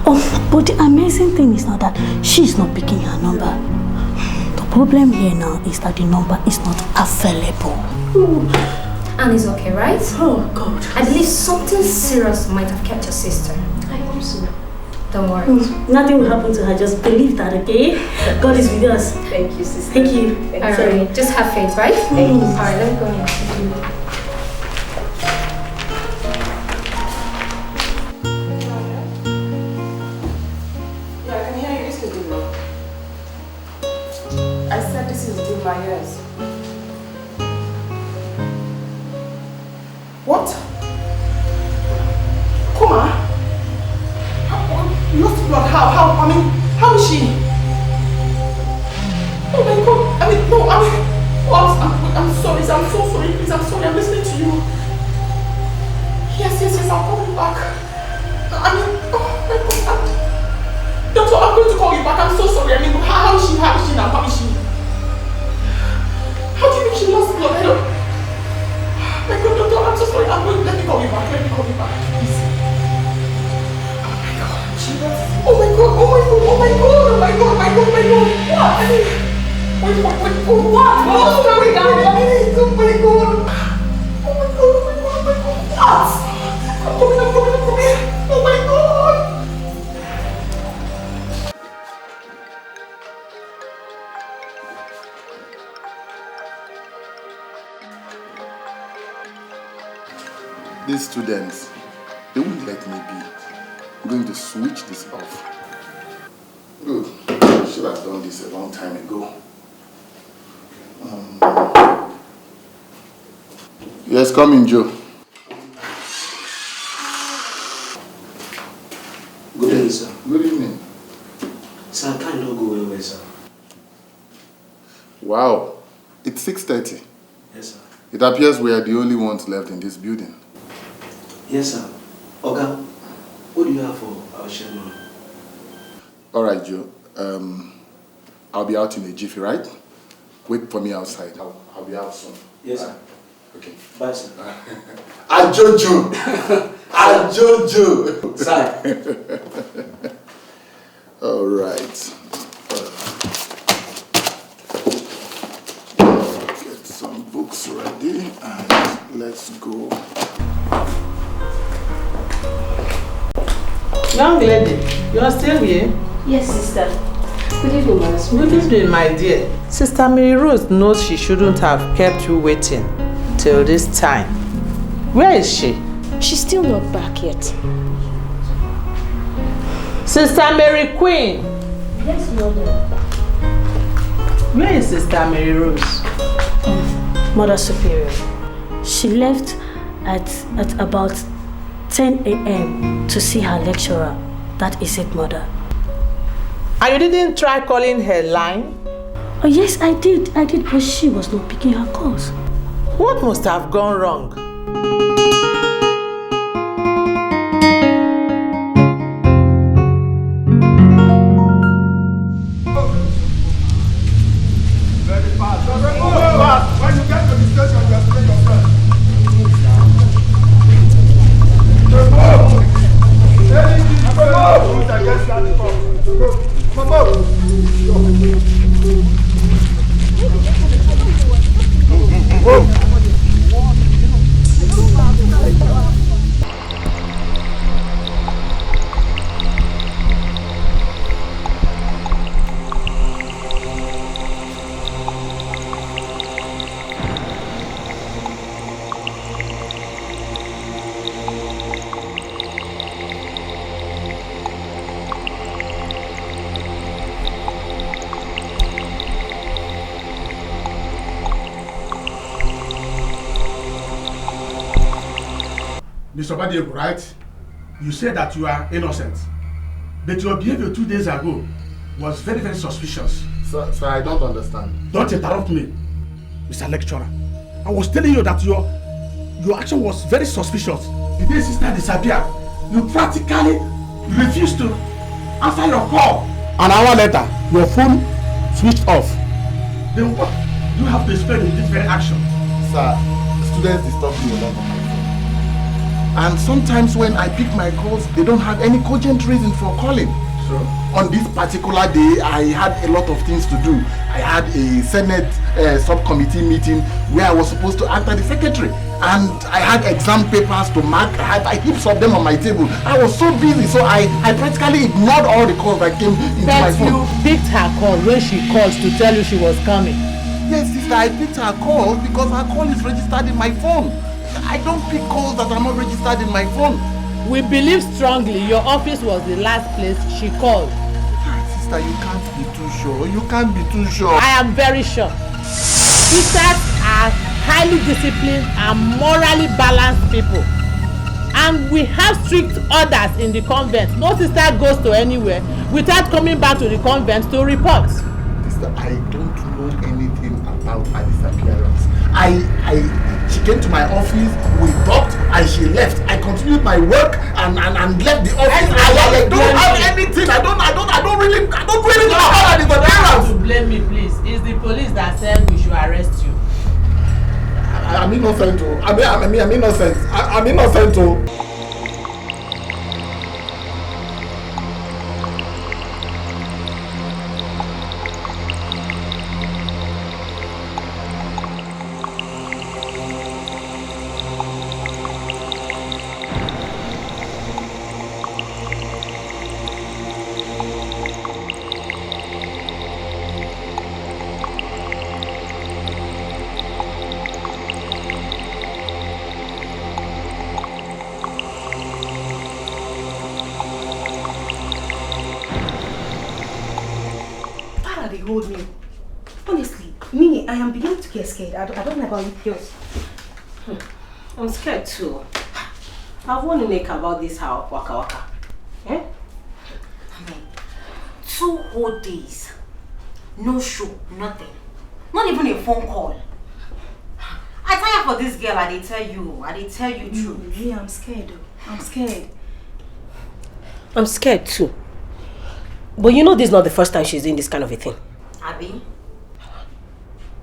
S20: Oh, but the amazing thing is not that she's not picking her number. The problem here now is that the number is not available.
S5: And it's okay, right?
S20: Oh, God.
S5: I believe something serious might have kept your sister.
S20: I hope so.
S5: Don't worry.
S20: Nothing will happen to her. Just believe that, okay? God is with us.
S5: Thank you, sister.
S20: Thank you.
S5: Alright, just have faith, right? Thank you. Alright, let me go in.
S9: Yeah, I can hear you. This is Dima. I said this is Dima, yes. What? Kuma? Lost blood? How? I mean, how is she? Oh my God! I mean, no, I'm sorry. I'm so sorry. Please, I'm sorry. I'm listening to you. Yes, I'll call you back. I mean, oh my God. Doctor, I'm going to call you back. I'm so sorry. I mean, how is she now? How is she? How do you think she lost blood? I don't... My God, doctor, I'm so sorry. Let me call you back. Please. Oh my God. What? I mean, wait. What? What's going on? Oh my God. What? I'm coming. Oh my God.
S2: these students, they won't let me be. I'm going to switch this off. Good. I should have done this a long time ago. Yes, come in, Joe.
S8: Good evening, sir.
S2: Good evening.
S8: Sir, I can't go away, sir.
S2: Wow. It's 6:30.
S8: Yes, sir.
S2: It appears we are the only ones left in this building.
S8: Yes, sir. Oga, what do you have for our chairman?
S2: All right, Joe. I'll be out in a jiffy, right? Wait for me outside. I'll be out soon.
S8: Yes, sir.
S2: Okay.
S8: Bye, sir.
S2: Ajojo! Ajojo!
S8: Sir.
S2: All right. Get some books ready and let's go.
S12: Young lady, you are still here?
S20: Yes, sister. Good evening, Madam.
S12: Good evening, my dear. Sister Mary Rose knows she shouldn't have kept you waiting till this time. Where is she?
S20: She's still not back yet.
S12: Sister Mary Queen.
S20: Yes, Mother.
S12: Where is Sister Mary Rose?
S20: Mother Superior. She left at about 10 a.m. to see her lecturer. That is it, Mother.
S12: And you didn't try calling her line?
S20: Oh yes, I did, but she was not picking her calls.
S12: What must have gone wrong?
S6: Very fast. When you get to the station, you have to take your friend. Mr. Badiego, right? You said that you are innocent. But your behavior 2 days ago was very, very suspicious.
S2: Sir, I don't understand.
S6: Don't interrupt me, Mr. Lecturer. I was telling you that your action was very suspicious. The day sister disappeared, you practically refused to answer your call. An hour later, your phone switched off. Then what do you have to explain in this very action?
S2: Sir, students disturb me a lot on my phone. And sometimes when I pick my calls, they don't have any cogent reason for calling.
S6: So?
S2: On this particular day, I had a lot of things to do. I had a Senate subcommittee meeting where I was supposed to act as the secretary. And I had exam papers to mark. I had heaps of them on my table. I was so busy, so I practically ignored all the calls that came into my phone.
S12: You picked her call when she called to tell you she was coming.
S2: Yes, sister, I picked her call because her call is registered in my phone. I don't pick calls that are not registered in my phone.
S12: We believe strongly your office was the last place she called.
S2: Sister, you can't be too sure. You can't be too sure.
S12: I am very sure. Sisters are highly disciplined and morally balanced people. And we have strict orders in the convent. No sister goes to anywhere without coming back to the convent to report.
S2: Sister, I don't know anything about her disappearance. She came to my office, we talked, and she left. I continued my work and left the office. I don't have anything. I don't really know how that is the parents.
S12: To blame me, please. It's the police that said we should arrest you.
S2: I'm innocent. I'm innocent. I'm innocent.
S23: hold me. Honestly, me, I am beginning to get scared. I don't know about you girls.
S12: I'm scared too. I've warned Nneka about this how waka waka. Eh?
S23: I mean, 2 whole days. No show, nothing. Not even a phone call. I tire for this girl, I did tell you true.
S1: Yeah, I'm scared though. I'm scared.
S12: I'm scared too. But you know this is not the first time she's doing this kind of a thing.
S23: Abi?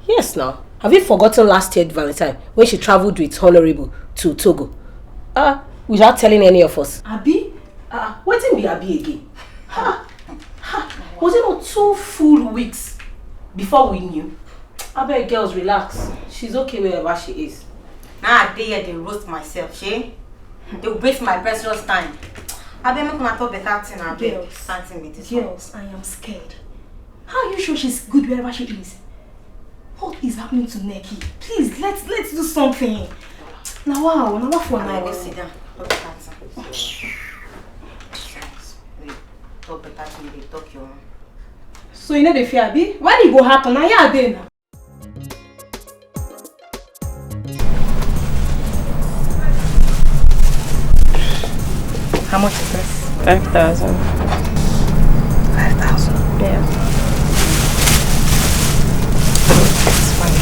S12: Yes now. Have you forgotten last year Valentine when she traveled with Honorable to Togo? Without telling any of us.
S23: Abi?
S12: What didn't be Abi again? Was it not 2 full weeks before we knew? I beg girls, relax. She's okay wherever she is.
S23: Now they roast myself, she? They waste my precious time. I beg make my talk better thing and
S1: Girls, I am scared. How are you sure she's good wherever she is? What is happening to Neki? Please, let's do something. Now for now.
S23: Let's sit down. Talk better thing. Talk better thing, they talk your own.
S1: So you know the fear, Abi? Why did it go happen? Now you are there now.
S23: How much is this?
S3: 5,000.
S23: 5,000?
S3: Yeah.
S23: It's fine.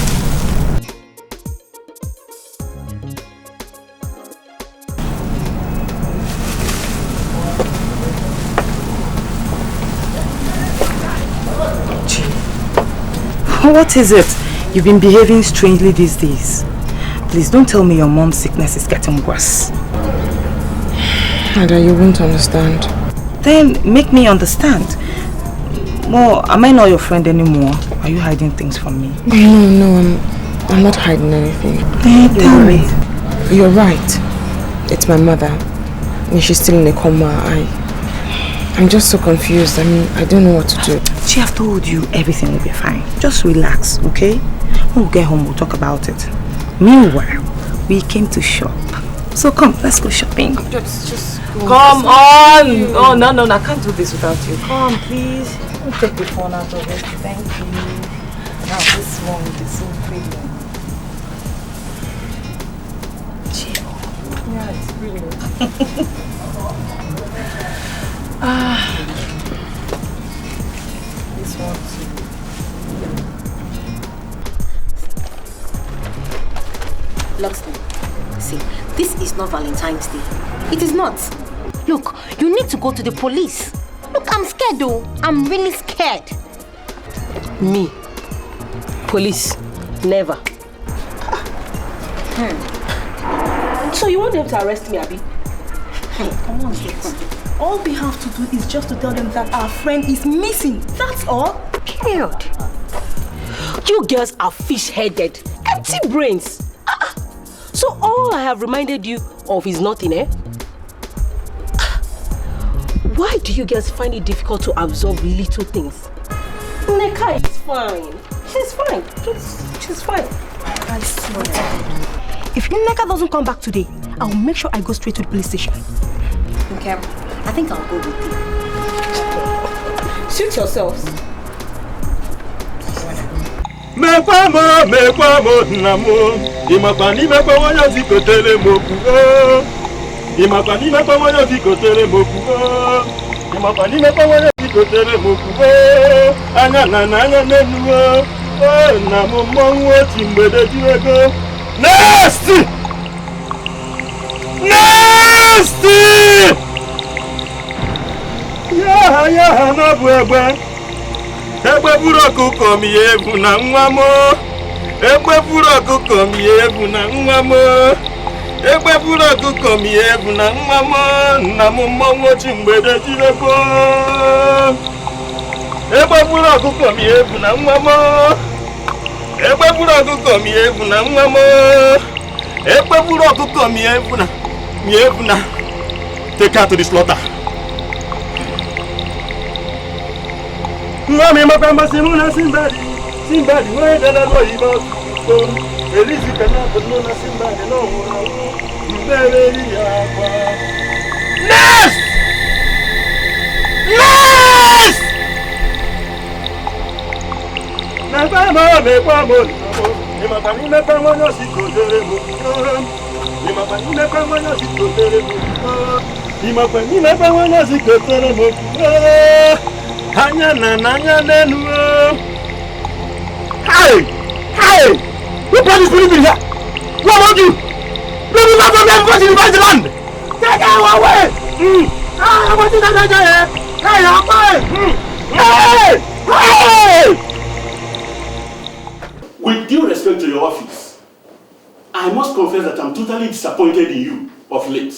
S4: What is it? You've been behaving strangely these days. Please don't tell me your mom's sickness is getting worse.
S3: Ada, you won't understand.
S4: Then make me understand. More, am I not your friend anymore? Are you hiding things from me?
S3: No, I'm not hiding anything.
S4: Tell me.
S3: You're right. It's my mother. And she's still in a coma. I'm just so confused. I don't know what to do.
S4: She have told you everything will be fine. Just relax, okay? When we get home, we'll talk about it. Meanwhile, we came to shop. So come, let's go shopping.
S3: Just go.
S4: Come on! Oh, no, I can't do this without you. Come, please. Don't take the phone out of it. Thank you. Now this one is so pretty. Chill. Yeah, it's pretty. This one too.
S23: Locksmith, see, this is not Valentine's Day. It is not. Look, you need to go to the police. Look, I'm scared though. I'm really scared.
S12: Me? Police? Never. So you want them to arrest me, Abi?
S1: Come on, girls. All we have to do is just to tell them that our friend is missing. That's all.
S12: Period. You girls are fish-headed, empty brains. So all I have reminded you of is nothing, eh? Why do you girls find it difficult to absorb little things? Nneka is fine. She's fine. She's fine.
S1: I swear. If Nneka doesn't come back today, I'll make sure I go straight to the police station.
S23: Okay, I think I'll go with you.
S12: Suit yourselves.
S15: Mekwamo namo imakani mekwa wanya zikotele moku imakani mekwa wanya zikotele moku imakani mekwa wanya zikotele moku anya nenu na momo chimbede diwego nasty ya na bu egbe buru ọkụkọ m ya egwu na nwa m egbe buru ọkụkọ m ya egwu na nwa m egbe buru ọkụkọ m ya egwu na nwa m nna m mmọnwụ ochi mgbede jirego egbe buru ọkụkọ m ya egwu na nwa m egbe buru ọkụkọ m ya egwu na nwa m egbe buru ọkụkọ m ya egwu na take her to the slaughter. Mami mapamba simuna simbadi we dala do ibo ko elizi kana bono na simbadi no mbele ya kwa Nest Hey! Who brought this people here? Who among you? Bring me back from here before she divides the land! Take her away! I want to die here! Hey, away! Hey! With due respect to your office, I must confess that I'm totally disappointed in you of late.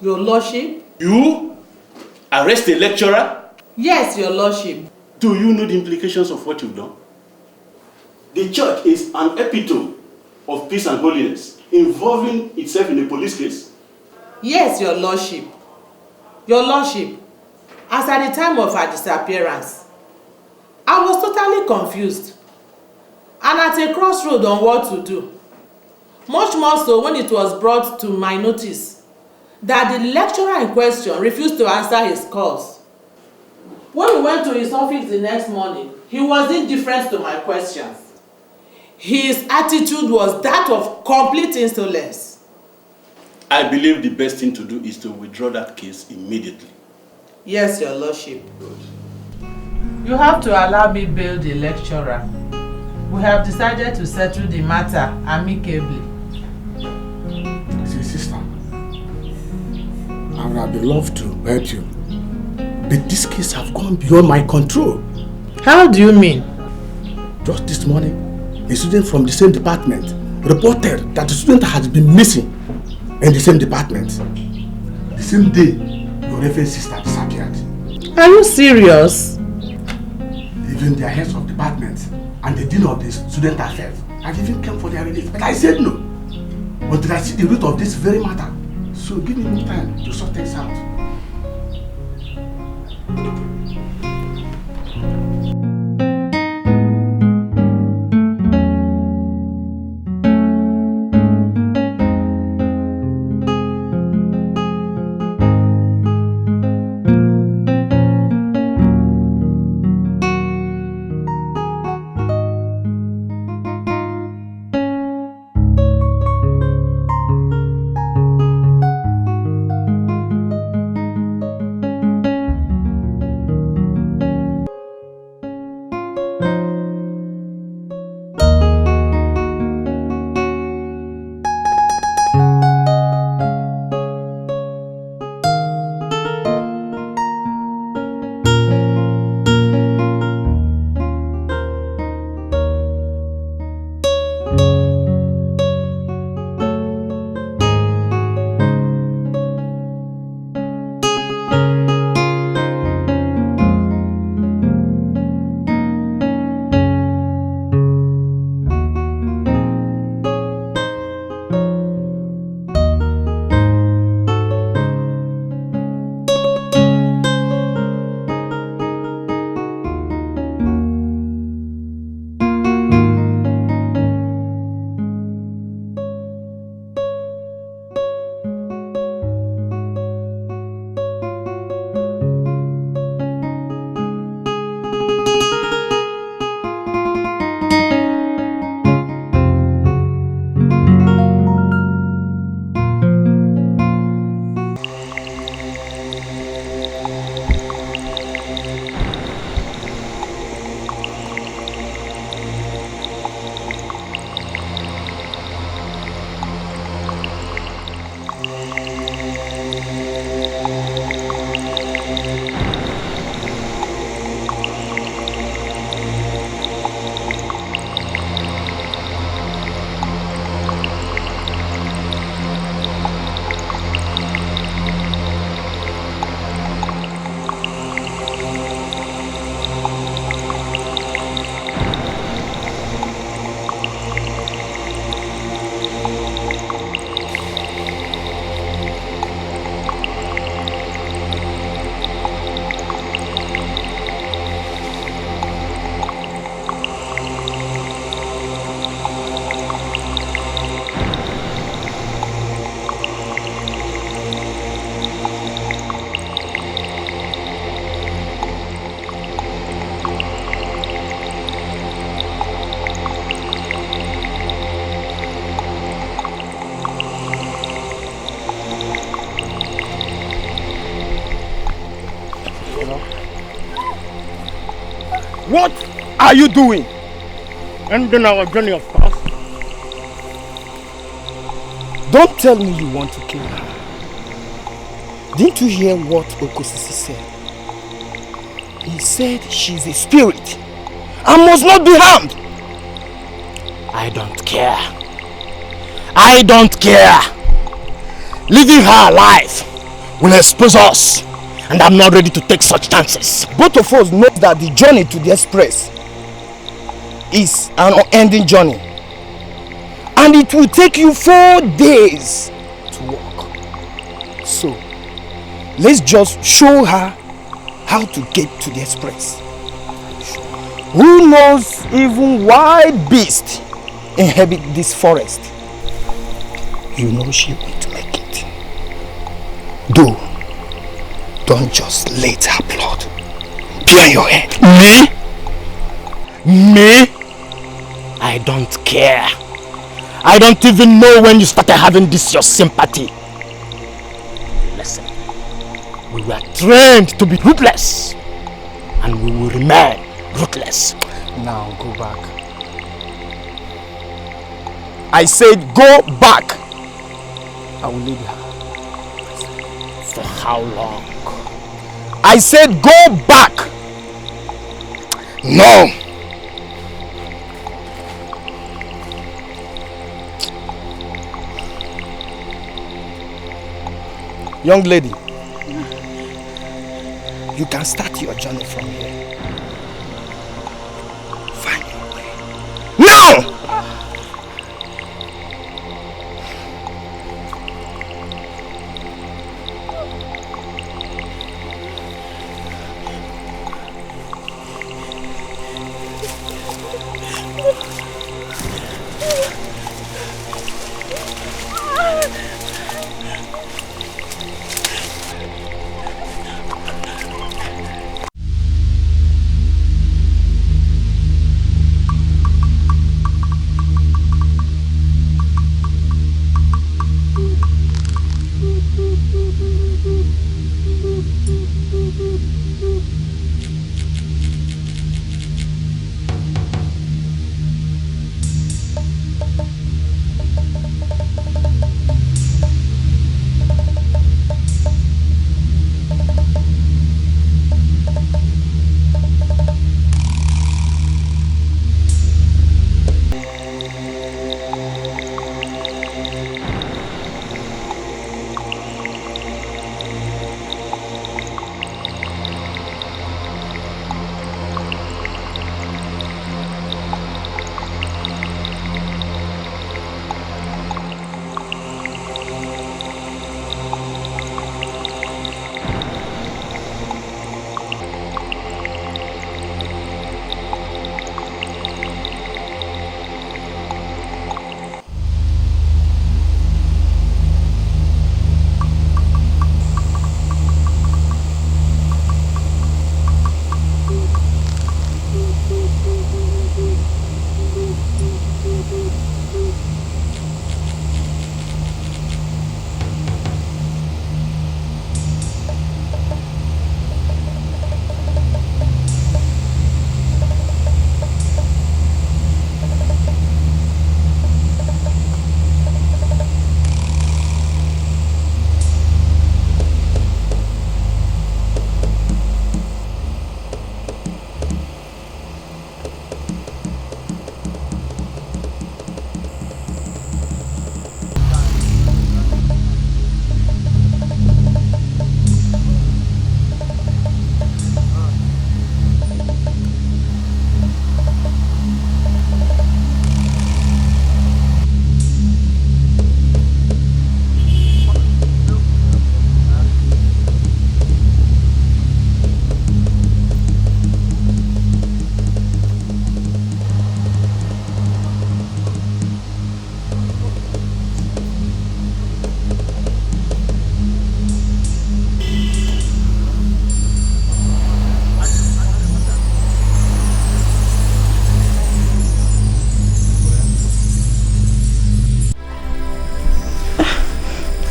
S12: Your Lordship?
S15: You arrest a lecturer?
S12: Yes, Your Lordship.
S15: Do you know the implications of what you've done? The church is an epitome of peace and holiness, involving itself in a police case.
S12: Yes, Your Lordship. Your Lordship, as at the time of her disappearance, I was totally confused and at a crossroad on what to do. Much more so when it was brought to my notice that the lecturer in question refused to answer his calls. When we went to his office the next morning, he was indifferent to my questions. His attitude was that of complete insolence.
S15: I believe the best thing to do is to withdraw that case immediately.
S12: Yes, Your Lordship. You have to allow me bail the lecturer. We have decided to settle the matter amicably.
S2: See, sister, I would have loved to help you, but this case has gone beyond my control.
S12: How do you mean?
S2: Just this morning, a student from the same department reported that the student has been missing in the same department. The same day, your reverend sister disappeared.
S12: Are you serious?
S2: Even the heads of departments and the dean of the student affairs had even come for their release, but I said no. Until I see the root of this very matter. So give me more time to sort things out.
S15: What are you doing? Ending our journey, of course.
S17: Don't tell me you want to kill her. Didn't you hear what Okosisi said? He said she's a spirit and must not be harmed. I don't care. I don't care. Leaving her alive will expose us, and I'm not ready to take such chances. Both of us know that the journey to the express is an unending journey, and it will take you 4 days to walk. So let's just show her how to get to the express. Who knows, even wild beasts inhabit this forest. You know she won't make it. Don't just let her blood be on your head. Me? I don't care. I don't even know when you started having this your sympathy. Listen, we were trained to be ruthless, and we will remain ruthless. Now go back. I said go back. I will lead her. For how long? I said go back. No. Young lady, you can start your journey from here. Find your way. Now!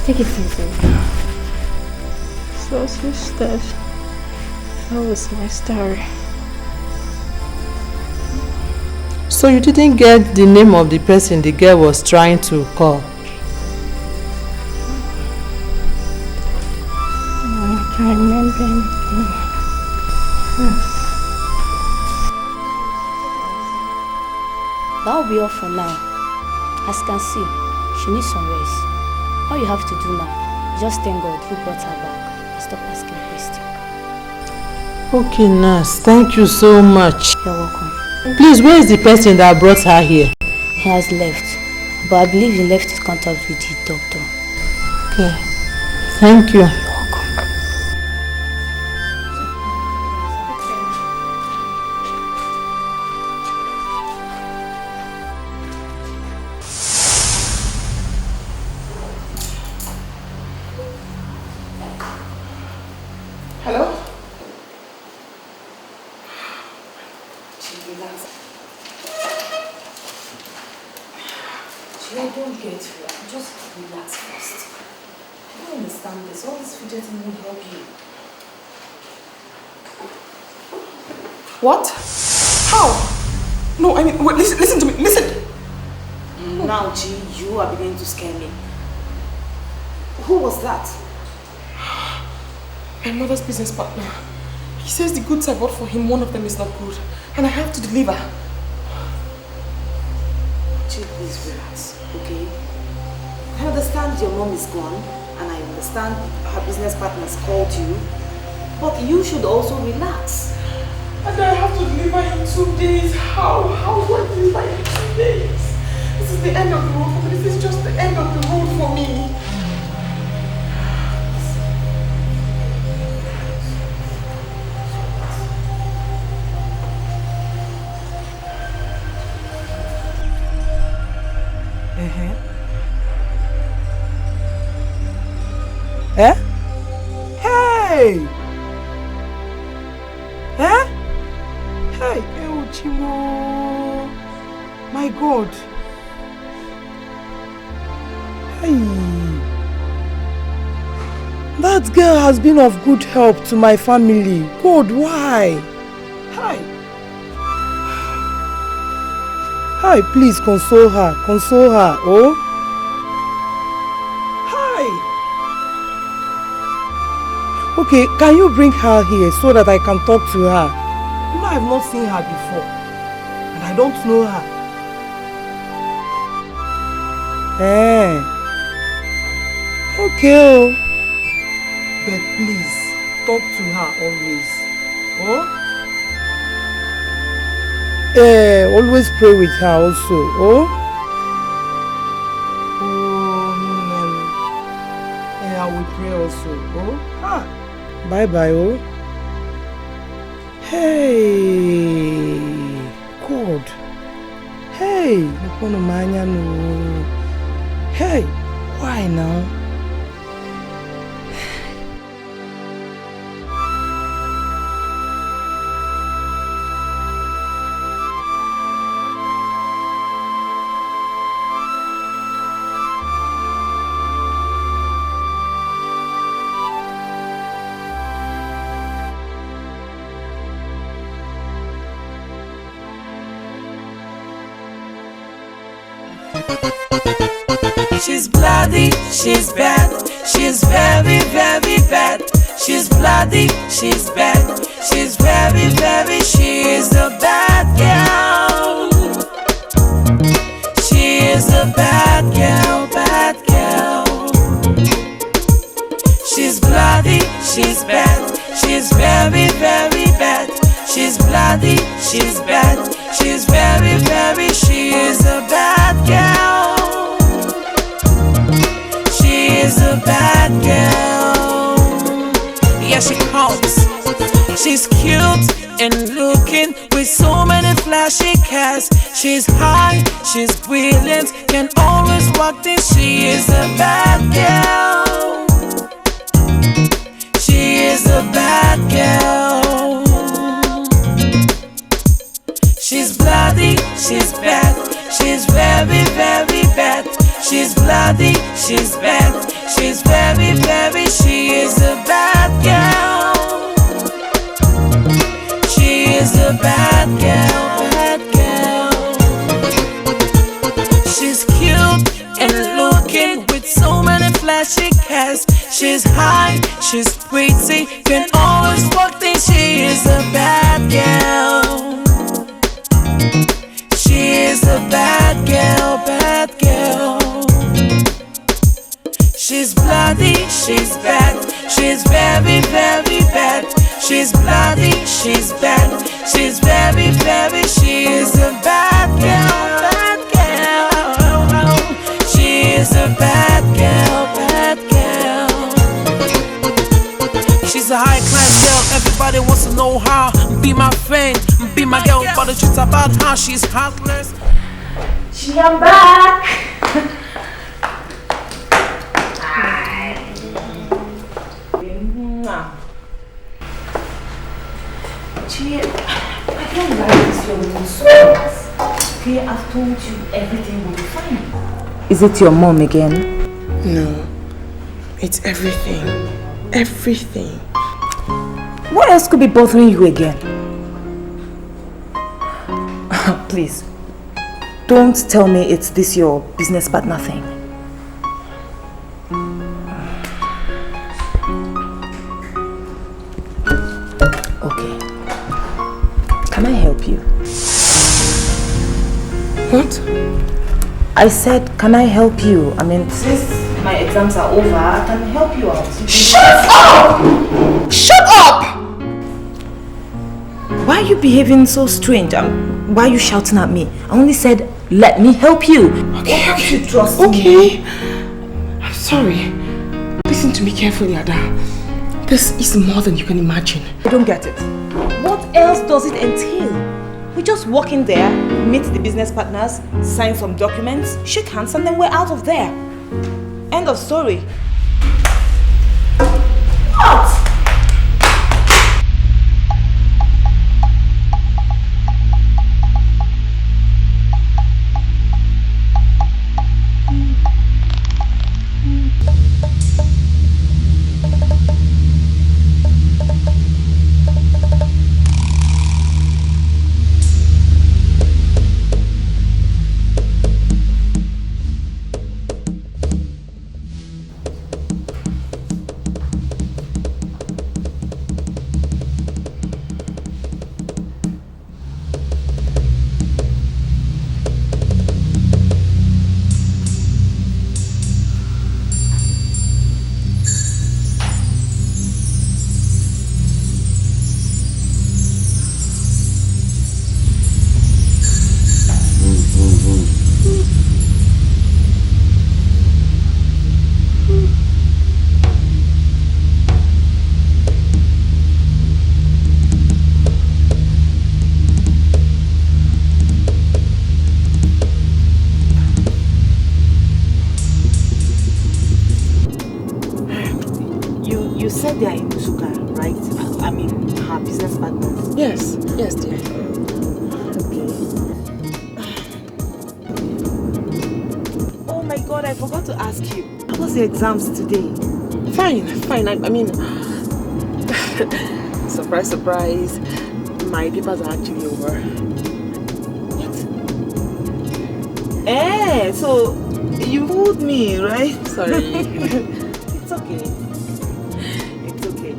S5: Take it easy.
S3: So, sisters, how was my story?
S12: So you didn't get the name of the person the girl was trying to call?
S20: I can't remember anything. That'll be all for now. As you can see, she needs some rest. All you have to do now is just thank God who brought her back and stop asking questions.
S12: Okay, nurse. Thank you so much.
S20: You're welcome.
S12: Please, where is the person that brought her here?
S20: He has left, but I believe he left his contact with the doctor.
S12: Okay. Thank you.
S16: What? How? No, I mean, wait, listen to me, listen!
S23: Now, G, you are beginning to scare me. Who was that?
S16: My mother's business partner. He says the goods I bought for him, one of them is not good, and I have to deliver.
S23: G, please relax, okay? I understand your mom is gone, and I understand her business partners called you, but you should also relax.
S16: And I have to deliver in 2 days. How? How do I deliver in 2 days? This is the end of the road for me. This is just the end of the road for me.
S4: Eh? Hey! Eh? Hey, Chimo. My God. Hey. That girl has been of good help to my family. God, why? Hi. Hi, please console her. Console her. Oh? Hi. Okay, can you bring her here so that I can talk to her? You know, I've not seen her before. And I don't know her. Eh. Okay. But please, talk to her always. Oh? Always pray with her also. Oh? I will pray also. Oh? Ah. Bye-bye, oh? Hey, God. Hey, hey, why now?
S10: She's bloody, she's bad, she's very, very bad. She's bloody, she's bad, she's very, very, she's a bad girl. She is a bad girl, bad girl. She's bloody, she's bad, she's very, very bad. She's bloody, she's bad, she's very, very, she is a bad girl. She's a bad girl. Yeah, she comes. She's cute and looking with so many flashy cars. She's high, she's brilliant, can always walk this. She is a bad girl. She is a bad girl. She's bloody, she's bad, she's very, very bad. She's bloody, she's bad, she's very, very, she is a bad girl. She is a bad girl, bad girl. she's pretty, can always walk things. She is a bad girl. She is a bad girl, bad girl. She's bloody, she's bad, she's very, very bad. She's bloody, she's bad, she's very, very. She is a bad girl, bad girl. She is a bad girl, bad girl. She's a high class girl, everybody wants to know her. Be my friend, be my girl, but the truth about her, she's heartless.
S1: I'm back. Gee, I can't lie this your little sweet. Okay, I've told you everything will be fine.
S18: Is it your mom again?
S11: No. It's everything. Everything.
S18: What else could be bothering you again? Please, don't tell me it's this your business partner thing. Okay. Can I help you?
S11: What?
S18: I said, can I help you? I mean, since my exams are over, I can help you out.
S11: Shut up! Shut up!
S18: Why are you behaving so strange? Why are you shouting at me? I only said, let me help you.
S11: Okay, okay.
S18: Trust
S11: me. I'm sorry. Listen to me carefully, Ada. This is more than you can imagine.
S18: I don't get it. What else does it entail? We just walk in there, meet the business partners, sign some documents, shake hands, and then we're out of there. End of story. What?
S11: Yes, yes, dear.
S18: Okay. Oh my God, I forgot to ask you. How was your exams today?
S11: Fine, fine. I mean, surprise, surprise. My papers are actually over.
S18: What? Eh, so you fooled me, right?
S11: Sorry.
S18: It's okay. It's okay.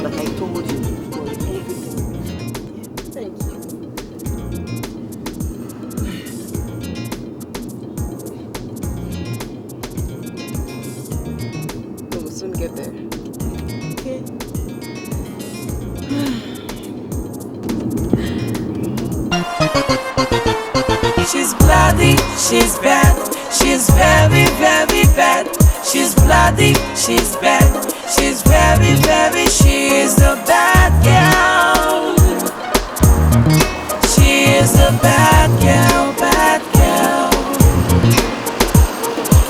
S18: Like I told you.
S10: She's bloody, she's bad, she's very, very bad. She's bloody, she's bad, she's very, very. She is a bad girl. She is a bad girl, bad girl.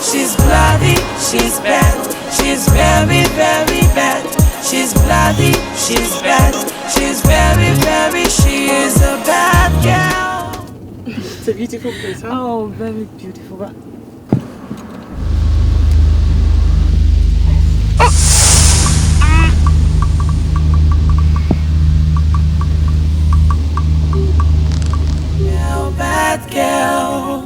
S10: She's bloody, she's bad, she's very, very bad. She's bloody, she's bad, she's very, very. She is a bad girl.
S11: It's a beautiful place, huh?
S18: Oh, very beautiful.
S10: Bad girl.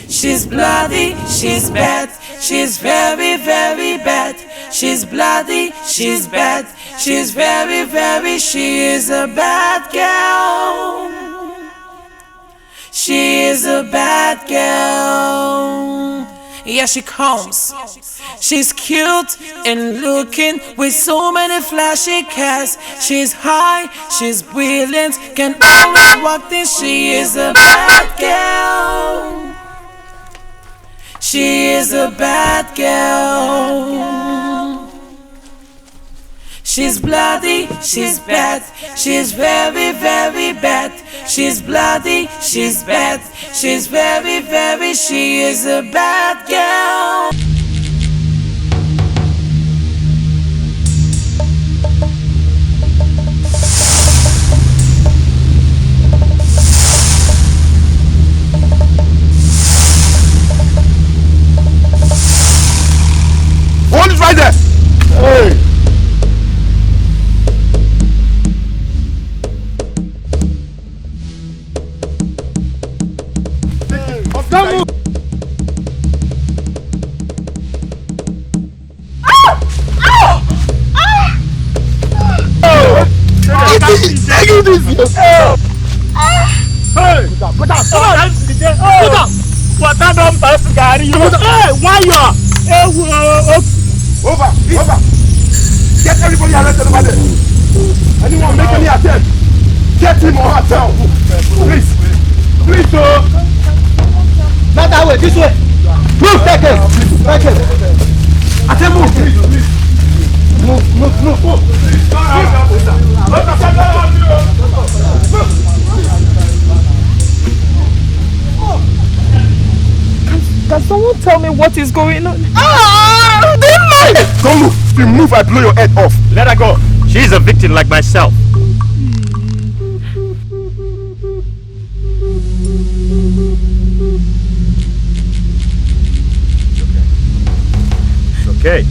S10: She's bloody, she's bad, she's very, very bad. she's bloody, she's bad, she's very, very, she is a bad girl. She is a bad girl. Yeah, she comes. She's cute and looking with so many flashy cars. She's high, she's brilliant, can always walk this. She is a bad girl. She is a bad girl. She's bloody, she's bad, she's very, very bad. She's bloody, she's bad, she's very, very, she is a bad girl.
S15: One is right there! Hey! Don't move! Over! Get everybody arrested over there! Anyone make any attempt? Get him or her down! Please! Please, sir!
S17: Not that way, this way! Move, take it! I said move! Move!
S9: Can someone tell me what is going on?
S15: Don't move! If you move, I blow your head off. Let her go. She's a victim like myself. It's okay.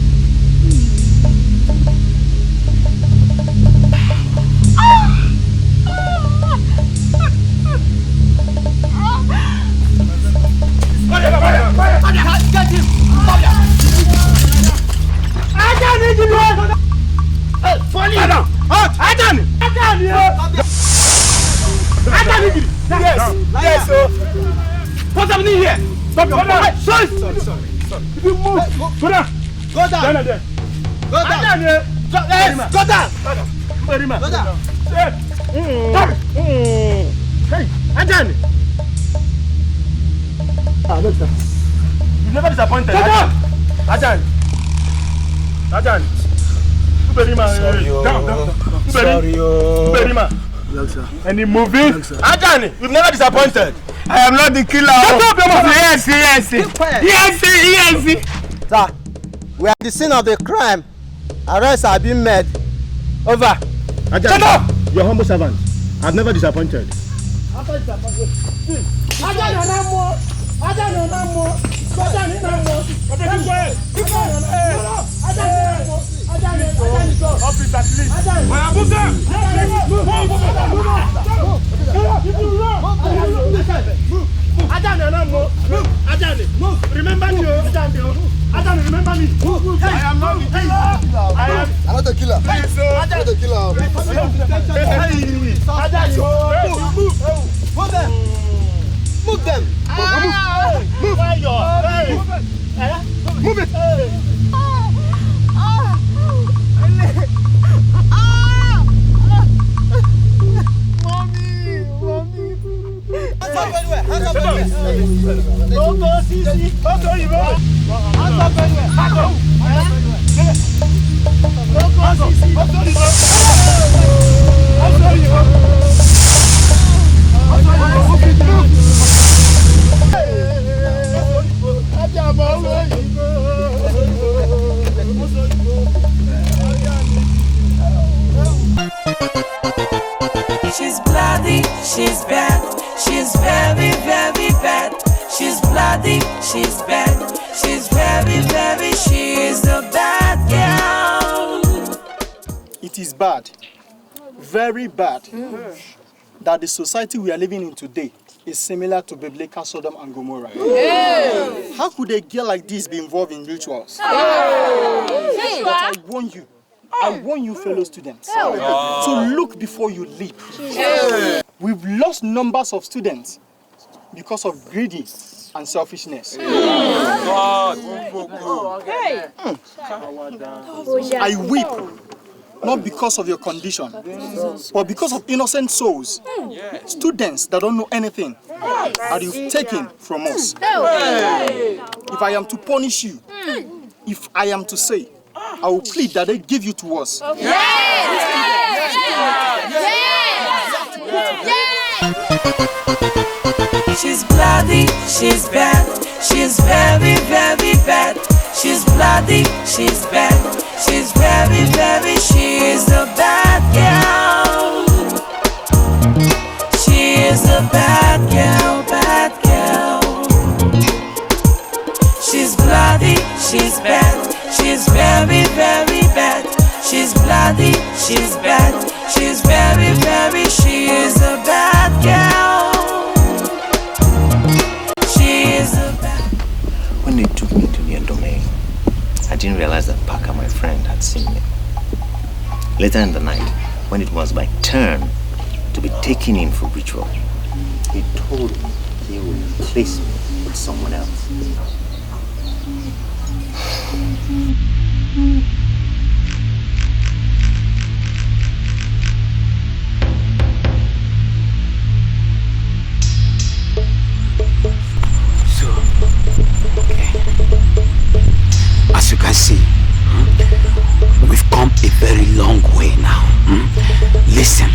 S17: Get him!
S15: Yes, sir. What's happening here? Stop your phone. Sorry. If you move, go down. Go down. Go down. Go down. Hey, Ajani. You've never disappointed. Ajani. Down. Any movie? Ajani, you've never disappointed. I am not the killer. Shut up, Yes.
S17: Sir, we are at the scene of the crime. Arrests have been made. Over.
S15: Ajani, shut up! Your humble servant. I've never disappointed. Officer, please. Move. Remember me. Ajani, remember me. I am not the killer. I'm not the killer. I'm not the killer. Ajani, move them. Move it.
S10: She's bloody, she's bad, she's very, very bad. She's bloody, she's bad, she's very, very, she is a bad girl.
S19: It is bad, very bad, that the society we are living in today is similar to biblical Sodom and Gomorrah.
S15: Hey.
S19: How could a girl like this be involved in rituals?
S15: Hey.
S19: But I warn you fellow students, to look before you leap.
S15: Hey.
S19: We've lost numbers of students because of greedy and selfishness. I weep, not because of your condition, but because of innocent souls, students that don't know anything, that you've taken from us. If I am to punish you, if I am to say, I will plead that they give you to us.
S10: She's bloody, she's bad, she's very, very bad. She's bloody, she's bad, she's very, very, she's a bad girl. She is a bad girl, bad girl. She's bloody, she's bad, she's very, very bad. She's bloody, she's bad, she's very, very, she is a bad girl.
S8: When they took me to their domain, I didn't realize that Parker, my friend, had seen me. Later in the night, when it was my turn to be taken in for ritual, he told me he would replace me with someone else.
S17: As you can see, we've come a very long way now. Listen,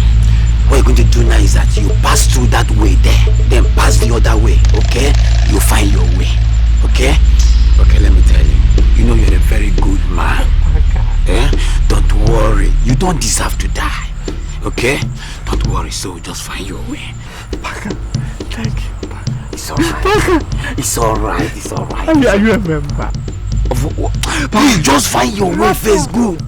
S17: what you're going to do now is that you pass through that way there, then pass the other way, okay? You'll find your way, okay? Okay, let me tell you, you know you're a very good man. Eh? Don't worry, you don't deserve to die, okay? Don't worry, so just find your way. Parker, thank you. It's alright. It's alright, it's alright.
S15: Are you a member?
S17: Please just find your way first, good.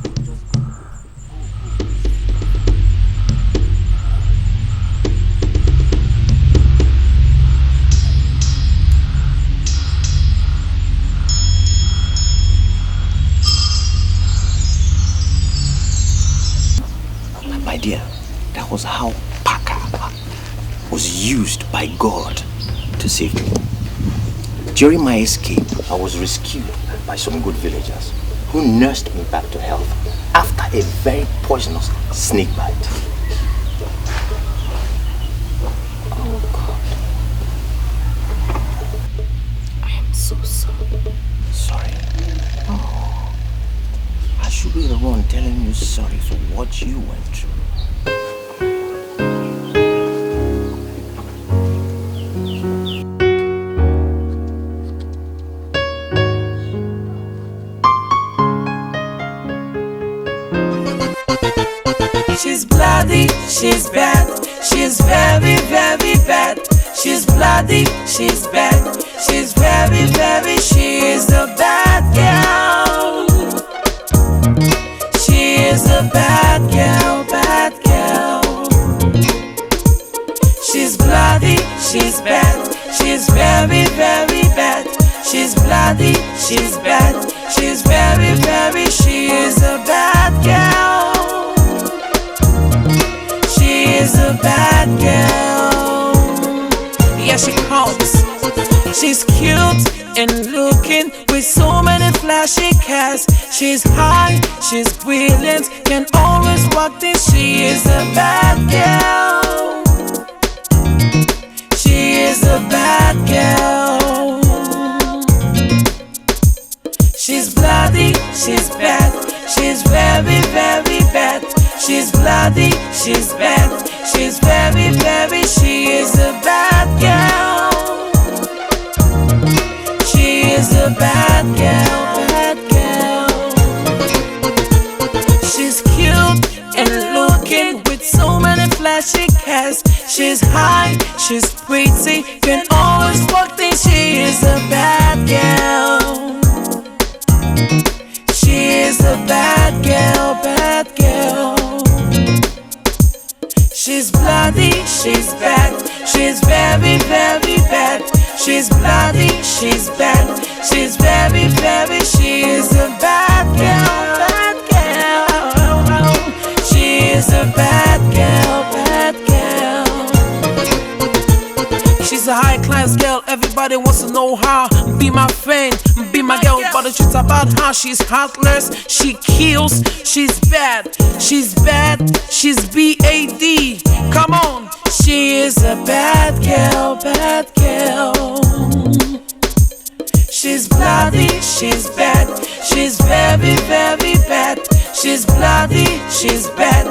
S8: My dear, that was how Parker was used by God to save me. During my escape, I was rescued by some good villagers who nursed me back to health after a very poisonous snake bite. Oh God. I am so sorry. Sorry? Oh. I should be the one telling you sorry for what you went through.
S10: She's bloody, she's bad, she's very, very bad. She's bloody, she's bad, she's very, very, she is a bad girl. She is a bad girl, bad girl. She's bloody, she's bad, she's very, very bad. She's bloody, she's bad, she's very, very, she is a bad girl. She's a bad girl. Yeah, she comes. She's cute and looking with so many flashy cars. She's high, she's brilliant, can always walk this. She is a bad girl. She is a bad girl. She's bloody, she's bad, she's very, very bad. She's bloody, she's bad, she's very, very, she is a bad girl. She is a bad girl, bad girl. She's cute and looking with so many flashy cars. She's high, she's pretty, can always walk things. She is a bad girl. She is a bad girl, bad girl. She's bloody, she's bad, she's very, very bad. She's bloody, she's bad. She's very, very, she's a bad girl, bad girl. She's a bad girl, bad girl. She's a high class girl, everybody wants to know her. Be my friend, be my girl, but the truth about her, she's heartless, she kills, she's bad, she's bad, she's B-A-D. Come on, she is a bad girl, bad girl. She's bloody, she's bad, she's very, very bad. She's bloody, she's bad.